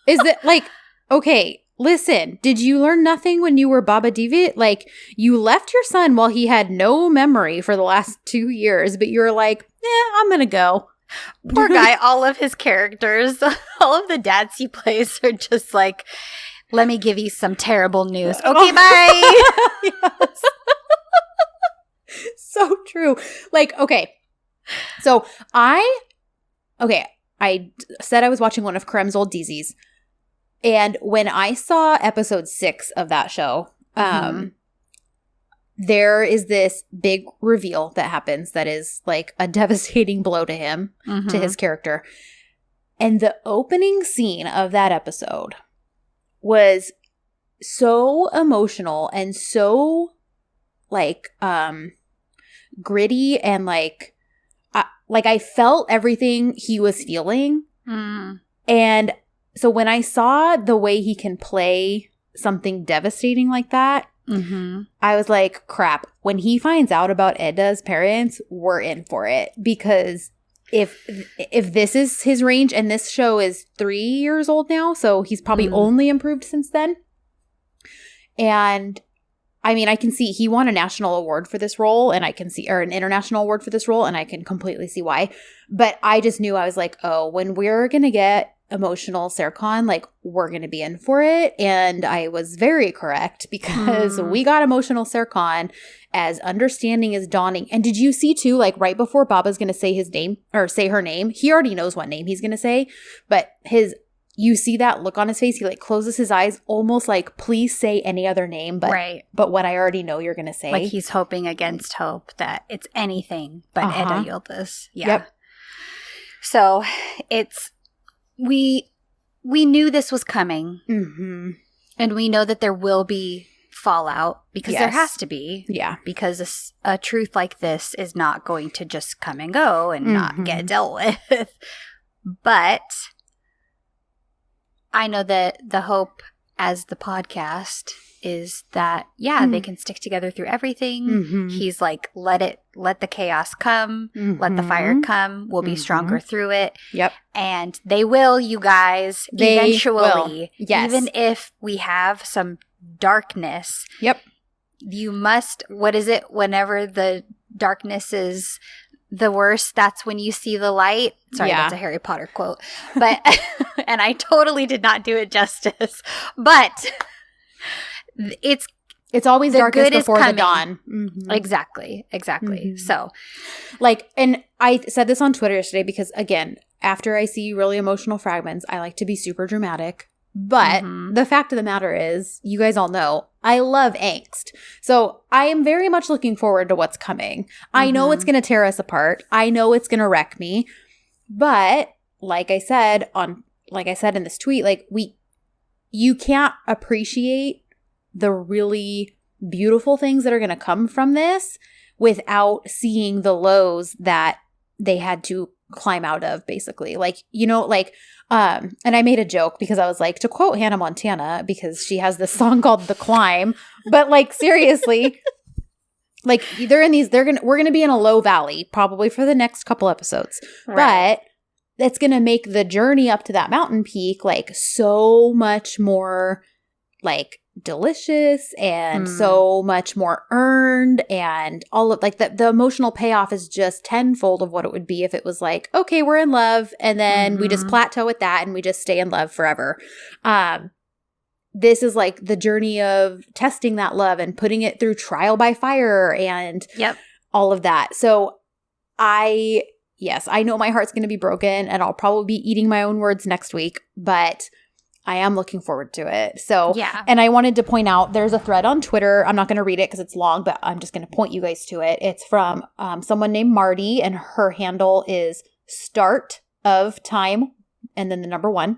Is it like, okay, listen, did you learn nothing when you were Baba Divit? Like, you left your son while he had no memory for the last 2 years, but you were like, I'm going to go. Poor guy. All of his characters, all of the dads he plays are just like, let me give you some terrible news. Okay, bye. Yes. So true. Like, okay. So I said I was watching one of Karem's old DZs. And when I saw episode 6 of that show, there is this big reveal that happens that is like a devastating blow to him, to his character. And the opening scene of that episode was so emotional and so like gritty and like I felt everything he was feeling. And so when I saw the way he can play something devastating like that, I was like, crap. When he finds out about Edda's parents, we're in for it. Because if this is his range, and this show is 3 years old now, so he's probably only improved since then. And I mean, I can see he won a national award for this role, and or an international award for this role, and I can completely see why. But I just knew, I was like, oh, when we're going to get emotional Serkan, like, we're going to be in for it. And I was very correct because we got emotional Serkan as understanding is dawning. And did you see too, like right before Baba's going to say his name or say her name, he already knows what name he's going to say, but you see that look on his face. He like closes his eyes almost like, please say any other name, but what I already know you're going to say. Like he's hoping against hope that it's anything but Eda Yıldız. Yeah. Yep. So we knew this was coming, and we know that there will be fallout because there has to be. Yeah. Because a truth like this is not going to just come and go and not get dealt with. But I know that the hope as the podcast is that, they can stick together through everything. He's like, let the chaos come, let the fire come. We'll be stronger through it. Yep. And they will, you guys, eventually. Will. Yes. Even if we have some darkness. Yep. You must, what is it? Whenever the darkness is the worst, that's when you see the light. Sorry, that's a Harry Potter quote. But, and I totally did not do it justice. But it's always darkest before the dawn. Exactly. So, like, and I said this on Twitter yesterday because, again, after I see really emotional fragments, I like to be super dramatic. But the fact of the matter is, you guys all know, I love angst. So I am very much looking forward to what's coming. I know it's going to tear us apart. I know it's going to wreck me. But like I said in this tweet, like you can't appreciate the really beautiful things that are going to come from this without seeing the lows that they had to climb out of, basically. Like, you know, like, and I made a joke because I was like, to quote Hannah Montana, because she has this song called The Climb, but like, seriously, like we're going to be in a low valley probably for the next couple episodes, right. But that's going to make the journey up to that mountain peak like so much more like delicious and so much more earned, and all of like the emotional payoff is just tenfold of what it would be if it was like, okay, we're in love and then we just plateau at that and we just stay in love forever. This is like the journey of testing that love and putting it through trial by fire and all of that. So I know my heart's going to be broken and I'll probably be eating my own words next week, but I am looking forward to it. So, and I wanted to point out, there's a thread on Twitter. I'm not going to read it because it's long, but I'm just going to point you guys to it. It's from someone named Marty, and her handle is Start of Time, and then the number 1.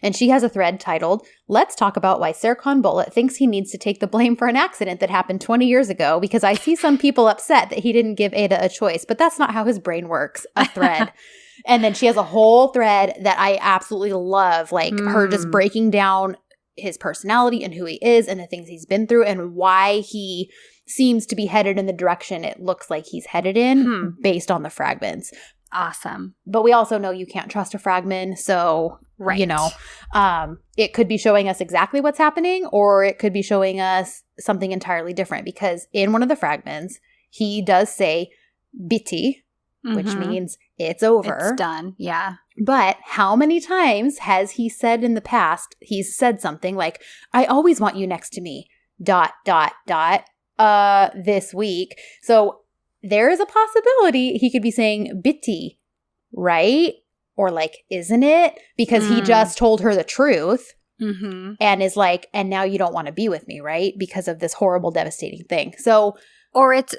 And she has a thread titled, "Let's talk about why Serkan Bolat thinks he needs to take the blame for an accident that happened 20 years ago, because I see some people upset that he didn't give Eda a choice, but that's not how his brain works." A thread. And then she has a whole thread that I absolutely love, like her just breaking down his personality and who he is and the things he's been through and why he seems to be headed in the direction it looks like he's headed in based on the fragments. Awesome. But we also know you can't trust a fragment. So, you know, it could be showing us exactly what's happening, or it could be showing us something entirely different, because in one of the fragments, he does say "biti," which means it's over. It's done. Yeah. But how many times has he said in the past, he's said something like, "I always want you next to me, ... this week." So there is a possibility he could be saying "biti," right? Or like, "Isn't it?" Because he just told her the truth and is like, "And now you don't want to be with me, right? Because of this horrible, devastating thing." So... Or it's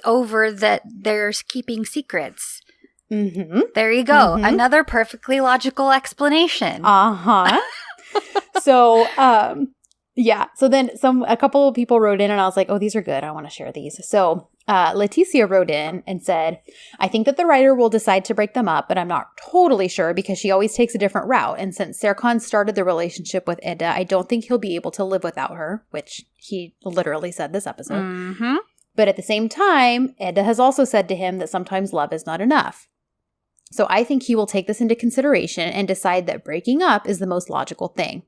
over that there's keeping secrets. There you go. Another perfectly logical explanation. So, so then a couple of people wrote in and I was like, oh, these are good. I want to share these. So Leticia wrote in and said, "I think that the writer will decide to break them up, but I'm not totally sure because she always takes a different route. And since Serkan started the relationship with Eda, I don't think he'll be able to live without her," which he literally said this episode. But at the same time, Eda has also said to him that sometimes love is not enough. So I think he will take this into consideration and decide that breaking up is the most logical thing.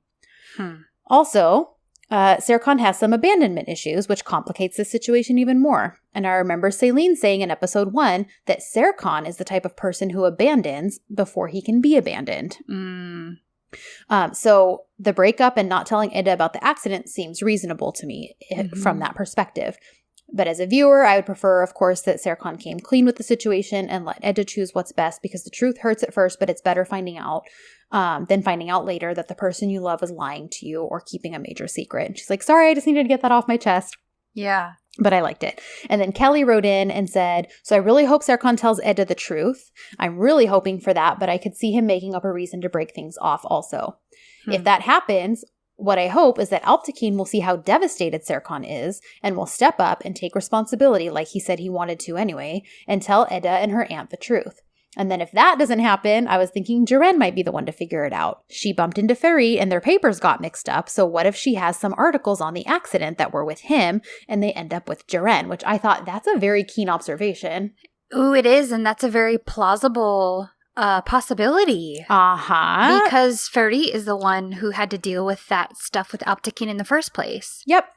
Also, Serkan has some abandonment issues, which complicates the situation even more. And I remember Celine saying in episode 1 that Serkan is the type of person who abandons before he can be abandoned. So the breakup and not telling Ida about the accident seems reasonable to me from that perspective. But as a viewer, I would prefer, of course, that Serkan came clean with the situation and let Ida choose what's best, because the truth hurts at first, but it's better finding out than finding out later that the person you love is lying to you or keeping a major secret. And she's like, sorry, I just needed to get that off my chest. Yeah. But I liked it. And then Kelly wrote in and said, so I really hope Serkan tells Ida the truth. I'm really hoping for that, but I could see him making up a reason to break things off also. If that happens, what I hope is that Alptekin will see how devastated Serkan is and will step up and take responsibility like he said he wanted to anyway and tell Ida and her aunt the truth. And then if that doesn't happen, I was thinking Jaren might be the one to figure it out. She bumped into Ferry and their papers got mixed up, so what if she has some articles on the accident that were with him and they end up with Jaren, which I thought that's a very keen observation. Ooh, it is, and that's a very plausible possibility. Because Ferry is the one who had to deal with that stuff with Alptekin in the first place. Yep.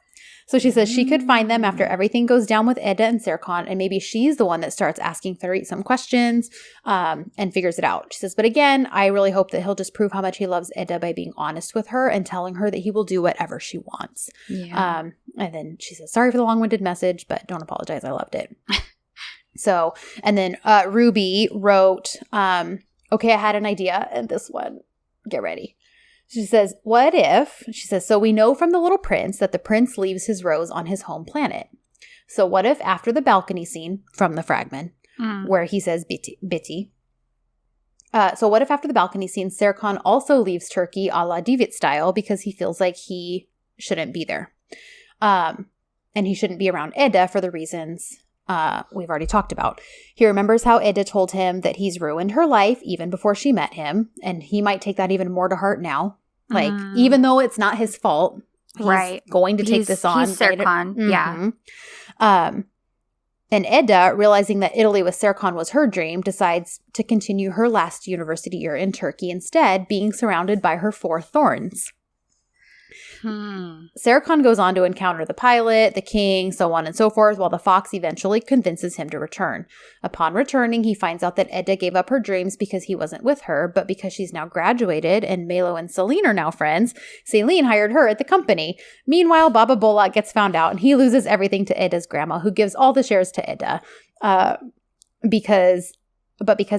So she says she could find them after everything goes down with Ida and Serkan, and maybe she's the one that starts asking Ferry some questions and figures it out. She says, but again, I really hope that he'll just prove how much he loves Ida by being honest with her and telling her that he will do whatever she wants. Yeah. And then she says, sorry for the long-winded message, but don't apologize. I loved it. So, and then Ruby wrote, okay, I had an idea, and this one, get ready. She says, what if, she says, so we know from The Little Prince that the prince leaves his rose on his home planet. So what if after the balcony scene from the fragment, where he says Biti, so what if after the balcony scene, Serkan also leaves Turkey a la Divit style because he feels like he shouldn't be there. And he shouldn't be around Ida for the reasons we've already talked about. He remembers how Ida told him that he's ruined her life even before she met him, and he might take that even more to heart now. Like, even though it's not his fault, he's going to take this on. He's Serkan, yeah. And Ida, realizing that Italy with Serkan was her dream, decides to continue her last university year in Turkey instead, being surrounded by her 4 thorns. Serkan goes on to encounter the pilot, the king, so on and so forth, while the fox eventually convinces him to return. Upon returning, he finds out that Ida gave up her dreams because he wasn't with her, but because she's now graduated and Melo and Celine are now friends, Celine hired her at the company. Meanwhile, Baba Bolak gets found out and he loses everything to Ida's grandma, who gives all the shares to Ida. Because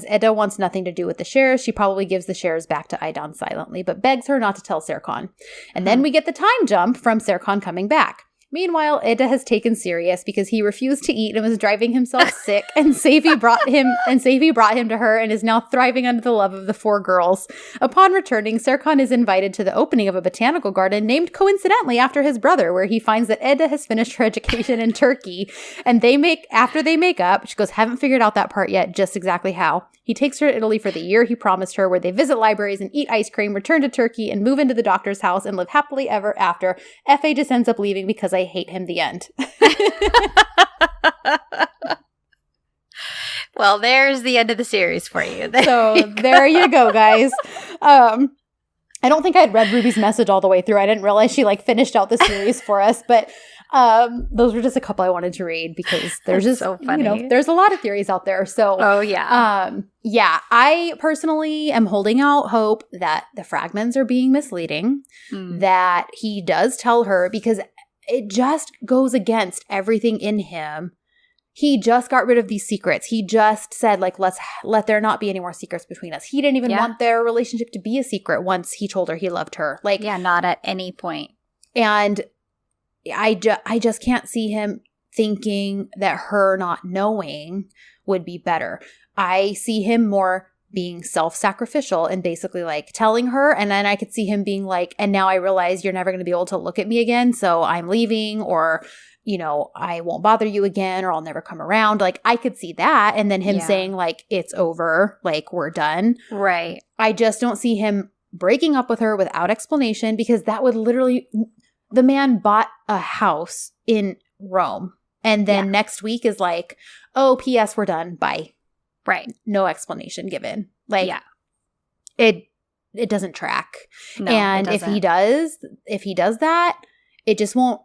Ida wants nothing to do with the shares, she probably gives the shares back to Aidan silently, but begs her not to tell Serkan. And then we get the time jump from Serkan coming back. Meanwhile, Ida has taken Sirius because he refused to eat and was driving himself sick, and Seifi brought him to her and is now thriving under the love of the 4 girls. Upon returning, Serkan is invited to the opening of a botanical garden named coincidentally after his brother, where he finds that Ida has finished her education in Turkey, and after they make up, she goes, haven't figured out that part yet, just exactly how. He takes her to Italy for the year he promised her, where they visit libraries and eat ice cream, return to Turkey, and move into the doctor's house and live happily ever after. F.A. just ends up leaving because I hate him, the end. Well, there's the end of the series for you. There you go, guys. I don't think I had read Ruby's message all the way through. I didn't realize she finished out the series for us, but those were just a couple I wanted to read because there's just so funny. There's a lot of theories out there. So, I personally am holding out hope that the fragments are being misleading, that he does tell her, because it just goes against everything in him. He just got rid of these secrets. He just said, let's let there not be any more secrets between us. He didn't even want their relationship to be a secret once he told her he loved her. Not at any point. And I just can't see him thinking that her not knowing would be better. I see him more being self-sacrificial and basically telling her, and then I could see him being and now I realize you're never going to be able to look at me again, so I'm leaving, or I won't bother you again, or I'll never come around. I could see that, and then him saying it's over, we're done. Right. I just don't see him breaking up with her without explanation, because that would literally, the man bought a house in Rome, and then next week is oh, P.S. we're done, bye. Right. No explanation given. It doesn't track. No, and it doesn't. if he does that, just won't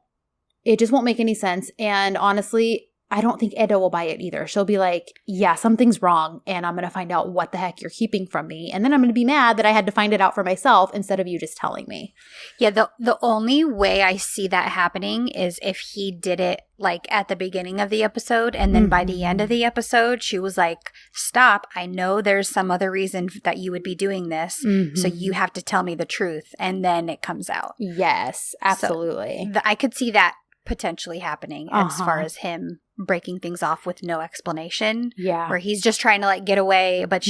make any sense. And honestly, I don't think Edda will buy it either. She'll be like, yeah, something's wrong, and I'm going to find out what the heck you're keeping from me. And then I'm going to be mad that I had to find it out for myself instead of you just telling me. Yeah, the only way I see that happening is if he did it like at the beginning of the episode, and then by the end of the episode, she was like, stop, I know there's some other reason that you would be doing this, so you have to tell me the truth, and then it comes out. Yes, absolutely. So I could see that potentially happening as far as him breaking things off with no explanation. Yeah. Where he's just trying to like get away, but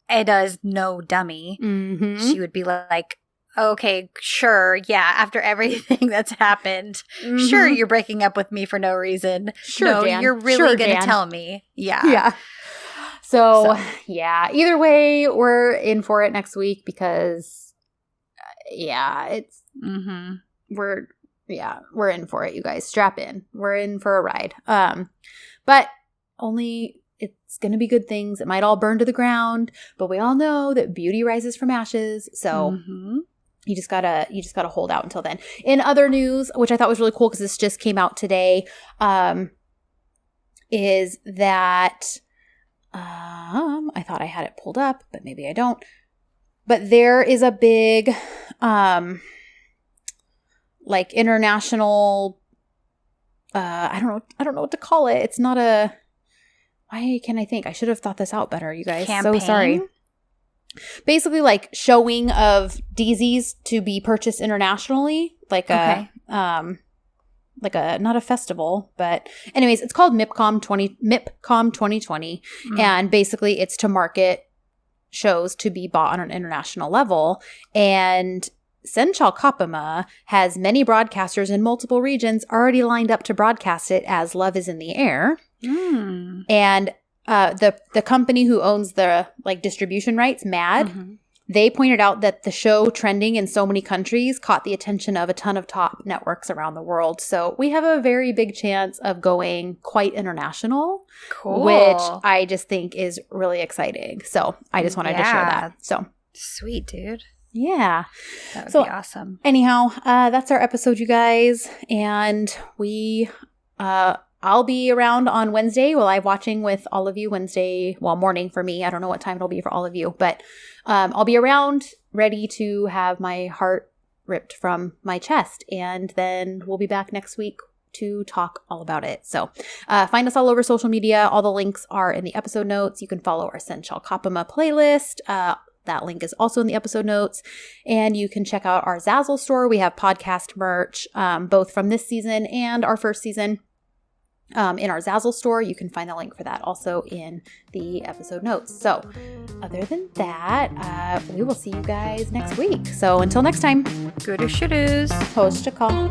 Edda's no dummy. She would be like, okay, sure, yeah, after everything that's happened, sure, you're breaking up with me for no reason. Sure, no, Jan. you're really going to tell me. Yeah. Yeah. So, yeah, either way, we're in for it next week because, it's, we're in for it, you guys. Strap in. We're in for a ride. But only it's going to be good things. It might all burn to the ground, but we all know that beauty rises from ashes. So you just gotta hold out until then. In other news, which I thought was really cool because this just came out today, is that I thought I had it pulled up, but maybe I don't. But there is a big like international, I don't know what to call it. It's not a, why can I think? I should have thought this out better, you guys. Campaign? So sorry. Basically like showing of DZs to be purchased internationally, like not a festival, but anyways, it's called MIPCOM 2020. And basically it's to market shows to be bought on an international level. And Senchal Kapama has many broadcasters in multiple regions already lined up to broadcast it as Love is in the Air. And the company who owns the like distribution rights, MAD, they pointed out that the show trending in so many countries caught the attention of a ton of top networks around the world. So we have a very big chance of going quite international, which I just think is really exciting. So I just wanted to share that. So sweet, dude. Yeah. That would be awesome. Anyhow, that's our episode, you guys. And I'll be around on Wednesday. Well, I'm watching with all of you Wednesday, morning for me. I don't know what time it'll be for all of you, but I'll be around ready to have my heart ripped from my chest. And then we'll be back next week to talk all about it. So find us all over social media. All the links are in the episode notes. You can follow our Senchal Kapama playlist. That link is also in the episode notes. And you can check out our Zazzle store. We have podcast merch, both from this season and our first season. In our Zazzle store. You can find the link for that also in the episode notes. So other than that, we will see you guys next week. So until next time. Good shooters. Host a call.